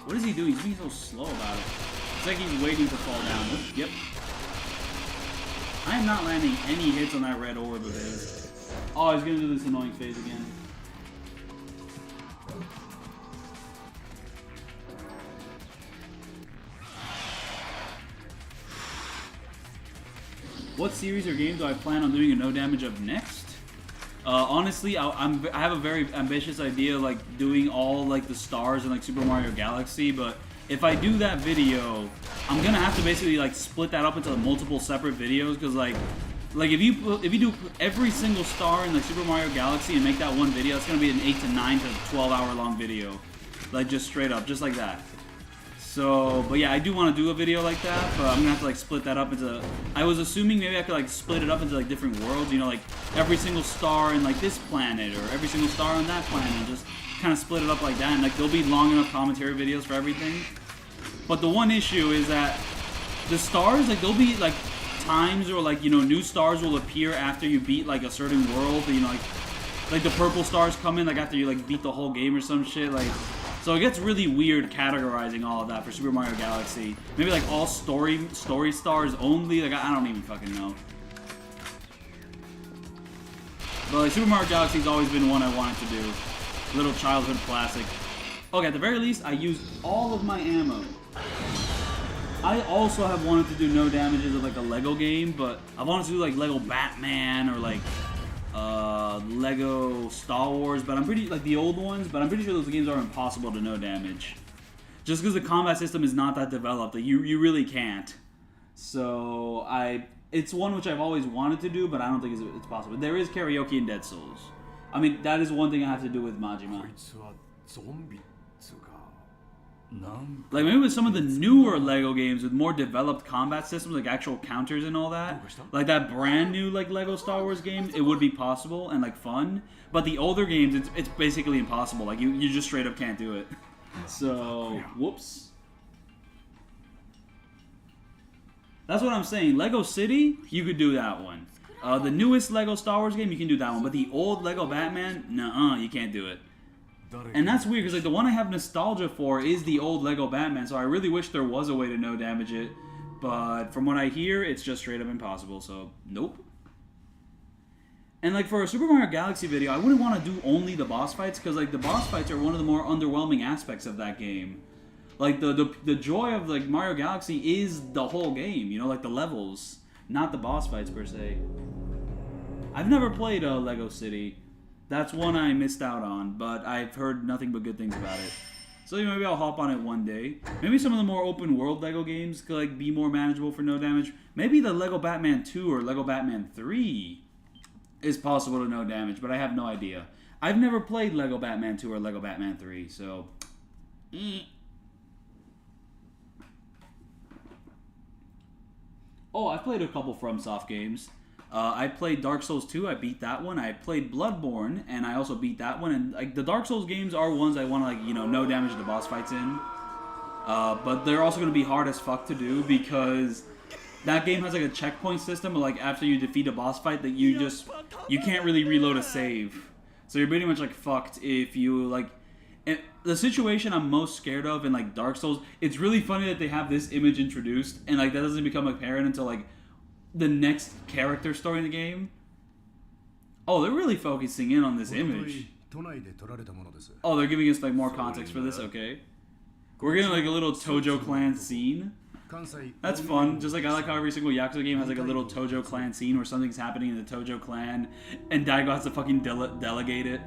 What is he doing? He's being so slow about it. It's like he's waiting to fall down. Yep. I am not landing any hits on that red orb of his. Oh, he's gonna do this annoying phase again. What series or game do I plan on doing a no damage of next? Honestly, I have a very ambitious idea, like doing all like the stars in like Super Mario Galaxy. But if I do that video, I'm gonna have to basically like split that up into multiple separate videos because like if you do every single star in like Super Mario Galaxy and make that one video, it's gonna be an 8 to 9 to 12 hour long video, like just straight up, just like that. So, but yeah, I do want to do a video like that, but I'm gonna have to like split that up into. I was assuming maybe I could like split it up into like different worlds, you know, like every single star in like this planet or every single star on that planet, and just kind of split it up like that, and like there'll be long enough commentary videos for everything. But the one issue is that the stars, like there'll be like times or like, you know, new stars will appear after you beat like a certain world, you know, like the purple stars come in like after you like beat the whole game or some shit, like. So it gets really weird categorizing all of that for Super Mario Galaxy. Maybe like all story stars only. Like I don't even fucking know. But like Super Mario Galaxy's always been one I wanted to do. Little childhood classic. Okay, at the very least, I used all of my ammo. I also have wanted to do no damages of like a Lego game, but I wanted to do like Lego Batman or like Lego Star Wars, but I'm pretty like the old ones, but I'm pretty sure those games are impossible to no damage. Just because the combat system is not that developed, like you really can't. So it's one which I've always wanted to do, but I don't think it's possible. There is karaoke in Dead Souls. I mean, that is one thing I have to do with Majima. Like maybe with some of the newer Lego games with more developed combat systems, like actual counters and all that, like that brand new like Lego Star Wars game, it would be possible and like fun. But the older games, it's basically impossible. Like you just straight up can't do it. So whoops. That's what I'm saying. Lego City, you could do that one. The newest Lego Star Wars game, you can do that one. But the old Lego Batman, nuh-uh, you can't do it. And that's weird, because like the one I have nostalgia for is the old Lego Batman, so I really wish there was a way to no damage it. But from what I hear, it's just straight up impossible, so nope. And like for a Super Mario Galaxy video, I wouldn't want to do only the boss fights, because like the boss fights are one of the more underwhelming aspects of that game. Like the joy of like Mario Galaxy is the whole game, you know, like the levels, not the boss fights per se. I've never played Lego City. That's one I missed out on, but I've heard nothing but good things about it. So maybe I'll hop on it one day. Maybe some of the more open world Lego games could like be more manageable for no damage. Maybe the Lego Batman 2 or Lego Batman 3 is possible to no damage, but I have no idea. I've never played Lego Batman 2 or Lego Batman 3, so... Oh, I've played a couple FromSoft games. I played Dark Souls 2, I beat that one. I played Bloodborne, and I also beat that one. And like the Dark Souls games are ones I want to like, you know, no damage to boss fights in. But they're also going to be hard as fuck to do because that game has like a checkpoint system. But like after you defeat a boss fight, that you can't really reload a save. So you're pretty much like fucked if you like. And the situation I'm most scared of in like Dark Souls, it's really funny that they have this image introduced, and like that doesn't become apparent until like the next character story in the game. Oh, they're really focusing in on this image. Oh, they're giving us like more context for this, okay. We're getting like a little Tojo clan scene. That's fun. Just like I like how every single Yakuza game has like a little Tojo clan scene where something's happening in the Tojo clan and Daigo has to fucking delegate it.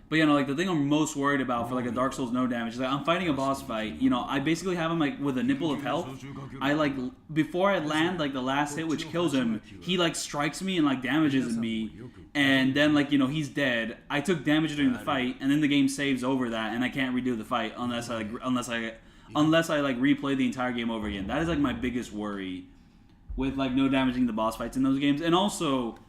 But you know, like the thing I'm most worried about for like a Dark Souls no damage is like I'm fighting a boss fight. You know, I basically have him like with a nipple of health. I like before I land like the last hit which kills him, he like strikes me and like damages me, and then like you know he's dead. I took damage during the fight, and then the game saves over that, and I can't redo the fight unless I like replay the entire game over again. That is like my biggest worry with like no damaging the boss fights in those games, and also.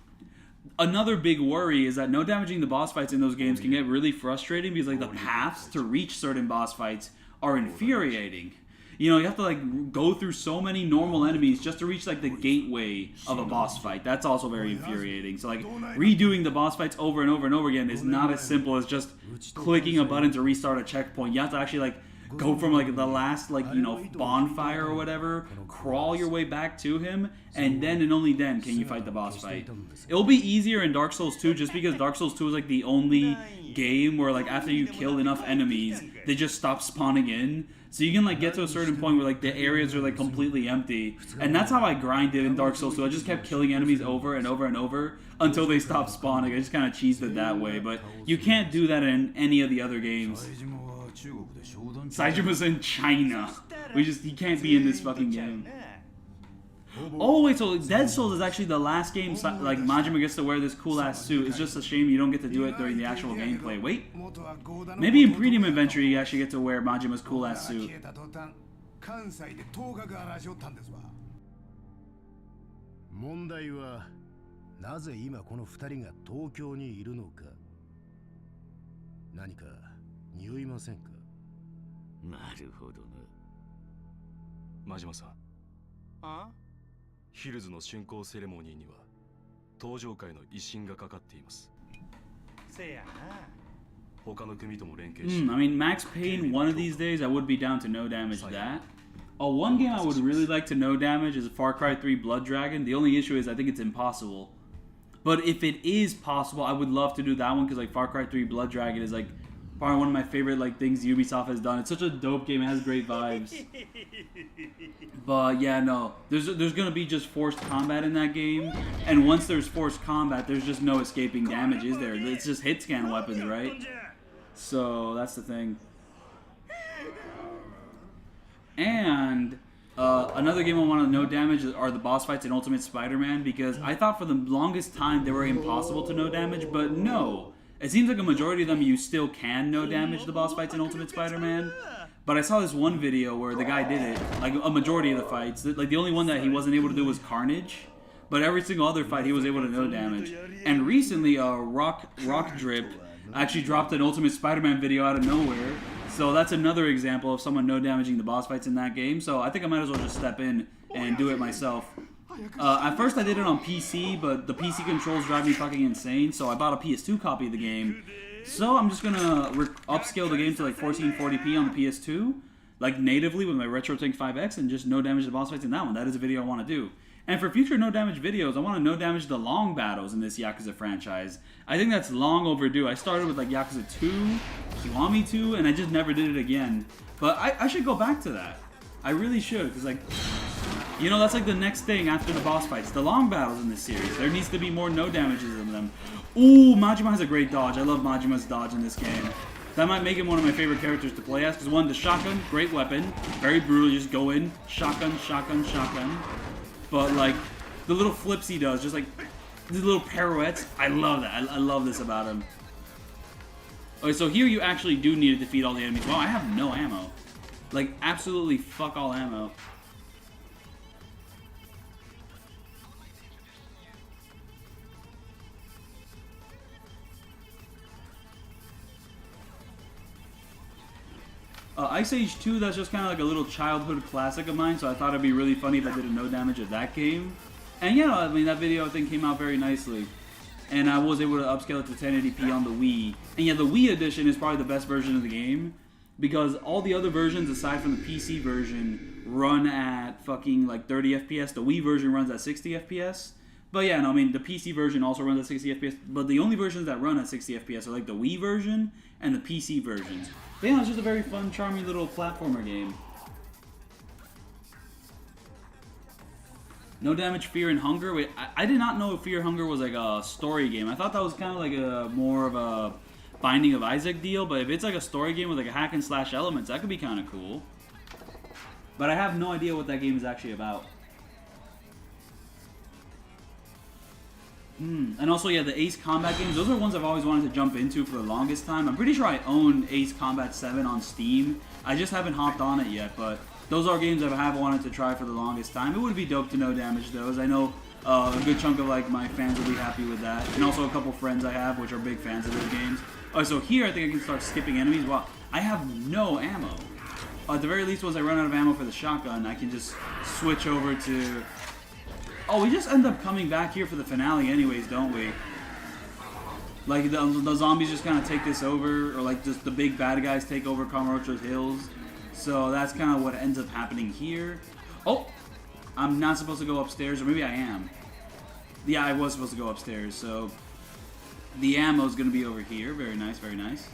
Another big worry is that no damaging the boss fights in those games can get really frustrating because like the paths to reach certain boss fights are infuriating. You know, you have to like go through so many normal enemies just to reach like the gateway of a boss fight. That's also very infuriating. So like redoing the boss fights over and over and over again is not as simple as just clicking a button to restart a checkpoint. You have to actually like go from like the last like bonfire or whatever, crawl your way back to him, and then and only then can you fight the boss fight. It'll be easier in Dark Souls 2 just because Dark Souls 2 is like the only game where like after you kill enough enemies, they just stop spawning in. So you can like get to a certain point where like the areas are like completely empty. And that's how I grinded in Dark Souls 2. I just kept killing enemies over and over and over until they stopped spawning. I just kind of cheesed it that way. But you can't do that in any of the other games. Saijima's in China. He can't be in this fucking game. Oh wait, so Dead Souls is actually the last game like Majima gets to wear this cool ass suit. It's just a shame you don't get to do it during the actual gameplay. Wait, maybe in Premium Adventure you actually get to wear Majima's cool ass suit. 問題はなぜ今この二人が東京にいるのか。何か匂いませんか。なるほどな。真島さん。あ？ヒルズの竣工セレモニーには登場界の威信がかかっています。せやな。他の組とも連携し。I mean, Max Payne, one of these days, I would be down to no damage that. One game I would really like to no damage is Far Cry 3 Blood Dragon. The only issue is I think it's impossible. But if it is possible, I would love to do that one because like Far Cry 3 Blood Dragon is like probably one of my favorite like things Ubisoft has done. It's such a dope game. It has great vibes. But yeah, no, there's gonna be just forced combat in that game, and once there's forced combat, there's just no escaping damage, is there? It's just hit scan weapons, right? So that's the thing. And another game I want to no damage are the boss fights in Ultimate Spider-Man, because I thought for the longest time they were impossible to no damage, but no. It seems like a majority of them you still can no damage the boss fights in Ultimate Spider-Man. But I saw this one video where the guy did it, like a majority of the fights. Like the only one that he wasn't able to do was Carnage. But every single other fight he was able to no damage. And recently, Rock Drip actually dropped an Ultimate Spider-Man video out of nowhere. So that's another example of someone no damaging the boss fights in that game. So I think I might as well just step in and do it myself. At first I did it on PC, but the PC controls drive me fucking insane. So I bought a PS2 copy of the game. So I'm just gonna upscale the game to like 1440p on the PS2, like natively with my RetroTink 5X, and just no damage the boss fights in that one. That is a video I want to do. And for future no damage videos, I want to no damage the long battles in this Yakuza franchise. I think that's long overdue. I started with like Yakuza 2, Kiwami 2, and I just never did it again. But I should go back to that. I really should, because like, you know, that's like the next thing after the boss fights. The long battles in this series. There needs to be more no damages in them. Ooh, Majima has a great dodge. I love Majima's dodge in this game. That might make him one of my favorite characters to play as, because one, the shotgun, great weapon. Very brutal, just go in, shotgun, shotgun, shotgun. But like, the little flips he does, just like, these little pirouettes, I love that. I love this about him. Okay, so here you actually do need to defeat all the enemies. Wow, I have no ammo. Like, absolutely fuck all ammo. Ice Age 2, that's just kind of like a little childhood classic of mine, so I thought it'd be really funny if I did a no damage of that game. And yeah, I mean, that video I think came out very nicely. And I was able to upscale it to 1080p on the Wii. And yeah, the Wii edition is probably the best version of the game, because all the other versions, aside from the PC version, run at fucking like 30 FPS. The Wii version runs at 60 FPS. But yeah, no, I mean, the PC version also runs at 60 FPS, but the only versions that run at 60 FPS are like the Wii version and the PC versions. But yeah, it's just a very fun, charming little platformer game. No Damage, Fear, and Hunger. Wait, I did not know Fear Hunger was like a story game. I thought that was kind of like a more of a Binding of Isaac deal, but if it's like a story game with like a hack and slash elements, that could be kind of cool. But I have no idea what that game is actually about. And also, yeah, the Ace Combat games, those are ones I've always wanted to jump into for the longest time. I'm pretty sure I own Ace Combat 7 on Steam. I just haven't hopped on it yet, but those are games I have wanted to try for the longest time. It would be dope to no damage those. I know a good chunk of like my fans will be happy with that. And also a couple friends I have, which are big fans of those games. So here, I think I can start skipping enemies. Wow, I have no ammo. At the very least, once I run out of ammo for the shotgun, I can just switch over to... Oh, we just end up coming back here for the finale anyways, don't we? Like, the zombies just kind of take this over, or like just the big bad guys take over Kamurocho's Hills. So that's kind of what ends up happening here. Oh, I'm not supposed to go upstairs, or maybe I am. Yeah, I was supposed to go upstairs. So the ammo is going to be over here. Very nice, very nice.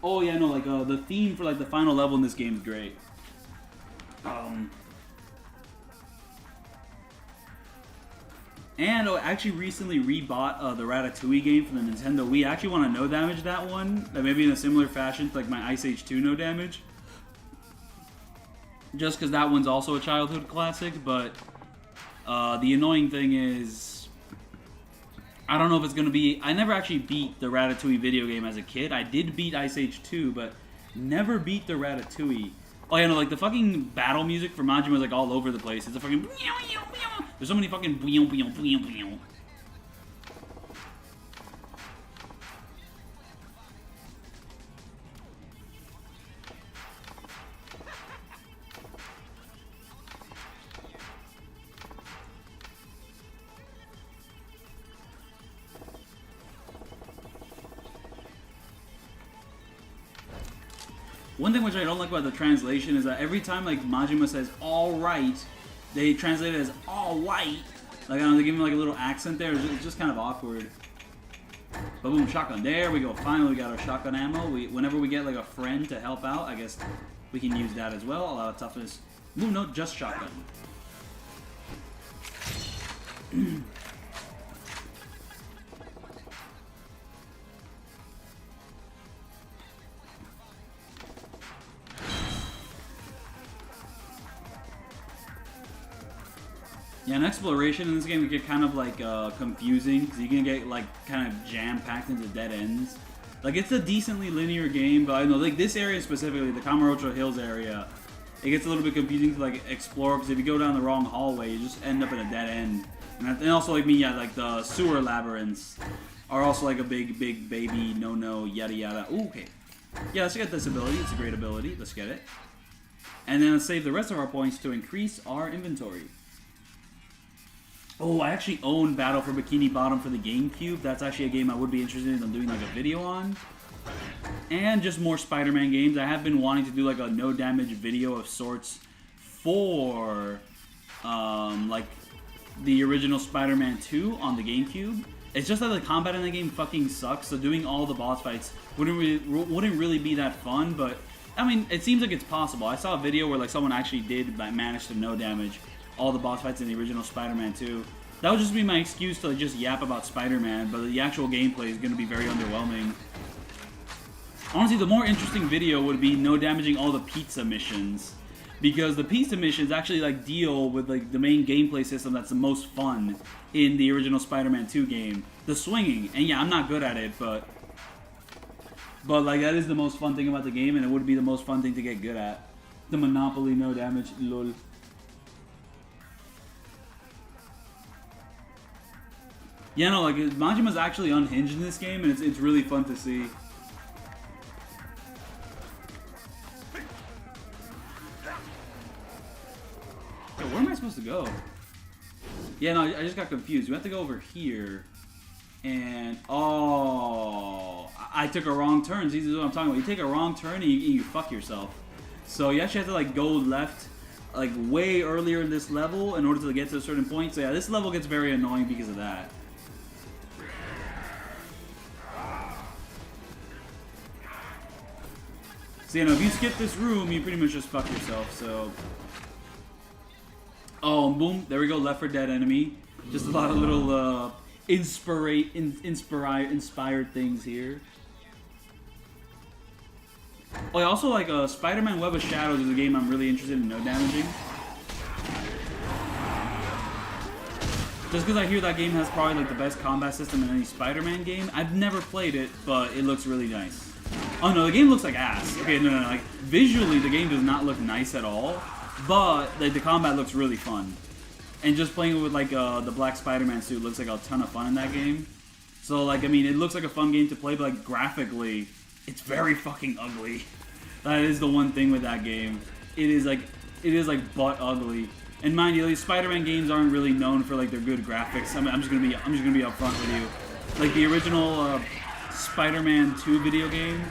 Oh yeah, no, like the theme for like the final level in this game is great. And I actually recently rebought the Ratatouille game from the Nintendo Wii. I actually want to no damage that one, maybe in a similar fashion to like my Ice Age 2 no damage. Just because that one's also a childhood classic, but the annoying thing is, I don't know if it's going to be... I never actually beat the Ratatouille video game as a kid. I did beat Ice Age 2, but never beat the Ratatouille. Oh yeah, no, like the fucking battle music for Majima is like all over the place. It's a fucking... There's so many fucking... One thing which I don't like about the translation is that every time like Majima says "all right," they translate it as "all white." Like I don't know, they give him like a little accent there. It's just kind of awkward. But boom, shotgun. There we go. Finally, we got our shotgun ammo. Whenever we get like a friend to help out, I guess we can use that as well. A lot of toughness. Ooh, no, just shotgun. Yeah, an exploration in this game can get kind of like confusing because you can get like kind of jam-packed into dead ends. Like it's a decently linear game, but I know like this area specifically, the Kamurocho Hills area, it gets a little bit confusing to like explore because if you go down the wrong hallway, you just end up in a dead end. And also like me, yeah, like the sewer labyrinths are also like a big baby no yada yada. Ooh, okay. Yeah, let's get this ability. It's a great ability. Let's get it. And then let's save the rest of our points to increase our inventory. Oh, I actually own Battle for Bikini Bottom for the GameCube. That's actually a game I would be interested in doing like a video on. And just more Spider-Man games. I have been wanting to do like a no damage video of sorts for like the original Spider-Man 2 on the GameCube. It's just that the combat in the game fucking sucks, so doing all the boss fights wouldn't really be that fun, but I mean, it seems like it's possible. I saw a video where like someone actually did manage to no damage all the boss fights in the original Spider-Man 2. That would just be my excuse to like, just yap about Spider-Man, but the actual gameplay is going to be very underwhelming. Honestly, the more interesting video would be no damaging all the pizza missions, because the pizza missions actually like deal with like the main gameplay system that's the most fun in the original Spider-Man 2 game, the swinging. And yeah, I'm not good at it, but like that is the most fun thing about the game, and it would be the most fun thing to get good at. The Monopoly no damage, lol. Yeah, no, like Majima's actually unhinged in this game, and it's really fun to see. Yo, where am I supposed to go? Yeah, no, I just got confused. We have to go over here, and oh, I took a wrong turn. See, this is what I'm talking about. You take a wrong turn and you fuck yourself. So you actually have to like go left, like way earlier in this level in order to get to a certain point. So yeah, this level gets very annoying because of that. So, you know, if you skip this room, you pretty much just fuck yourself, so... Oh, boom. There we go. Left 4 Dead enemy. Just a lot of little, inspired things here. Oh, I also like, Spider-Man Web of Shadows is a game I'm really interested in no damaging. Just because I hear that game has probably, like, the best combat system in any Spider-Man game. I've never played it, but it looks really nice. Oh no, the game looks like ass. Okay, no, like, visually the game does not look nice at all, but like, the combat looks really fun. And just playing with like the black Spider-Man suit looks like a ton of fun in that game. So like, I mean, it looks like a fun game to play, but like graphically, it's very fucking ugly. That is the one thing with that game. It is like butt ugly. And mind you, these Spider-Man games aren't really known for like their good graphics. I mean, I'm just gonna be upfront with you. Like the original Spider-Man 2 video game,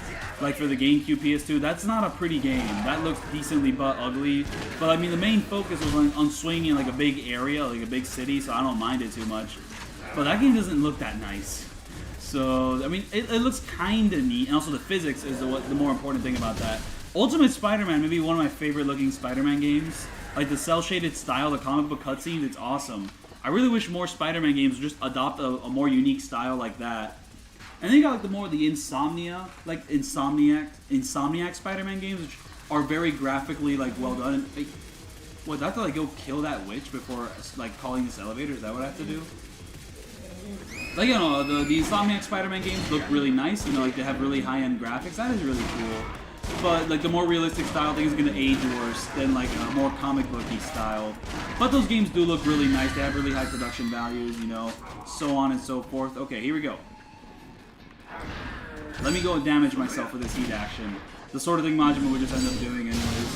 like for the GameCube PS2, that's not a pretty game. That looks decently but ugly. But I mean, the main focus was on swinging like a big area, like a big city, so I don't mind it too much. But that game doesn't look that nice. So, I mean, it looks kind of neat, and also the physics is the more important thing about that. Ultimate Spider-Man, maybe one of my favorite looking Spider-Man games. Like the cel-shaded style, the comic book cutscenes, it's awesome. I really wish more Spider-Man games would just adopt a more unique style like that. And then you got like the Insomniac Spider-Man games, which are very graphically like well done. Like, what, do I have to like go kill that witch before like calling this elevator? Is that what I have to do? Like, you know, the Insomniac Spider-Man games look really nice. You know, like they have really high-end graphics. That is really cool. But like the more realistic style thing is gonna age worse than like a more comic booky style. But those games do look really nice. They have really high production values, you know, so on and so forth. Okay, here we go. Let me go damage myself with this heat action. The sort of thing Majima would just end up doing anyways.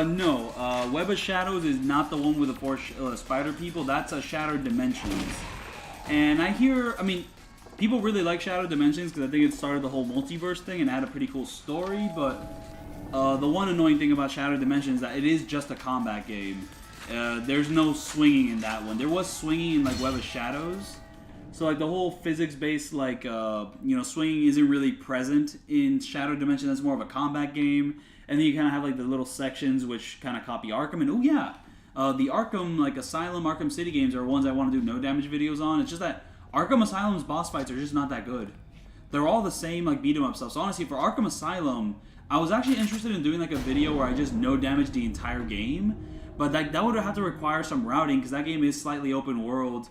No. Web of Shadows is not the one with the four spider people. That's a Shattered Dimensions. And I mean, people really like Shattered Dimensions because I think it started the whole multiverse thing and had a pretty cool story, but the one annoying thing about Shattered Dimensions is that it is just a combat game. There's no swinging in that one. There was swinging in like Web of Shadows. So like the whole physics-based like, you know, swinging isn't really present in Shattered Dimensions. That's more of a combat game. And then you kind of have like the little sections which kind of copy Arkham. And oh yeah, the Arkham like Asylum, Arkham City games are ones I want to do no damage videos on. It's just that Arkham Asylum's boss fights are just not that good. They're all the same like beat 'em up stuff. So honestly, for Arkham Asylum, I was actually interested in doing like a video where I just no damage the entire game. But that would have to require some routing because that game is slightly open world.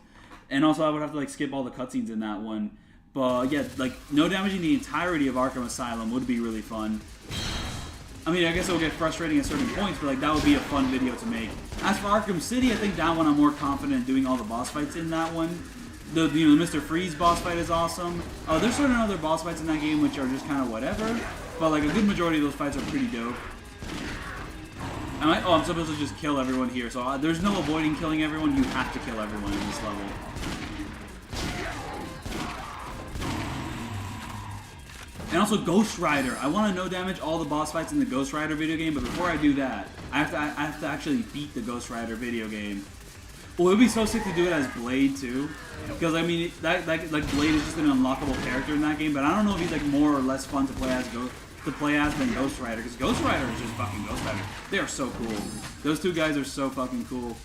And also I would have to like skip all the cutscenes in that one. But yeah, like no damaging the entirety of Arkham Asylum would be really fun. I mean, I guess it'll get frustrating at certain points, but like that would be a fun video to make. As for Arkham City, I think that one I'm more confident in doing all the boss fights in that one. The Mr. Freeze boss fight is awesome. There's certain other boss fights in that game which are just kind of whatever, but like a good majority of those fights are pretty dope. I'm supposed to just kill everyone here, so there's no avoiding killing everyone. You have to kill everyone in this level. And also Ghost Rider. I want to no damage all the boss fights in the Ghost Rider video game, but before I do that, I have to actually beat the Ghost Rider video game. Well, it would be so sick to do it as Blade too, because I mean that like Blade is just an unlockable character in that game. But I don't know if he's like more or less fun to play as than Ghost Rider, because Ghost Rider is just fucking Ghost Rider. They are so cool. Those two guys are so fucking cool.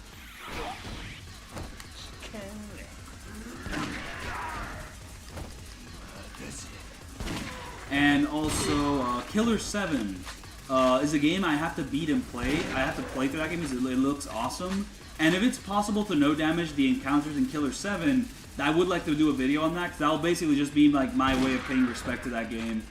And also, Killer 7 is a game I have to beat and play. I have to play through that game because it looks awesome. And if it's possible to no damage the encounters in Killer 7, I would like to do a video on that, because that'll basically just be like my way of paying respect to that game.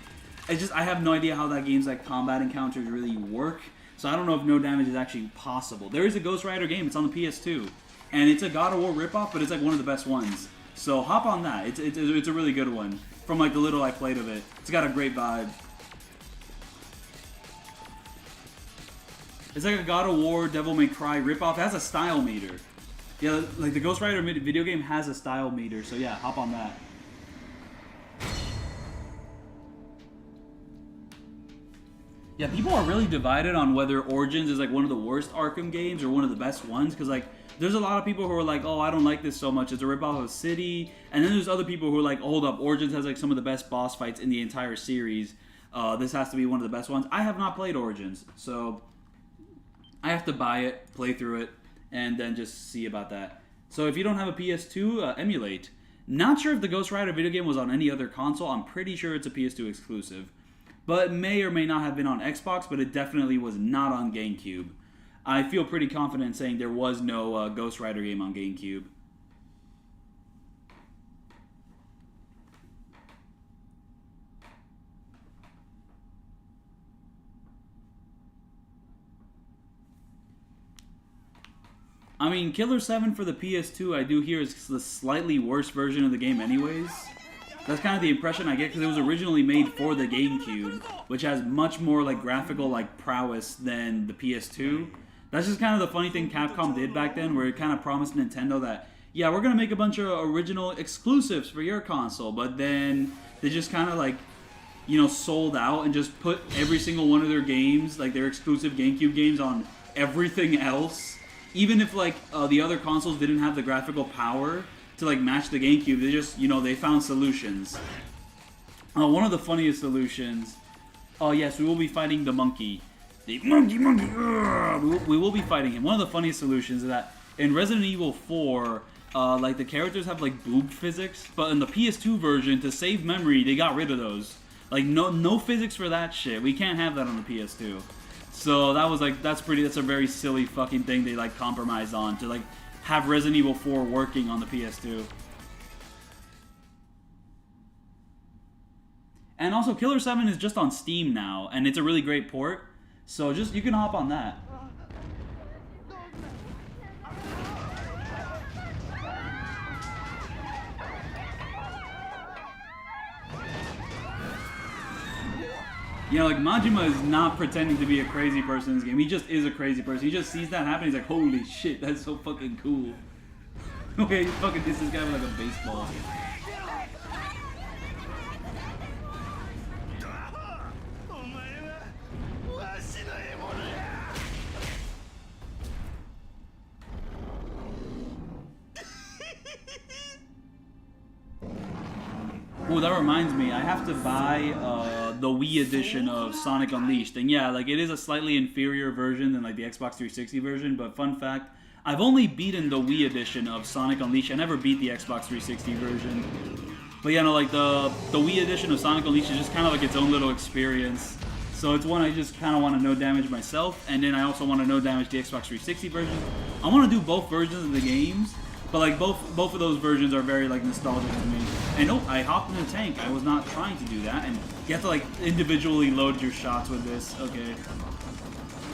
It's just, I have no idea how that game's like combat encounters really work, so I don't know if no damage is actually possible. There is a Ghost Rider game, it's on the PS2, and it's a God of War ripoff, but it's like one of the best ones. So hop on that, it's a really good one. From like the little I played of it, it's got a great vibe. It's like a God of War, Devil May Cry ripoff. It has a style meter. Yeah, like the Ghost Rider video game has a style meter, so yeah, hop on that. Yeah, people are really divided on whether Origins is like one of the worst Arkham games or one of the best ones, because like there's a lot of people who are like, oh, I don't like this so much, it's a ripoff of City, and then there's other people who are like, hold up, Origins has like some of the best boss fights in the entire series. This has to be one of the best ones. I have not played Origins, so I have to buy it, play through it, and then just see about that. So if you don't have a PS2, emulate. Not sure if the Ghost Rider video game was on any other console. I'm pretty sure it's a PS2 exclusive. But it may or may not have been on Xbox, but it definitely was not on GameCube. I feel pretty confident saying there was no Ghost Rider game on GameCube. I mean, Killer 7 for the PS2, I do hear is the slightly worse version of the game anyways. That's kind of the impression I get because it was originally made for the GameCube, which has much more like graphical like prowess than the PS2. That's just kind of the funny thing Capcom did back then, where it kind of promised Nintendo that, yeah, we're going to make a bunch of original exclusives for your console, but then they just kind of like, you know, sold out and just put every single one of their games, like their exclusive GameCube games, on everything else. Even if like the other consoles didn't have the graphical power to like match the GameCube, they just, you know, they found solutions. One of the funniest solutions, oh yes, we will be fighting the monkey. The monkey. We will be fighting him. One of the funniest solutions is that in Resident Evil 4, like the characters have like boob physics, but in the PS2 version, to save memory, they got rid of those. Like no physics for that shit. We can't have that on the PS2. So that was like, that's a very silly fucking thing they like compromised on to like have Resident Evil 4 working on the PS2. And also Killer 7 is just on Steam now, and it's a really great port. So just, you can hop on that. You know, like, Majima is not pretending to be a crazy person in this game. He just is a crazy person. He just sees that happen, he's like, holy shit, that's so fucking cool. Okay, he fucking hits this guy with like a baseball. Oh, that reminds me, I have to buy the Wii edition of Sonic Unleashed. And yeah, like, it is a slightly inferior version than like the Xbox 360 version, but fun fact, I've only beaten the Wii edition of Sonic Unleashed. I never beat the Xbox 360 version. But yeah, no, like the Wii edition of Sonic Unleashed is just kind of like its own little experience. So it's one I just kind of want to no damage myself, and then I also want to no damage the Xbox 360 version. I want to do both versions of the games, but like both of those versions are very like nostalgic to me. And oh, I hopped in a tank. I was not trying to do that, and you have to like individually load your shots with this. Okay.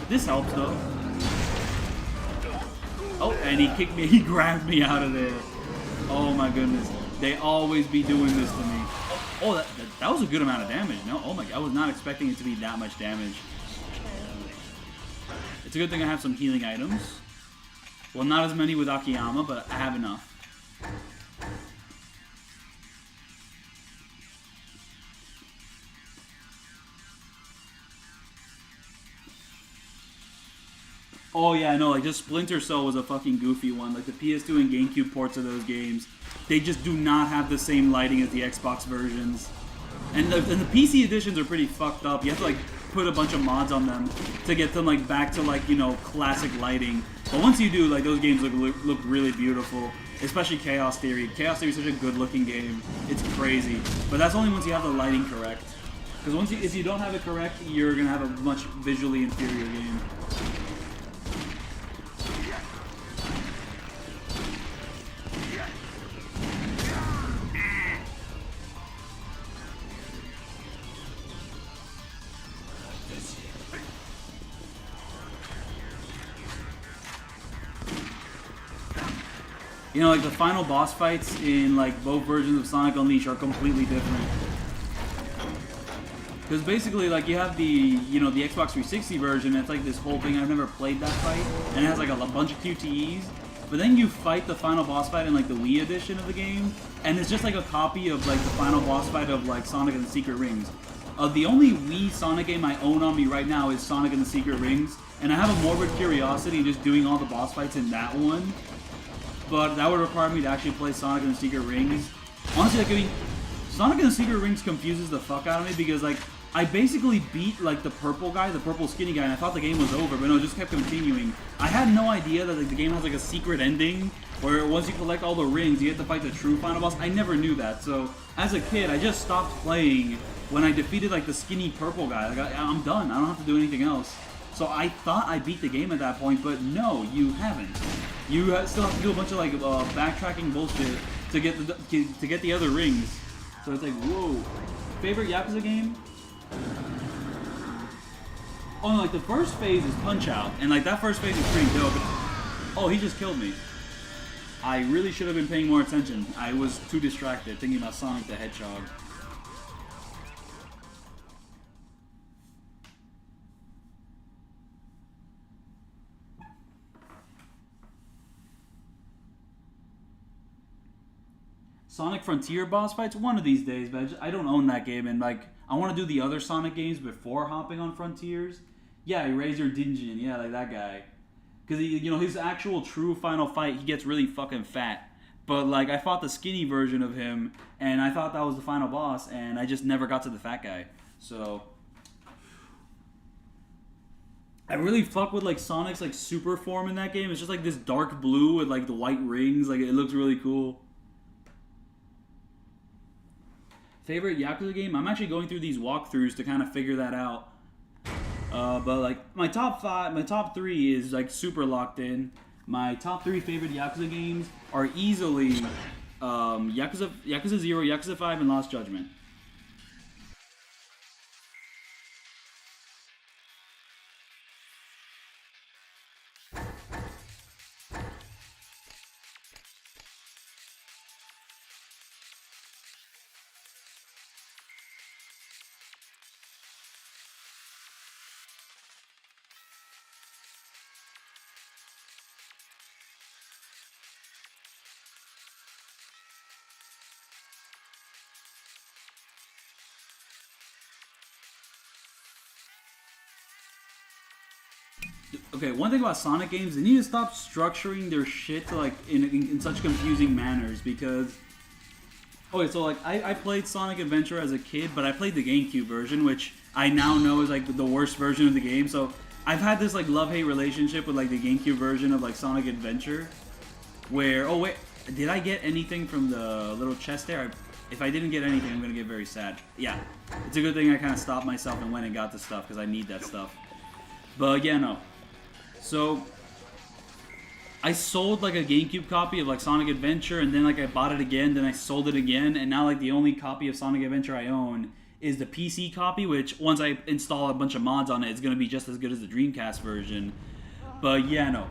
This helps though. Oh, and he kicked me, he grabbed me out of there. Oh my goodness. They always be doing this to me. Oh, that was a good amount of damage. No, oh my god, I was not expecting it to be that much damage. It's a good thing I have some healing items. Well, not as many with Akiyama, but I have enough. Oh yeah, I know, like, just Splinter Cell was a fucking goofy one. Like, the PS2 and GameCube ports of those games, they just do not have the same lighting as the Xbox versions. And the PC editions are pretty fucked up. You have to, like, put a bunch of mods on them to get them, like, back to, like, you know, classic lighting. But once you do, like, those games look really beautiful. Especially Chaos Theory. Chaos Theory is such a good-looking game. It's crazy. But that's only once you have the lighting correct. Because if you don't have it correct, you're gonna have a much visually inferior game. You know, like, the final boss fights in, like, both versions of Sonic Unleashed are completely different. Because basically, like, you have the, you know, the Xbox 360 version, it's like this whole thing, I've never played that fight, and it has, like, a bunch of QTEs. But then you fight the final boss fight in, like, the Wii edition of the game, and it's just, like, a copy of, like, the final boss fight of, like, Sonic and the Secret Rings. The only Wii Sonic game I own on me right now is Sonic and the Secret Rings, and I have a morbid curiosity in just doing all the boss fights in that one. But that would require me to actually play Sonic and the Secret Rings. Honestly, like, I mean, Sonic and the Secret Rings confuses the fuck out of me because, like, I basically beat, like, the purple guy, the purple skinny guy, and I thought the game was over, but no, it just kept continuing. I had no idea that, like, the game has, like, a secret ending where once you collect all the rings, you have to fight the true final boss. I never knew that, so as a kid, I just stopped playing when I defeated, like, the skinny purple guy. Like, I'm done. I don't have to do anything else. So I thought I beat the game at that point, but no, you haven't. You still have to do a bunch of, like, backtracking bullshit to get the other rings. So it's like, whoa. Favorite Yakuza game? Oh no, like, the first phase is Punch-Out, and, like, that first phase is pretty dope. Oh, he just killed me. I really should have been paying more attention. I was too distracted thinking about Sonic the Hedgehog. Sonic Frontier boss fights one of these days, but I don't own that game, and like I want to do the other Sonic games before hopping on Frontiers. Yeah, Razor Dingeon, yeah, like that guy. Because his actual true final fight, he gets really fucking fat. But like I fought the skinny version of him, and I thought that was the final boss, and I just never got to the fat guy. So I really fuck with like Sonic's like super form in that game. It's just like this dark blue with like the white rings. Like it looks really cool. Favorite Yakuza game? I'm actually going through these walkthroughs to kind of figure that out. But like my top 3 is like super locked in. My top 3 favorite Yakuza games are easily Yakuza 0, Yakuza 5, and Lost Judgment. Okay, one thing about Sonic games, they need to stop structuring their shit to like in such confusing manners because... Okay, so like I played Sonic Adventure as a kid, but I played the GameCube version, which I now know is like the worst version of the game. So I've had this like love-hate relationship with like the GameCube version of like Sonic Adventure, where... Oh wait, did I get anything from the little chest there? If I didn't get anything, I'm gonna get very sad. Yeah, it's a good thing I kind of stopped myself and went and got the stuff because I need that stuff. But yeah, no. So, I sold like a GameCube copy of like Sonic Adventure, and then like I bought it again, then I sold it again, and now like the only copy of Sonic Adventure I own is the PC copy, which once I install a bunch of mods on it, it's going to be just as good as the Dreamcast version. But yeah, no.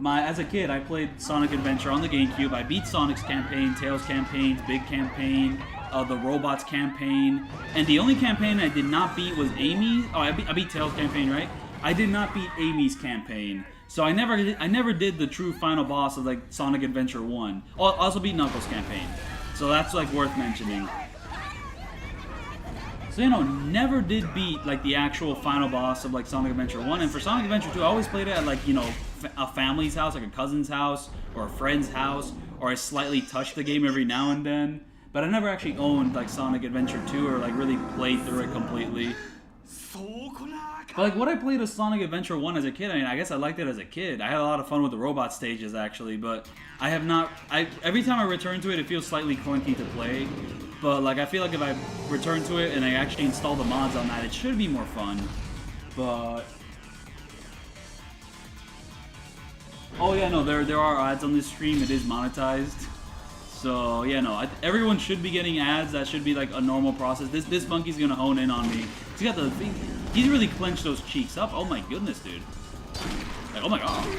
As a kid, I played Sonic Adventure on the GameCube. I beat Sonic's campaign, Tails' campaign, Big campaign, the Robots campaign, and the only campaign I did not beat was Amy. Oh, I beat Tails' campaign, right? I did not beat Amy's campaign, so I never did the true final boss of like Sonic Adventure 1. I also beat Knuckles' campaign, so that's like worth mentioning. So never did beat like the actual final boss of like Sonic Adventure 1, and for Sonic Adventure 2, I always played it at like a family's house, like a cousin's house or a friend's house, or I slightly touched the game every now and then. But I never actually owned like Sonic Adventure 2 or like really played through it completely. But like what I played with Sonic Adventure 1 as a kid, I mean, I guess I liked it as a kid. I had a lot of fun with the robot stages actually, but I have not... every time I return to it, it feels slightly clunky to play. But like I feel like if I return to it and I actually install the mods on that, it should be more fun. But... Oh yeah, no, there are ads on this stream. It is monetized. So yeah, no, everyone should be getting ads. That should be like a normal process. This monkey's gonna hone in on me. He's really clenched those cheeks up. Oh my goodness, dude. Like, oh my god, dude.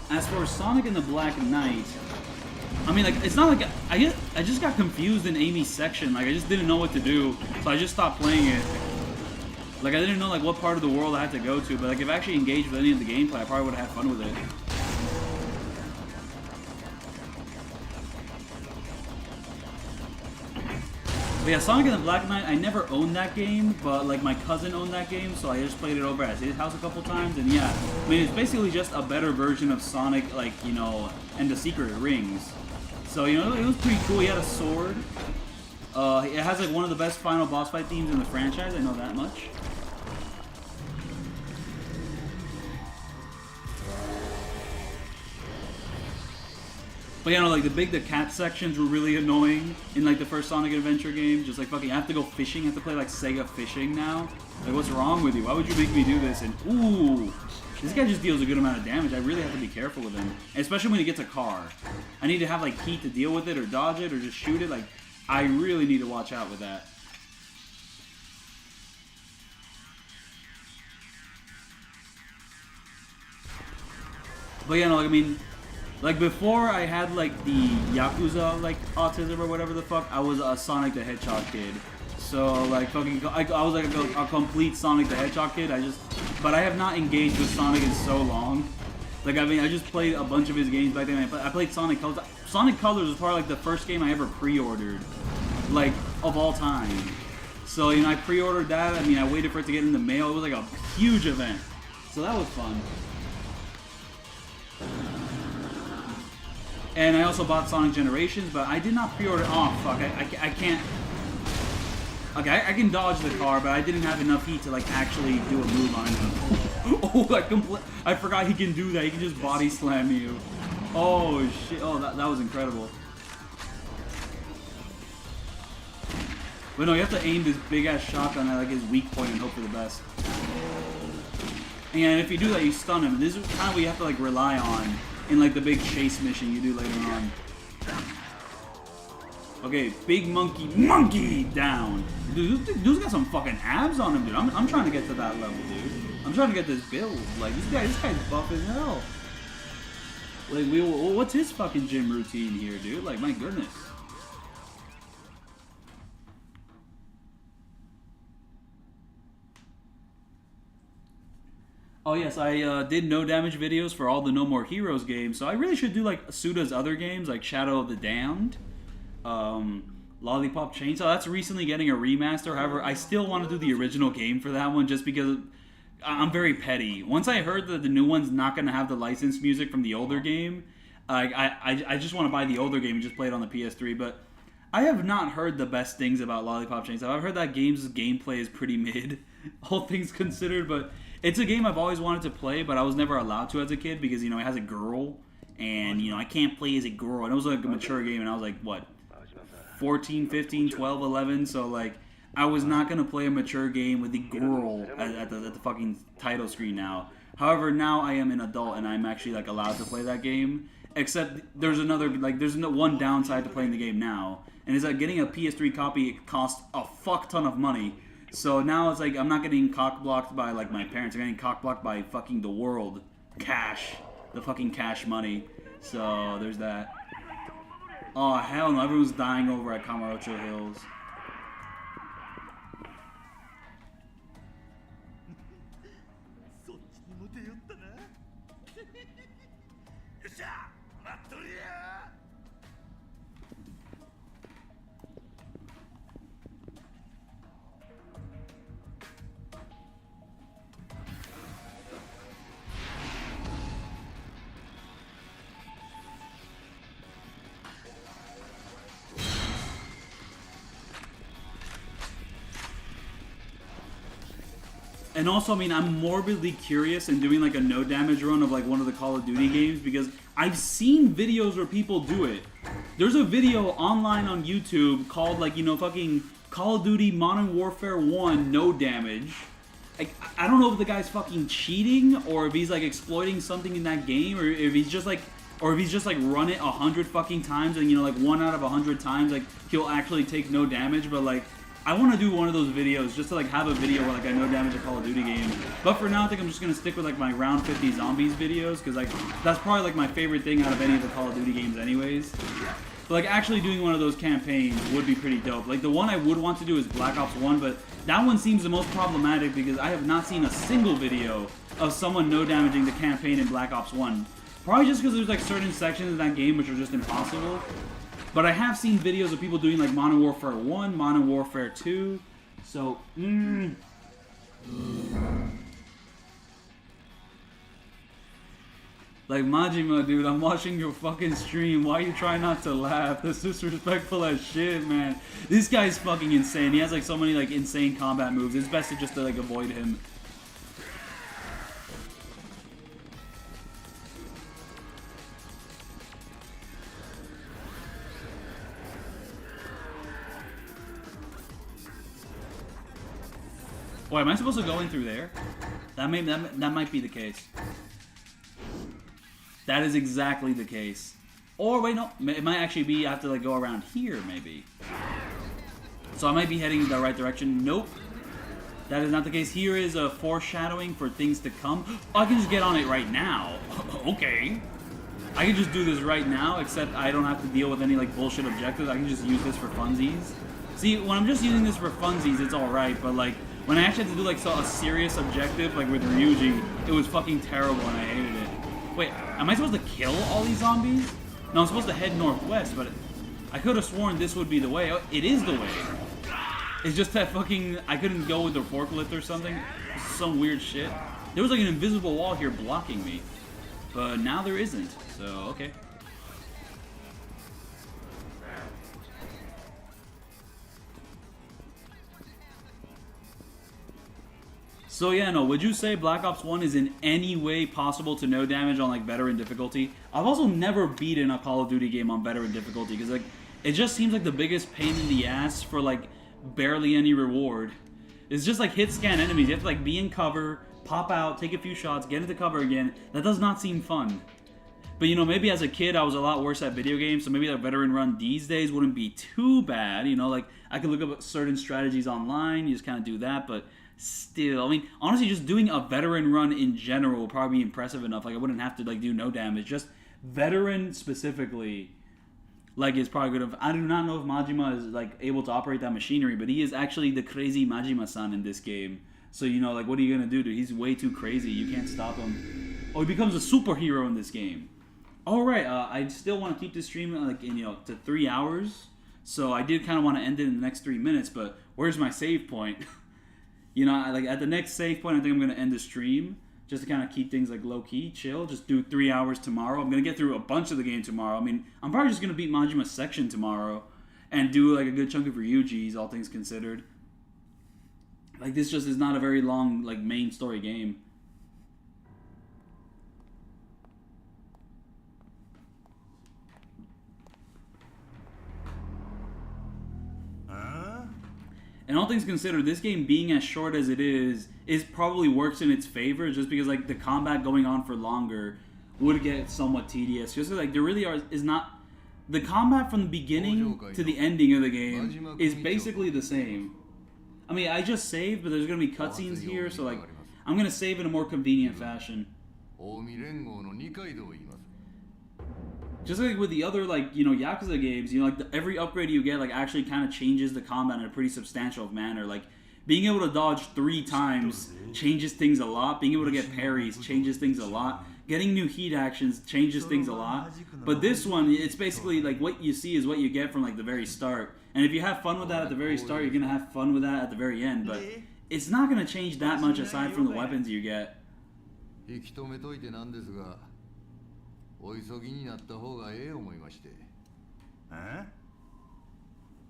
As for Sonic and the Black Knight, I mean, like, it's not like I just got confused in Amy's section. Like, I just didn't know what to do, so I just stopped playing it. Like, I didn't know like what part of the world I had to go to, but like if I actually engaged with any of the gameplay, I probably would have had fun with it. But yeah, Sonic and the Black Knight, I never owned that game, but like my cousin owned that game, so I just played it over at his house a couple times, and yeah, I mean, it's basically just a better version of Sonic, like, and the Secret Rings. So, it was pretty cool. He had a sword. It has like one of the best final boss fight themes in the franchise, I know that much. But like the cat sections were really annoying in like the first Sonic Adventure game. Just like fucking, I have to go fishing. I have to play like Sega Fishing now. Like, what's wrong with you? Why would you make me do this? And ooh, this guy just deals a good amount of damage. I really have to be careful with him, especially when he gets a car. I need to have like heat to deal with it, or dodge it, or just shoot it. Like, I really need to watch out with that. But yeah, no, I mean, like before I had like the Yakuza like autism or whatever the fuck, I was a Sonic the Hedgehog kid. So like fucking, I was like a complete Sonic the Hedgehog kid. But I have not engaged with Sonic in so long. Like I mean, I just played a bunch of his games back then. I played Sonic Colors. Sonic Colors was probably like the first game I ever pre-ordered, like of all time. So you know, I pre-ordered that. I mean, I waited for it to get in the mail. It was like a huge event. So that was fun. And I also bought Sonic Generations, but I did not pre-order. Oh fuck! I can't. Okay, I can dodge the car, but I didn't have enough heat to like actually do a move on him. Oh, I forgot he can do that. He can just body slam you. Oh shit! Oh, that was incredible. But no, you have to aim this big ass shotgun at like his weak point and hope for the best. And if you do that, you stun him. This is kind of what you have to like rely on in like the big chase mission you do later on. Okay, big monkey down. Dude's got some fucking abs on him, dude. I'm trying to get to that level, dude. I'm trying to get this build. Like this guy's buff as hell. Like what's his fucking gym routine here, dude? Like my goodness. Oh yes, I did no damage videos for all the No More Heroes games, so I really should do like Suda's other games, like Shadow of the Damned, Lollipop Chainsaw. That's recently getting a remaster. However, I still want to do the original game for that one, just because I'm very petty. Once I heard that the new one's not going to have the licensed music from the older game, I just want to buy the older game and just play it on the PS3. But I have not heard the best things about Lollipop Chainsaw. I've heard that game's gameplay is pretty mid, all things considered, but it's a game I've always wanted to play, but I was never allowed to as a kid because, you know, it has a girl, and, you know, I can't play as a girl. And it was like a mature game, and I was like, what, 14, 15, 12, 11? So, like, I was not going to play a mature game with the girl at the fucking title screen now. However, now I am an adult, and I'm actually, like, allowed to play that game. Except there's one downside to playing the game now, and it's that getting a PS3 copy, it costs a fuck ton of money. So now it's like I'm not getting cock-blocked by like my parents. I'm getting cock-blocked by fucking the world. Cash. The fucking cash money. So there's that. Oh hell no, everyone's dying over at Kamurocho Hills. And also, I mean, I'm morbidly curious in doing like a no damage run of like one of the Call of Duty games because I've seen videos where people do it. There's a video online on YouTube called like, you know, fucking Call of Duty Modern Warfare 1 no damage. Like, I don't know if the guy's fucking cheating or if he's like exploiting something in that game or if he's just like run it 100 fucking times and, you know, like 1 out of 100 times like he'll actually take no damage, but like I want to do one of those videos just to like have a video where like I no damage a Call of Duty game. But for now, I think I'm just gonna stick with like my round 50 zombies videos because like that's probably like my favorite thing out of any of the Call of Duty games, anyways. But like actually doing one of those campaigns would be pretty dope. Like the one I would want to do is Black Ops 1, but that one seems the most problematic because I have not seen a single video of someone no damaging the campaign in Black Ops 1. Probably just because there's like certain sections in that game which are just impossible. But I have seen videos of people doing like Modern Warfare 1, Modern Warfare 2, so, Like, Majima, dude, I'm watching your fucking stream. Why are you trying not to laugh? That's disrespectful as shit, man. This guy's fucking insane. He has like so many like insane combat moves. It's best to just like avoid him. Wait, am I supposed to go in through there? That might be the case. That is exactly the case. Or wait, no, it might actually be I have to like go around here, maybe. So I might be heading in the right direction. Nope. That is not the case. Here is a foreshadowing for things to come. Oh, I can just get on it right now. Okay. I can just do this right now, except I don't have to deal with any like bullshit objectives. I can just use this for funsies. See, when I'm just using this for funsies, it's alright, but like, when I actually had to do like a serious objective, like with Ryuji, it was fucking terrible and I hated it. Wait, am I supposed to kill all these zombies? No, I'm supposed to head northwest, but I could have sworn this would be the way. Oh, it is the way. It's just that fucking, I couldn't go with the forklift or something. Some weird shit. There was like an invisible wall here blocking me. But now there isn't, so okay. So yeah, no, would you say Black Ops 1 is in any way possible to no damage on like veteran difficulty? I've also never beaten a Call of Duty game on veteran difficulty because like it just seems like the biggest pain in the ass for like barely any reward. It's just like hit scan enemies. You have to like be in cover, pop out, take a few shots, get into cover again. That does not seem fun. But you know, maybe as a kid I was a lot worse at video games, so maybe a veteran run these days wouldn't be too bad. You know, like I could look up certain strategies online, you just kind of do that, but still, I mean, honestly, just doing a veteran run in general will probably be impressive enough. Like I wouldn't have to like do no damage. Just veteran specifically, like is probably good. I do not know if Majima is like able to operate that machinery, but he is actually the crazy Majima-san in this game. So you know, like what are you gonna do, dude? He's way too crazy. You can't stop him. Oh, he becomes a superhero in this game. All right, I still want to keep this stream like in, you know, to 3 hours. So I did kind of want to end it in the next 3 minutes, but where's my save point? You know, like at the next save point, I think I'm gonna end the stream just to kind of keep things like low key, chill. Just do 3 hours tomorrow. I'm gonna get through a bunch of the game tomorrow. I mean, I'm probably just gonna beat Majima's section tomorrow and do like a good chunk of Ryuji's, all things considered. Like this just is not a very long like main story game. And all things considered, this game being as short as it is probably works in its favor, just because like the combat going on for longer would get somewhat tedious. Just like there really is not the combat from the beginning to the ending of the game is basically the same. I mean, I just saved, but there's gonna be cutscenes here, so like I'm gonna save in a more convenient fashion. Just like with the other, like, you know, Yakuza games, you know, like every upgrade you get, like, actually kind of changes the combat in a pretty substantial manner. Like, being able to dodge 3 times changes things a lot. Being able to get parries changes things a lot. Getting new heat actions changes things a lot. But this one, it's basically, like, what you see is what you get from, like, the very start. And if you have fun with that at the very start, you're going to have fun with that at the very end. But it's not going to change that much aside from the weapons you get. お急ぎになった方がええ思いまして。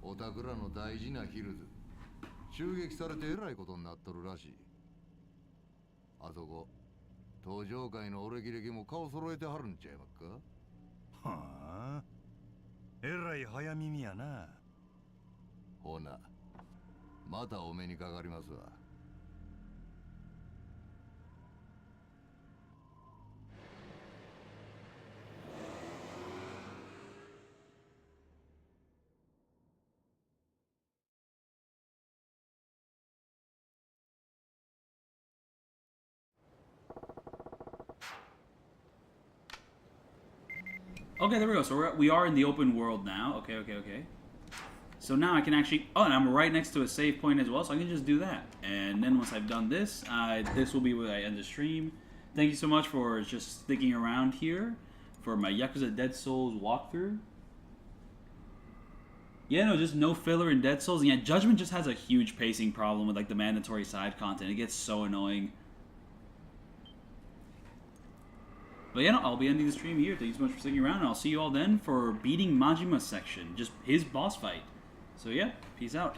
おたくらの大事なヒルズ、襲撃されてえらいことになっとるらしい。あそこ、登場界の俺歴も顔揃えてはるんちゃいまっか。はあ、えらい早耳やな。ほな、またお目にかかりますわ。Okay, there we go. So we are in the open world now. Okay. So now I can actually... Oh, and I'm right next to a save point as well, so I can just do that. And then once I've done this, this will be where I end the stream. Thank you so much for just sticking around here for my Yakuza Dead Souls walkthrough. Yeah, no, just no filler in Dead Souls. And yeah, Judgment just has a huge pacing problem with like the mandatory side content. It gets so annoying. But yeah, no, I'll be ending the stream here. Thank you so much for sticking around, and I'll see you all then for beating Majima's section. Just his boss fight. So yeah, peace out.